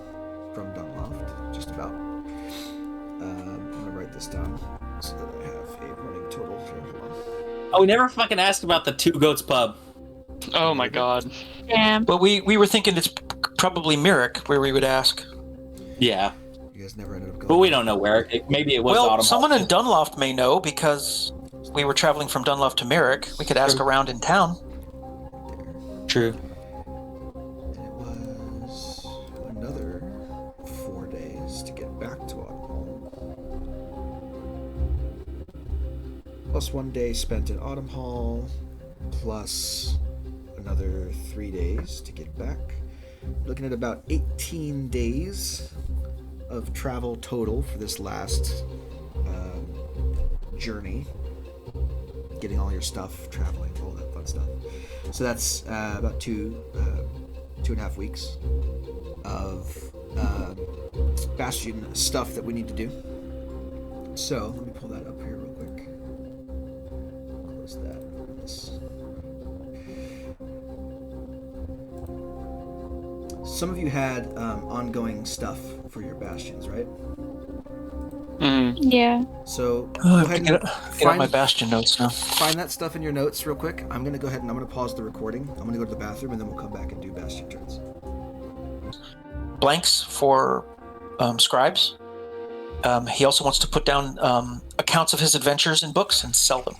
from Dunloft, just about. I'm gonna write this down so that I have a running total here. Hold on. Oh, we never fucking asked about the Two Goats pub. Oh my god. Yeah. Well, we were thinking it's probably Merrick where we would ask. Yeah, You guys never ended up going. but we don't know where. Maybe it was Well, Autumnal. someone in Dunloft may know, because we were traveling from Dunloft to Merrick. We could ask around in town. True. And it was another 4 days to get back to Autumnhall. Plus 1 day spent in Autumnhall, plus another 3 days to get back. Looking at about 18 days of travel total for this last journey. Getting all your stuff, traveling, all that fun stuff. So that's about 2.5 weeks of Bastion stuff that we need to do. So let me pull that up here real quick. What was that? This. Some of you had ongoing stuff for your bastions, right? Yeah. So Oh, go I have ahead to and get out my bastion notes now. find that stuff in your notes real quick. I'm gonna go ahead and I'm gonna pause the recording. I'm gonna go to the bathroom and then we'll come back and do bastion turns. Blanks for scribes. He also wants to put down accounts of his adventures in books and sell them.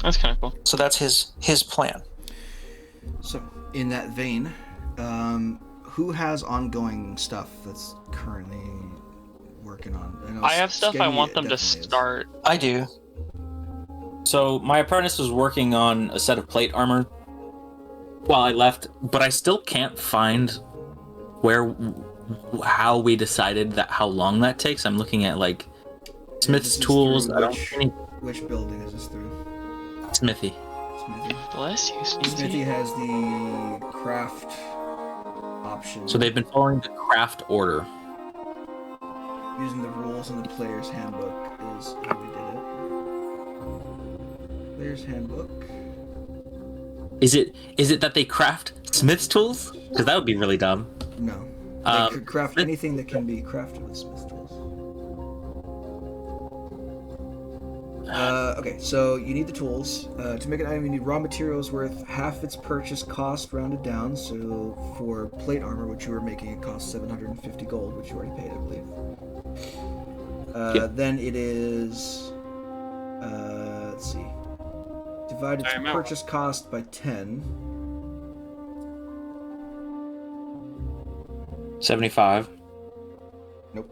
That's kind of cool. So that's his plan. So in that vein, who has ongoing stuff that's currently working on? I have stuff I Skeggy want them to definitely is. start. I do. So my apprentice was working on a set of plate armor while I left, but I still can't find how we decided that how long that takes. I'm looking at like Smith's This is tools. through I don't see any Which building is this through? Smithy. Smithy. Bless you, Smithy Smithy. has the craft option. So they've been following the craft order. Using the rules in the player's handbook is how we did it. Player's handbook. Is it that they craft Smith's tools? Because that would be really dumb. No. They could craft anything that can be crafted with Smith's tools. Okay, so you need the tools. To make an item, you need raw materials worth half its purchase cost rounded down. So for plate armor, which you were making, it costs 750 gold, which you already paid, I believe. Then it is, let's see, divide its purchase cost by 10. 75. Nope.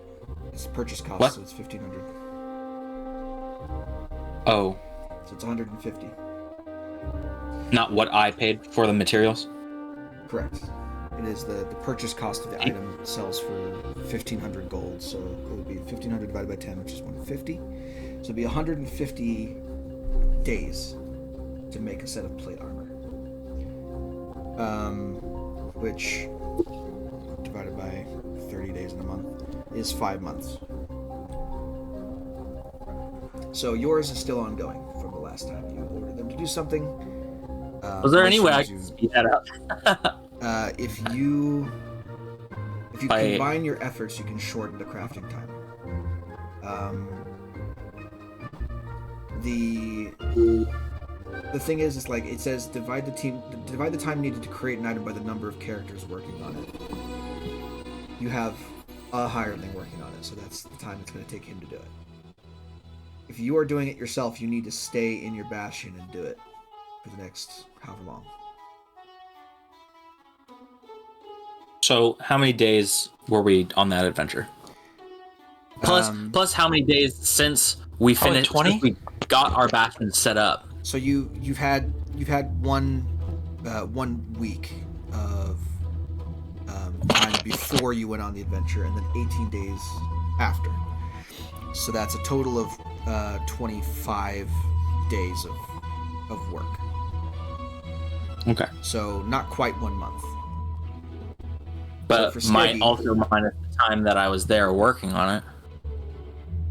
It's purchase cost, What? so it's 1,500. Oh, So it's 150. not what I paid for the materials? Correct. It is the purchase cost of the item sells for 1,500 gold, so it would be 1,500 divided by 10, which is 150. So it'd be 150 days to make a set of plate armor. Which, divided by 30 days in a month, is 5 months. So yours is still ongoing from the last time you ordered them to do something. Was there any way I most could times speed that up? if you I- combine your efforts, you can shorten the crafting time. The thing is, it's like it says divide the time needed to create an item by the number of characters working on it. You have a hireling working on it, so that's the time it's going to take him to do it. If you are doing it yourself, you need to stay in your bastion and do it for the next however long. So how many days were we on that adventure? Plus how many days since we Probably finished? 20? Since we got our bastion set up. So you've had one week of time before you went on the adventure, and then 18 days after. So that's a total of 25 days of work. Okay. So not quite 1 month. But for might Skeggy- also minus the time that I was there working on it.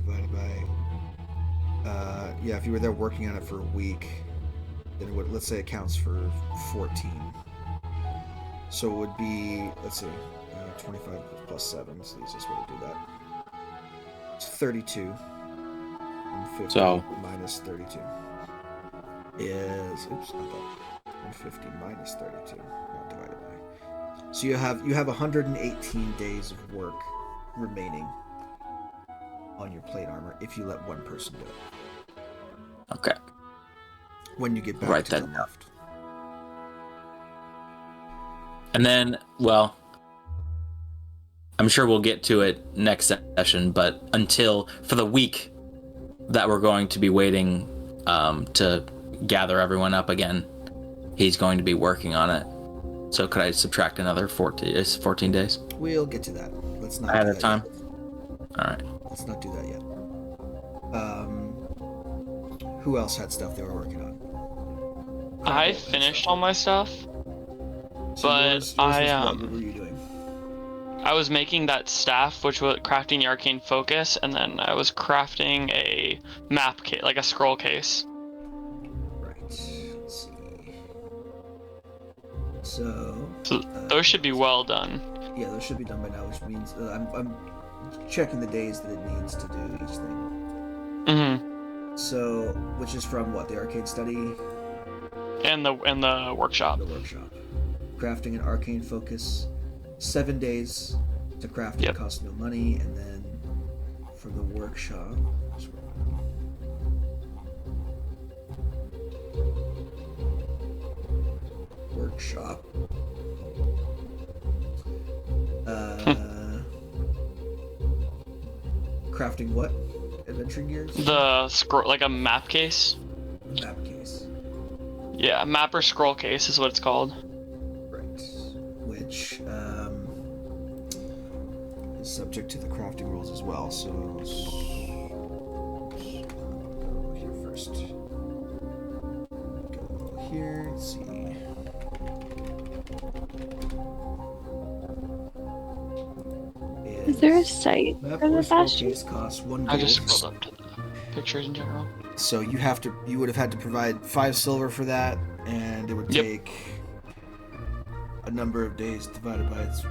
Divided by if you were there working on it for a week, then it would, let's say it counts for 14. So it would be, let's see, 25 plus 7 is the easiest way to do that. It's 32. And 50 So- minus 32 is, oops, not that. 150 minus 32, not divided by. So you have 118 days of work remaining on your plate armor if you let one person do it. Okay. When you get back Write to that Gun down. Left. And then, well, I'm sure we'll get to it next session, but for the week that we're going to be waiting to gather everyone up again, he's going to be working on it. So could I subtract another 14 days? We'll get to that. Let's not Ahead do of that time? yet. All right. Let's not do that yet. Who else had stuff they were working on? I finished all my stuff. So But yours was I, what were you doing? I was making that staff, which was crafting the arcane focus, and then I was crafting a map case, like a scroll case. Right. Let's see. So So those should be well done. Yeah, those should be done by now, which means I'm checking the days that it needs to do each thing. Mm-hmm. So, which is from what, the arcane study? And the workshop. The workshop. Crafting an arcane focus, 7 days to craft it, costs no money, and then from the workshop. Workshop. Crafting what? Adventuring gears? The scroll, like a map case. Map case. Yeah, map or scroll case is what it's called. Right. Which is subject to the crafting rules as well. So go here first. Go here. Let's see. Is there a site Map for or the scroll bastion? case costs 1 gold. I just scrolled up to the pictures in general. So you would have had to provide 5 silver for that, and it would take a number of days divided by its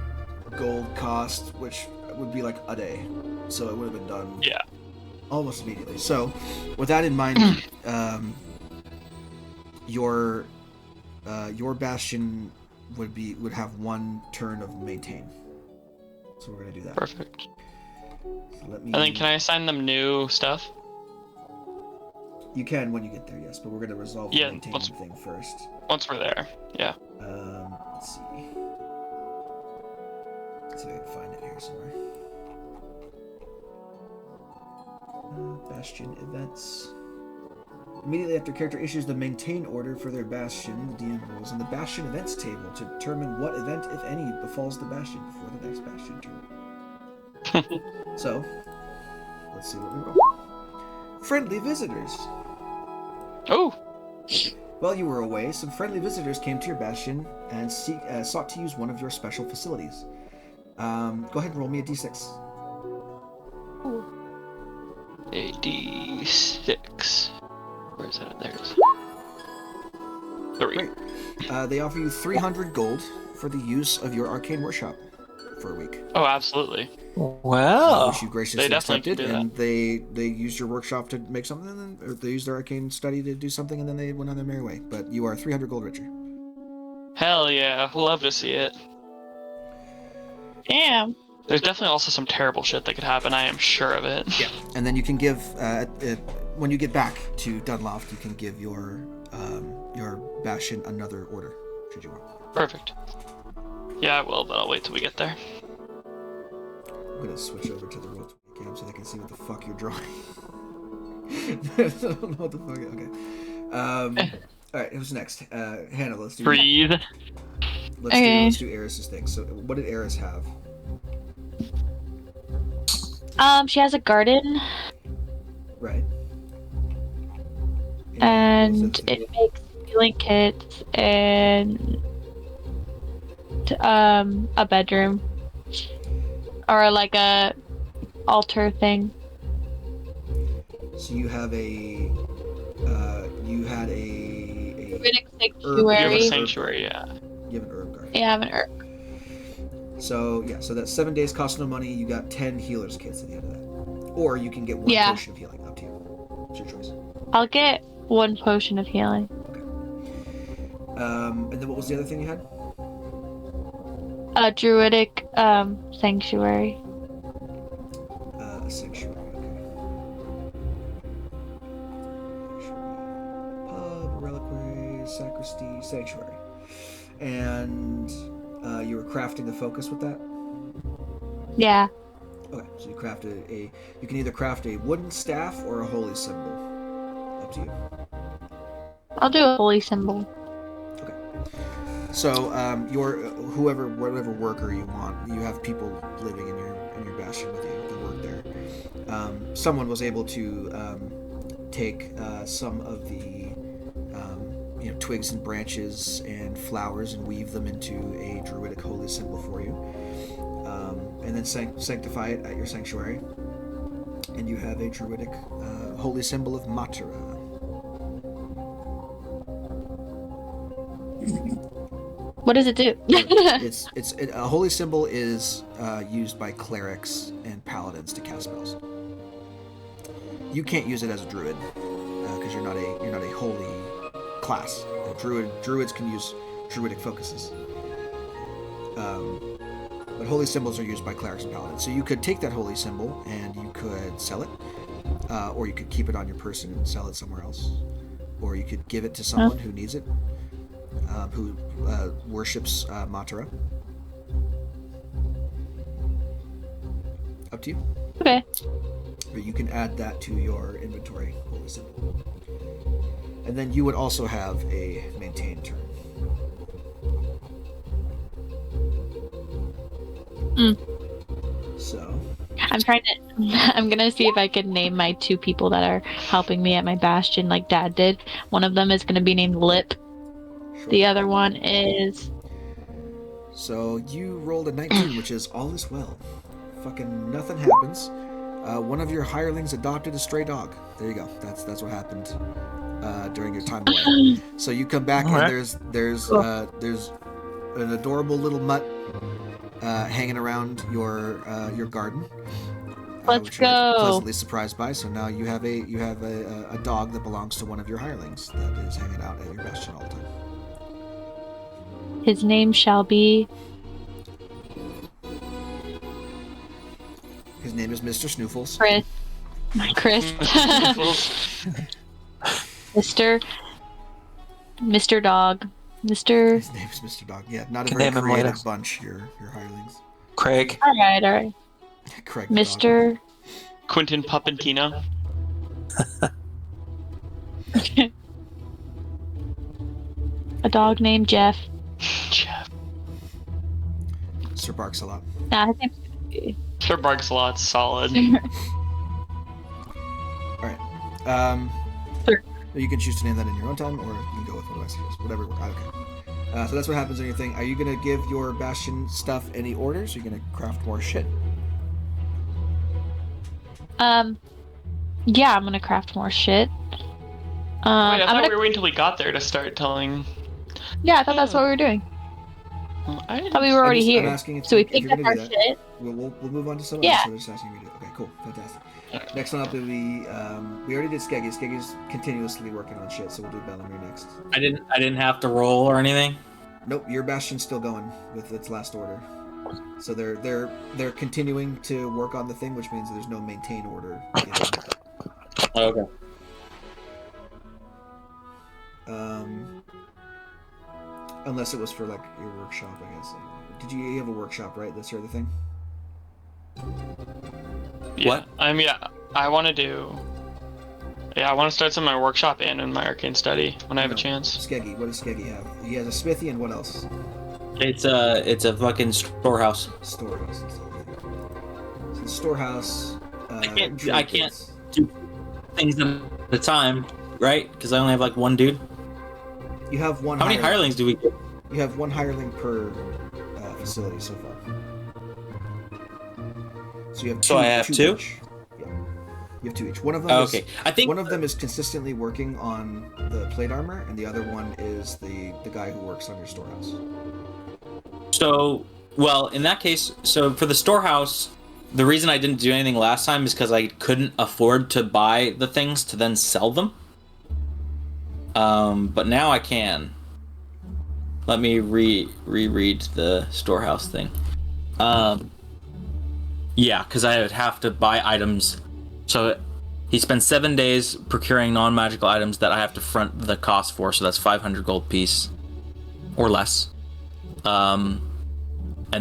gold cost, which would be like a day. So it would have been done almost immediately. So with that in mind, your bastion would have 1 turn of maintain. So we're gonna do that. Perfect. So let me. And then can I assign them new stuff? You can when you get there, yes, but we're gonna resolve the maintain thing first. Once we're there, yeah. Let's see. Let's see if I can find it here somewhere. Bastion events. Immediately after character issues the maintain order for their bastion, the DM rolls in the bastion events table to determine what event, if any, befalls the bastion before the next bastion turn. So, let's see what we roll. Friendly visitors. Oh! While you were away, some friendly visitors came to your bastion and sought to use one of your special facilities. Go ahead and roll me a d6. A d6. Where is that? There it is. 3. Great. They offer you 300 gold for the use of your arcane workshop for a week. Oh, absolutely. Wow. Which you graciously They definitely accepted, can do and they used your workshop to make something, and then, or they used their arcane study to do something, and then they went on their merry way. But you are 300 gold richer. Hell yeah, love to see it. Damn. There's definitely also some terrible shit that could happen, I am sure of it. Yeah. And then you can give, when you get back to Dunloft, you can give your bastion another order, should you want. Perfect. Yeah, I will, but I'll wait till we get there. I'm gonna switch over to the Roll20 cam so they can see what the fuck you're drawing. I don't know what the fuck. Okay. All right. Who's next? Hannah. Let's do. Breathe. Let's do Eris's thing. So, what did Eris have? She has a garden, Right. and it makes healing kits and a bedroom or like a altar thing. So you have a. You had a. Druidic You have a sanctuary. sanctuary, yeah. You have an herb garden. Yeah, I have an herb. So yeah, so that 7 days costs no money. You got 10 healers kits at the end of that, or you can get 1 potion of healing. Up to you. It's your choice. I'll get 1 potion of healing. Okay. And then what was the other thing you had? A druidic sanctuary. A sanctuary. Okay. Pub, reliquary, sacristy, sanctuary, and you were crafting the focus with that. Yeah. Okay, so you crafted you can either craft a wooden staff or a holy symbol. Up to you. I'll do a holy symbol. Okay. So whatever worker you want, you have people living in your bastion with you that work there. Someone was able to take some of the twigs and branches and flowers and weave them into a druidic holy symbol for you. And then sanctify it at your sanctuary. And you have a druidic holy symbol of Matara. What does it do? A holy symbol is used by clerics and paladins to cast spells. You can't use it as a druid because you're not a holy class. Druids can use druidic focuses. But holy symbols are used by clerics and paladins. So you could take that holy symbol and you could sell it, or you could keep it on your person and sell it somewhere else, or you could give it to someone who needs it, who worships Matara. Up to you. Okay. But you can add that to your inventory, holy symbol. And then you would also have a maintain turn. So I'm gonna see if I can name my 2 people that are helping me at my bastion like Dad did. One of them is gonna be named Lip. sure. The other one is... So you rolled a 19, which is all is well. Fucking nothing happens. One of your hirelings adopted a stray dog. There you go. That's what happened during your time away. So you come back and there's an adorable little mutt hanging around your garden. Let's which you're go. pleasantly surprised by. So now you have a dog that belongs to one of your hirelings that is hanging out at your bastion all the time. His name shall be... His name is Mr. Snoofles. Chris. Mr. Dog. His name is Mr. Dog. Yeah, not a Can very name him creative later. bunch, your hirelings. Craig. Alright. Craig the dog. Mr. Quentin Puppentina. A dog named Jeff. Jeff. Sir Barks a lot. Nah, his name's... Sir Barkslot's solid. Alright. Sure. You can choose to name that in your own time, or you can go with what I suggest. Whatever. Okay. So that's what happens on your thing. Are you going to give your bastion stuff any orders? Are you going to craft more shit? Yeah, I'm gonna craft more shit. Wait, I I'm thought gonna... we were waiting until we got there to start telling. Yeah, I thought that's what we were doing. I I thought we were already I'm here. asking if So we if you're picked up gonna our do that. shit. We'll move on to someone Yeah. else. So they're just asking you to do. Okay, cool, fantastic. Next one up will be we already did Skeggy. Skeggy's continuously working on shit, so we'll do Bellamere next. I didn't have to roll or anything. Nope, your bastion's still going with its last order. So they're continuing to work on the thing, which means there's no maintain order. Okay. Unless it was for like your workshop, I guess. Did you have a workshop, right? That's your other thing. Yeah, What? I want to do. Yeah, I want to start some of my workshop and in my arcane study when I have a chance. Skeggy, what does Skeggy have? He has a smithy and what else? It's a fucking storehouse. Storehouse. So the storehouse. I can't do things at a time, right? Because I only have like one dude. You have one. How many hirelings do we get? You have one hireling per facility so far. So you have two. So I have two? Each. Yeah. You have 2 each. One of them. Okay, I think one of them is consistently working on the plate armor, and the other one is the guy who works on your storehouse. so. Well, in that case, so for the storehouse, the reason I didn't do anything last time is because I couldn't afford to buy the things to then sell them. But now I can. Let me reread the storehouse thing. Yeah, because I would have to buy items. So he spends 7 days procuring non-magical items that I have to front the cost for. So that's 500 gold piece or less. And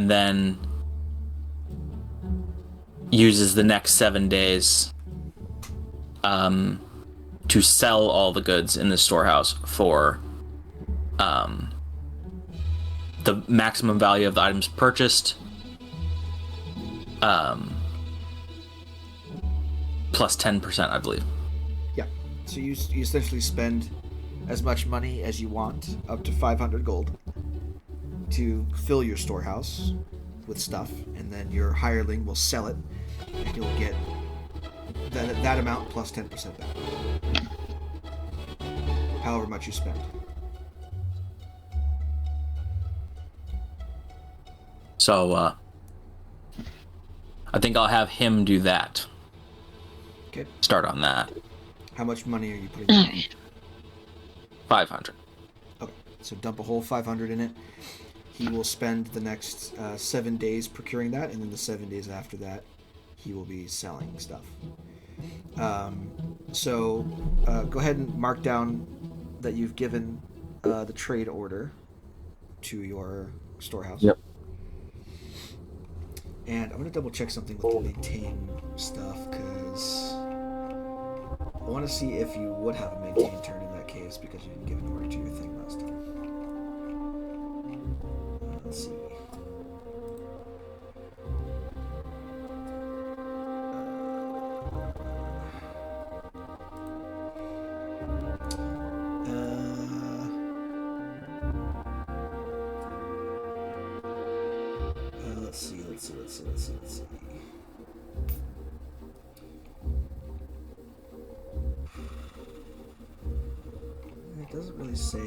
then uses the next 7 days to sell all the goods in the storehouse for the maximum value of the items purchased, plus 10%, I believe. Yeah. So you essentially spend as much money as you want, up to 500 gold, to fill your storehouse with stuff, and then your hireling will sell it, and you'll get that amount plus 10% back. However much you spend. So I think I'll have him do that. Okay. Start on that. How much money are you putting in? 500. Okay, so dump a whole 500 in it. He will spend the next 7 days procuring that, and then the 7 days after that, he will be selling stuff. So go ahead and mark down that you've given the trade order to your storehouse. Yep. And I'm going to double check something with the maintain stuff, because I want to see if you would have a maintain turn in that case, because you didn't give an order to your thing last time. Let's see. Let's see. It doesn't really say.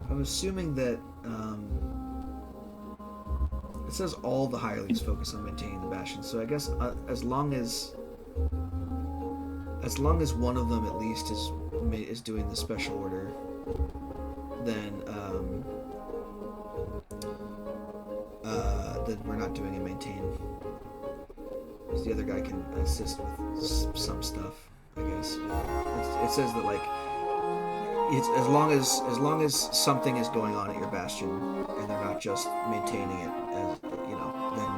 I'm assuming that it says all the hirelings focus on maintaining the bastion. So I guess as long as one of them at least is doing the special order, then we're not doing a maintain. Because the other guy can assist with some stuff, I guess. It says that like it's as long as something is going on at your bastion and they're not just maintaining it, as you know, then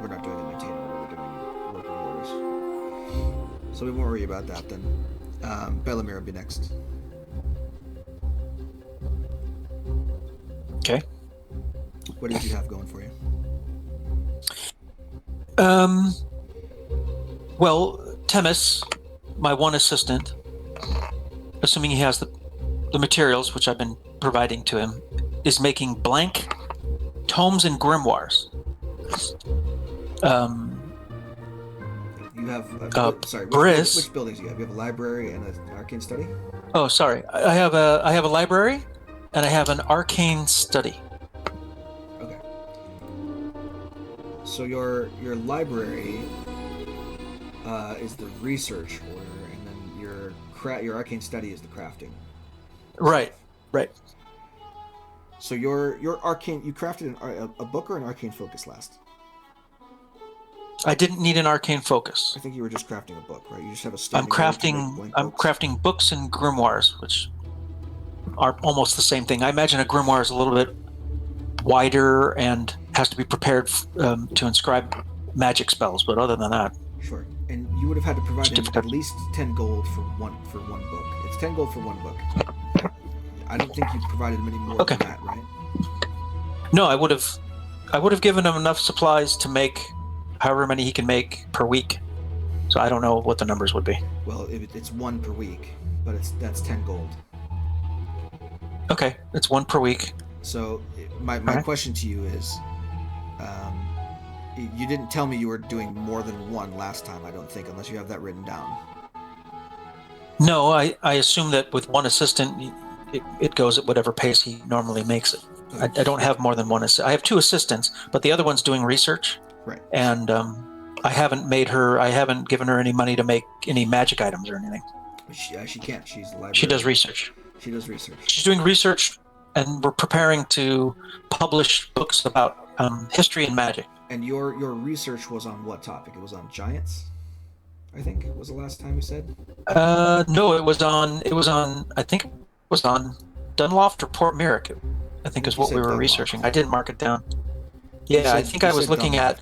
we're not doing a maintain order. We're doing working orders. So we won't worry about that then. Bellamir will be next. Okay. What did you have going for you? Well, Temis, my one assistant, assuming he has the materials, which I've been providing to him, is making blank tomes and grimoires. You have sorry. Briss. Which buildings do you have? You have a library and an arcane study. Oh, sorry. I have a library, and I have an arcane study. Okay. So your library is the research order, and then your arcane study is the crafting. Right. So your arcane, you crafted a book or an arcane focus last? I didn't need an arcane focus. I think you were just crafting a book, right? You just have a I'm standing order to make blank books. crafting books and grimoires, which are almost the same thing. I imagine a grimoire is a little bit wider and has to be prepared to inscribe magic spells, but other than that, Sure. And you would have had to provide him difficult. at least 10 gold for one book. It's 10 gold for one book. I don't think you provided him any more Okay. than that, right? no, I would have given him enough supplies to make however many he can make per week. So I don't know what the numbers would be. Well, it's one per week, but that's 10 gold. Okay, it's one per week. So my Alright. question to you is, you didn't tell me you were doing more than one last time, I don't think, unless you have that written down. No, I assume that with one assistant, it goes at whatever pace he normally makes it. I don't have more than one assistant. I have two assistants, but the other one's doing research. Right. And I haven't given her any money to make any magic items or anything. She can't. She's the library. She does research. She does research. She's doing research, and we're preparing to publish books about history and magic. And your research was on what topic? It was on giants, I think, was the last time you said? No, it was on. I think it was on Dunloft or Port Merrick. I think is You what said we were Dunloft. researching. I didn't mark it down. Yeah, I think I was looking at.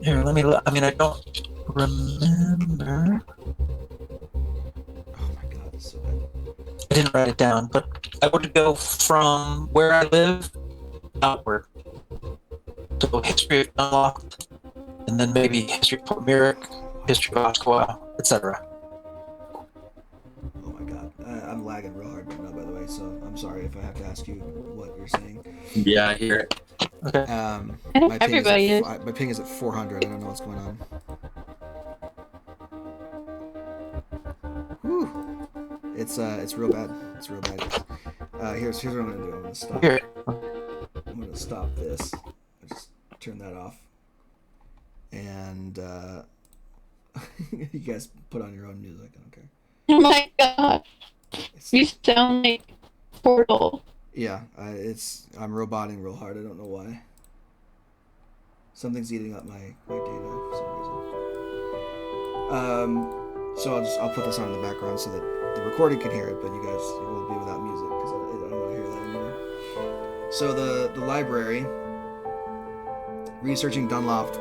Here, let me. I mean, I don't remember. Oh my god, that's so bad. I didn't write it down, but I would go from where I live outward. So history of Dunloft, and then maybe history of Port Merrick, history of Oscawa, etc. Oh my god. I'm lagging real hard right now, by the way, so I'm sorry if I have to ask you what you're saying. Yeah, I hear it. Okay. I think everybody is. My ping is at 400. I don't know what's going on. Whew. It's real bad. It's real bad. Here's what I'm gonna do. I'm gonna stop. Here. gonna stop this. I just turn that off. And you guys put on your own music. I don't care. Oh my god. You sound like Portal. Yeah, I'm roboting real hard. I don't know why. Something's eating up my data for some reason. So I'll put this on in the background so that the recording can hear it, but you guys will be without music because I don't want to hear that anymore. So the library, researching Dunloft.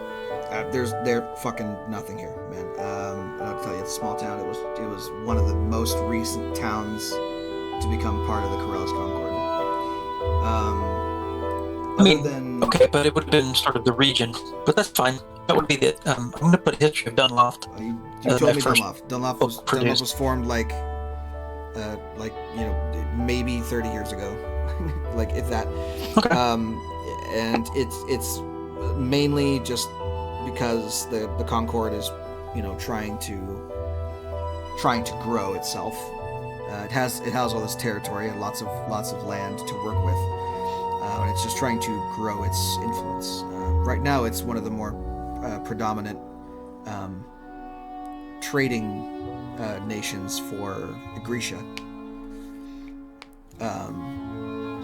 There's fucking nothing here, man. And I'll tell you, it's a small town. It was one of the most recent towns to become part of the Corellis Concord. Okay, but it would have been sort of the region. But that's fine. That would be the. I'm going to put history of Dunloft. You told me Dunloft. Dunloft was formed like maybe 30 years ago, like if that. Okay. And it's mainly just because the Concord is trying to grow itself. It has all this territory and lots of land to work with, and it's just trying to grow its influence. Right now, it's one of the more predominant trading nations for Egretia.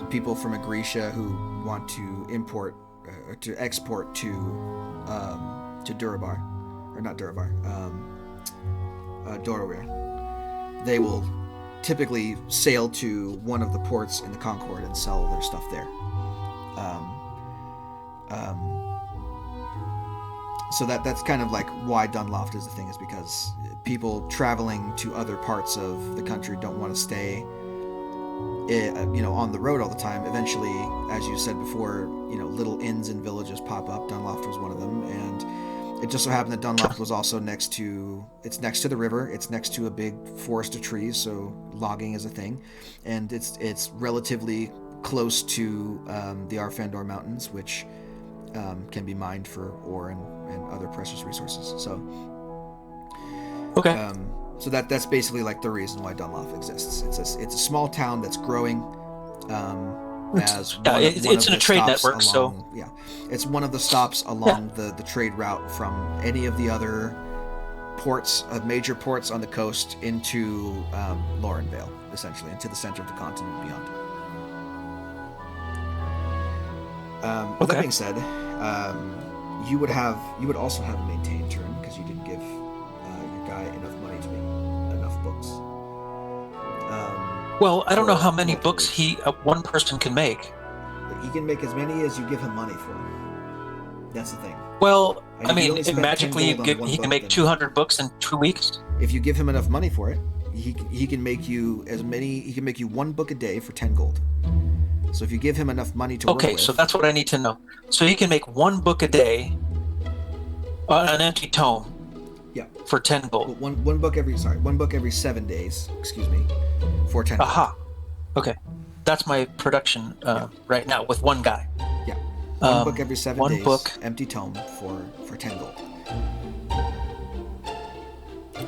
People from Egretia who want to import or to export to Durabar, or not Durabar, Dorowir. They will typically sail to one of the ports in the Concord and sell their stuff there. So that's kind of like why Dunloft is the thing, is because people traveling to other parts of the country don't want to stay on the road all the time. Eventually, as you said before, little inns and villages pop up. Dunloft was one of them, and it just so happened that Dunloft was also next to the river. It's next to a big forest of trees, so logging is a thing, and it's relatively close to the Arfandor Mountains, which can be mined for ore and other precious resources. So, okay. So that's basically like the reason why Dunloft exists. It's a small town that's growing. It's in a trade network, so yeah, it's one of the stops along the trade route from any of the other ports, major ports on the coast into Laurenvale, essentially, into the center of the continent and beyond. With that being said, you would also have a maintained turn because you didn't give your guy enough money to make enough books. Well, I don't know how many books one person can make. But he can make as many as you give him money for. That's the thing. Well, And magically he can make 200 books in 2 weeks. If you give him enough money for it, he can make you as many. He can make you 1 book a day for 10 gold. So if you give him enough money to work with... Okay, so that's what I need to know. So he can make 1 book a day, an empty tome. Yeah. For 10 gold. One book every 7 days. Excuse me, for 10 gold. Aha. Okay, that's my production right now with one guy. Yeah. One book every 7 days. 1 book. Empty tome for 10 gold.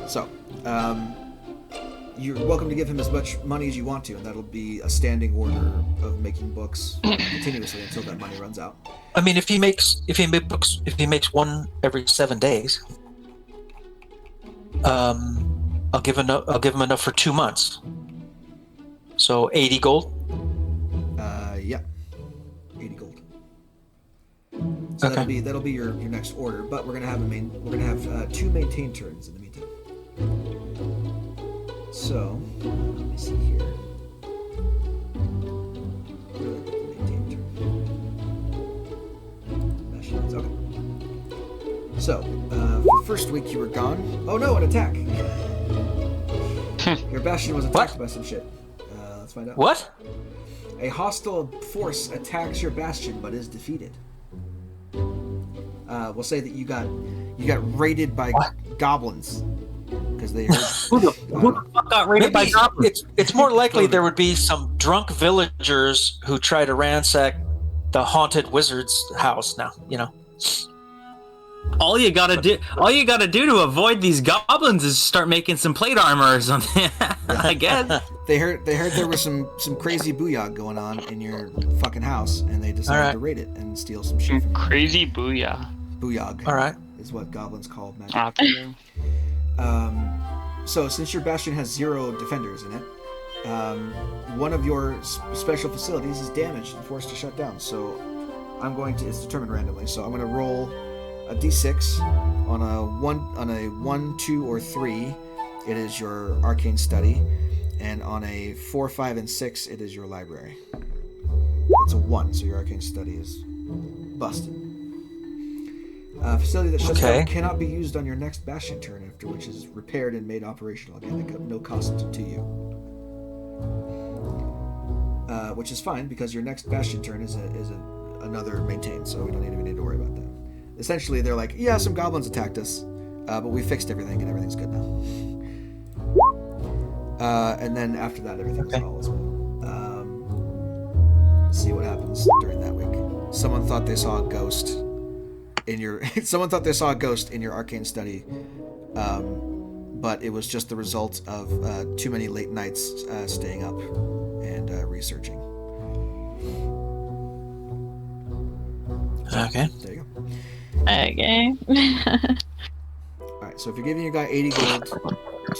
So, you're welcome to give him as much money as you want to, and that'll be a standing order of making books continuously until that money runs out. I mean, if he makes 1 every 7 days, I'll give him enough for 2 months. So 80 gold. Yeah, 80 gold. So okay. that'll be your next order, but we're gonna have 2 maintained turns in the meantime. So, let me see here. Okay. So, for the first week you were gone. Oh no, an attack! Your bastion was attacked by some shit. Let's find out. What? A hostile force attacks your bastion but is defeated. We'll say that you got raided by goblins. Because they heard, who the fuck got raided by goblins? It's more likely there would be some drunk villagers who try to ransack the haunted wizard's house now, All you gotta do to avoid these goblins is start making some plate armor or something. I guess. They heard there was some crazy booyah going on in your fucking house, and they decided to raid it and steal some shit from you. Crazy booyah. Booyah. All right. Is what goblins call magic. Ah, So since your bastion has 0 defenders in it, one of your special facilities is damaged and forced to shut down. So it's determined randomly. So I'm going to roll a d6 on a 1, 2, or 3. It is your arcane study, and on a 4, 5, and 6, it is your library. It's a 1, so your arcane study is busted. A facility that shuts down cannot be used on your next bastion turn, after which is repaired and made operational again at no cost to you. Which is fine, because your next bastion turn is another maintain, so we don't even need to worry about that. Essentially, they're like, yeah, some goblins attacked us, but we fixed everything and everything's good now. And then after that, everything's all as well. See what happens during that week. Someone thought they saw a ghost in your arcane study, but it was just the result of too many late nights staying up and researching. Okay. There you go. Okay. Alright, so if you're giving your guy 80 gold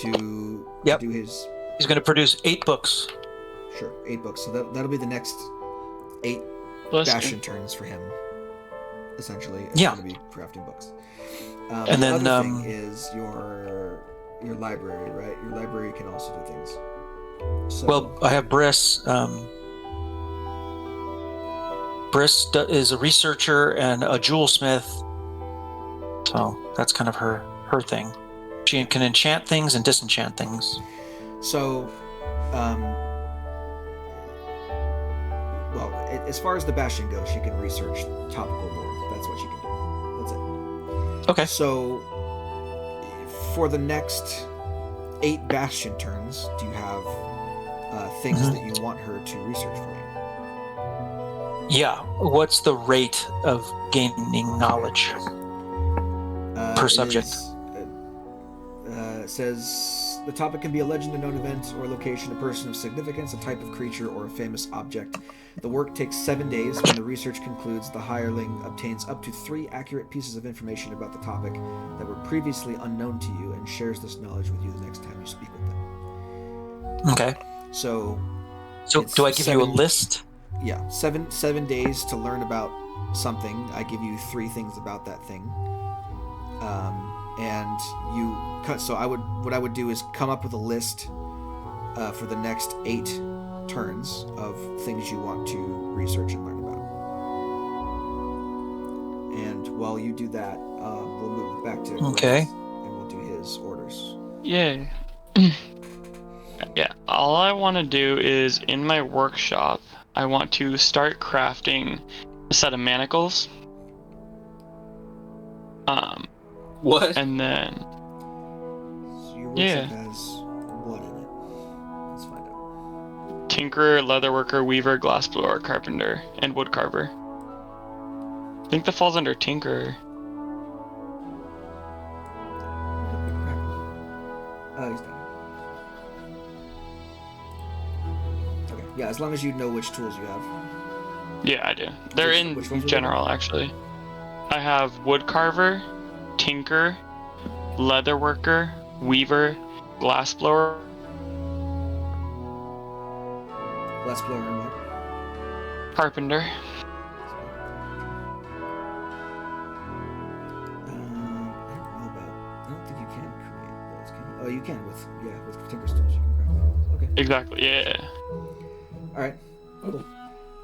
to do his... He's going to produce 8 books. Sure, 8 books. So that'll be the next 8 bastion turns for him, essentially. Yeah. Going to be crafting books. And the then other thing is your library, right? Your library can also do things. So, well, I have Briss. Briss is a researcher and a jewelsmith, so that's kind of her thing. She can enchant things and disenchant things. So, well, as far as the bastion goes, she can research topical lore. That's what she can do. That's it. Okay. So, for the next 8 bastion turns, do you have things that you want her to research for you? Yeah. What's the rate of gaining knowledge per subject? It says the topic can be a legend, a known event or location, a person of significance, a type of creature, or a famous object. The work takes 7 days. When the research concludes, the hireling obtains up to 3 accurate pieces of information about the topic that were previously unknown to you and shares this knowledge with you the next time you speak with them. Okay. So do I give you a list? Yeah, 7 days to learn about something. I give you 3 things about that thing. And you cut. So what I would do is come up with a list for the next 8 turns of things you want to research and learn about. And while you do that, we'll move back to okay, and we'll do his orders. Yeah. Yeah. All I want to do is in my workshop, I want to start crafting a set of manacles. What? And then So your workshop has what in it? Let's find out. tinkerer, leatherworker, weaver, glassblower, carpenter, and woodcarver. I think that falls under tinkerer. He's done. Okay, yeah, as long as you know which tools you have. Yeah, I do. They're Which in ones are general, actually. I have woodcarver, tinker, leatherworker, weaver, glassblower. Glassblower and what? Carpenter. I don't think you can create those, can you? Oh, you can with tinker stones. You can craft those. Okay. Exactly, yeah. All right. Cool.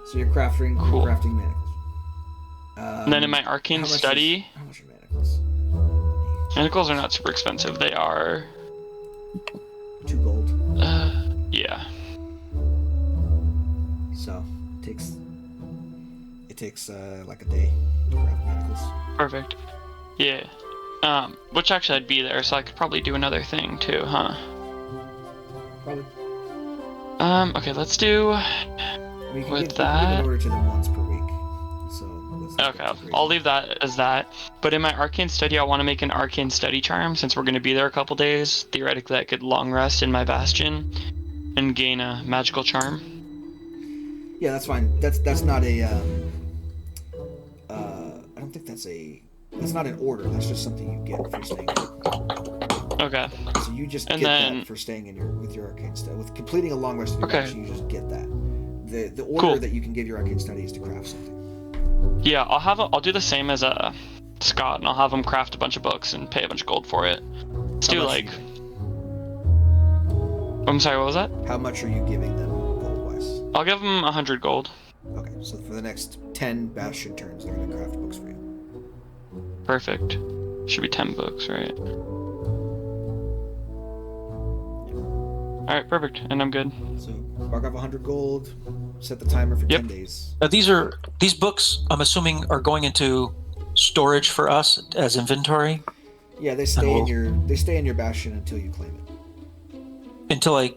So you're crafting manacles. And then in my arcane study, How much are manacles? manacles are not super expensive. They are, 2 gold. yeah. So it takes like a day to craft manacles. Perfect. Yeah. Which actually I'd be there, so I could probably do another thing too, huh? Probably. Okay, let's do. I mean, you With can give that- an order to them once per week. So Okay, I'll leave that as that. But in my arcane study, I want to make an arcane study charm since we're going to be there a couple days. Theoretically, I could long rest in my bastion and gain a magical charm. Yeah, that's fine. That's not a. I don't think that's not an order. That's just something you get for staying. Okay. So you just And get then- that for staying with your arcane study. With completing a long rest of your Okay. bastion, you just get that. The order Cool. that you can give your arcane study is to craft something. Yeah, I'll do the same as Scott, and I'll have him craft a bunch of books and pay a bunch of gold for it. Let's How do much like. are you- I'm sorry, what was that? How much are you giving them gold wise? I'll give him 100 gold. Okay, so for the next 10 bastion turns, they're gonna craft books for you. Perfect. Should be 10 books, right? Alright, perfect. And I'm good. So mark off 100 gold. Set the timer for Yep. 10 days. Now, these books, I'm assuming, are going into storage for us as inventory Yeah, they stay in your bastion until you claim it. until I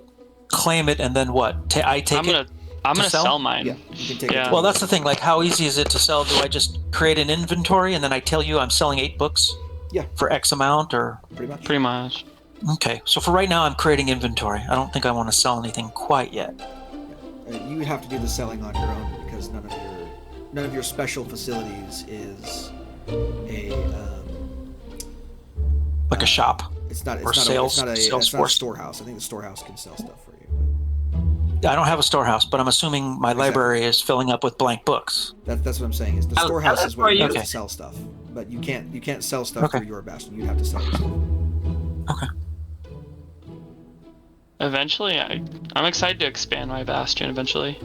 claim it, and then what? I take it. I'm to gonna sell? sell mine. Yeah, you can take Yeah. it. Well, that's the thing. Like, how easy is it to sell? Do I just create an inventory and then I tell you I'm selling 8 books? Yeah. For X amount, or pretty much. Pretty much. okay. So for right now, I'm creating inventory. I don't think I want to sell anything quite yet. You would have to do the selling on your own because none of your special facilities is a Like a shop. it's not Or it's sales- not a Salesforce. storehouse. I think the storehouse can sell stuff for you. I don't have a storehouse, but I'm assuming my library is filling up with blank books. That's what I'm saying. Is the I'll- storehouse I'll is where you try use you. to sell stuff, but you can't sell stuff Okay. through your bastion. You'd have to sell yourself. Eventually, I'm excited to expand my bastion eventually.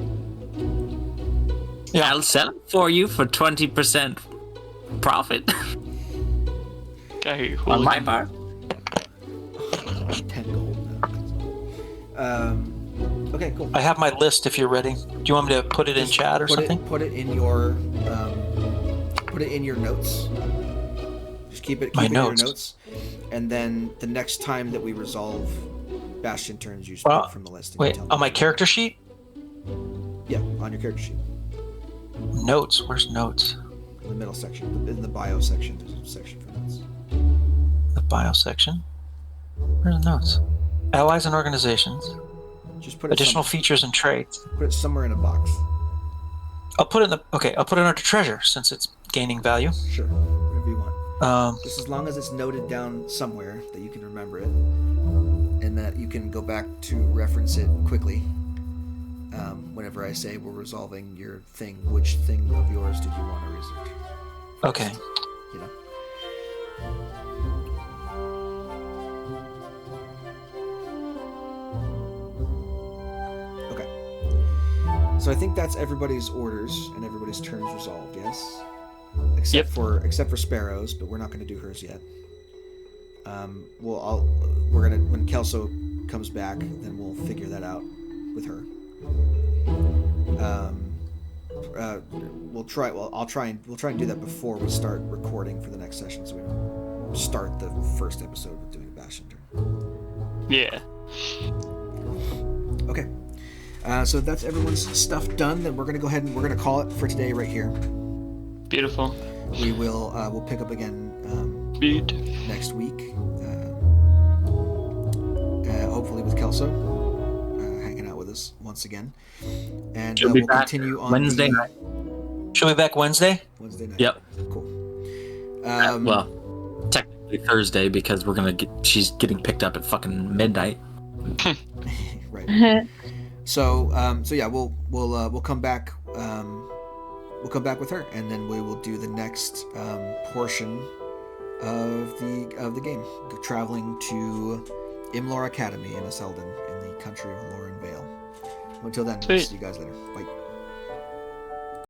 Yeah. I'll sell it for you for 20% profit Okay, on my part. 10 gold. Okay, cool. I have my list if you're ready. Do you want me to put it in chat or something? Put it in your notes. Just keep it My in your notes. notes, and then the next time that we resolve bastion turns, you just Well, pick from the list. And you Wait, tell on me. my character sheet? Yeah, on your character sheet, Notes. Where's notes? in the middle section, in the bio section. There's a section for notes. The bio section. Where's the notes? Allies and organizations. Just put it Additional features and traits. put it somewhere in a box. I'll put it under treasure since it's gaining value. Sure, whatever you want. Just as long as it's noted down somewhere that you can remember it, and that you can go back to reference it quickly. Whenever I say we're resolving your thing, which thing of yours did you want to research? Okay. You know. Okay. So I think that's everybody's orders and everybody's turns resolved. Yes. Except for Sparrow's, but we're not going to do hers yet. When Kelso comes back, then we'll figure that out with her. We'll try and do that before we start recording for the next session, so we don't start the first episode with doing a bastion turn. Yeah. Okay. So that's everyone's stuff done. Then we're gonna go ahead and we're gonna call it for today right here. Beautiful. We will we'll pick up again Beat. next week. Hopefully with Kelso hanging out with us once again, and She'll be we'll back continue on Wednesday the- night. She'll be back Wednesday? Wednesday night. Yep. Cool. Well, technically Thursday because she's getting picked up at fucking midnight. Right. So yeah, we'll come back. We'll come back with her, and then we will do the next portion of the game, traveling to Imlor Academy in Aseldon, in the country of Loren Vale. Until then, Sweet. see you guys later. Bye.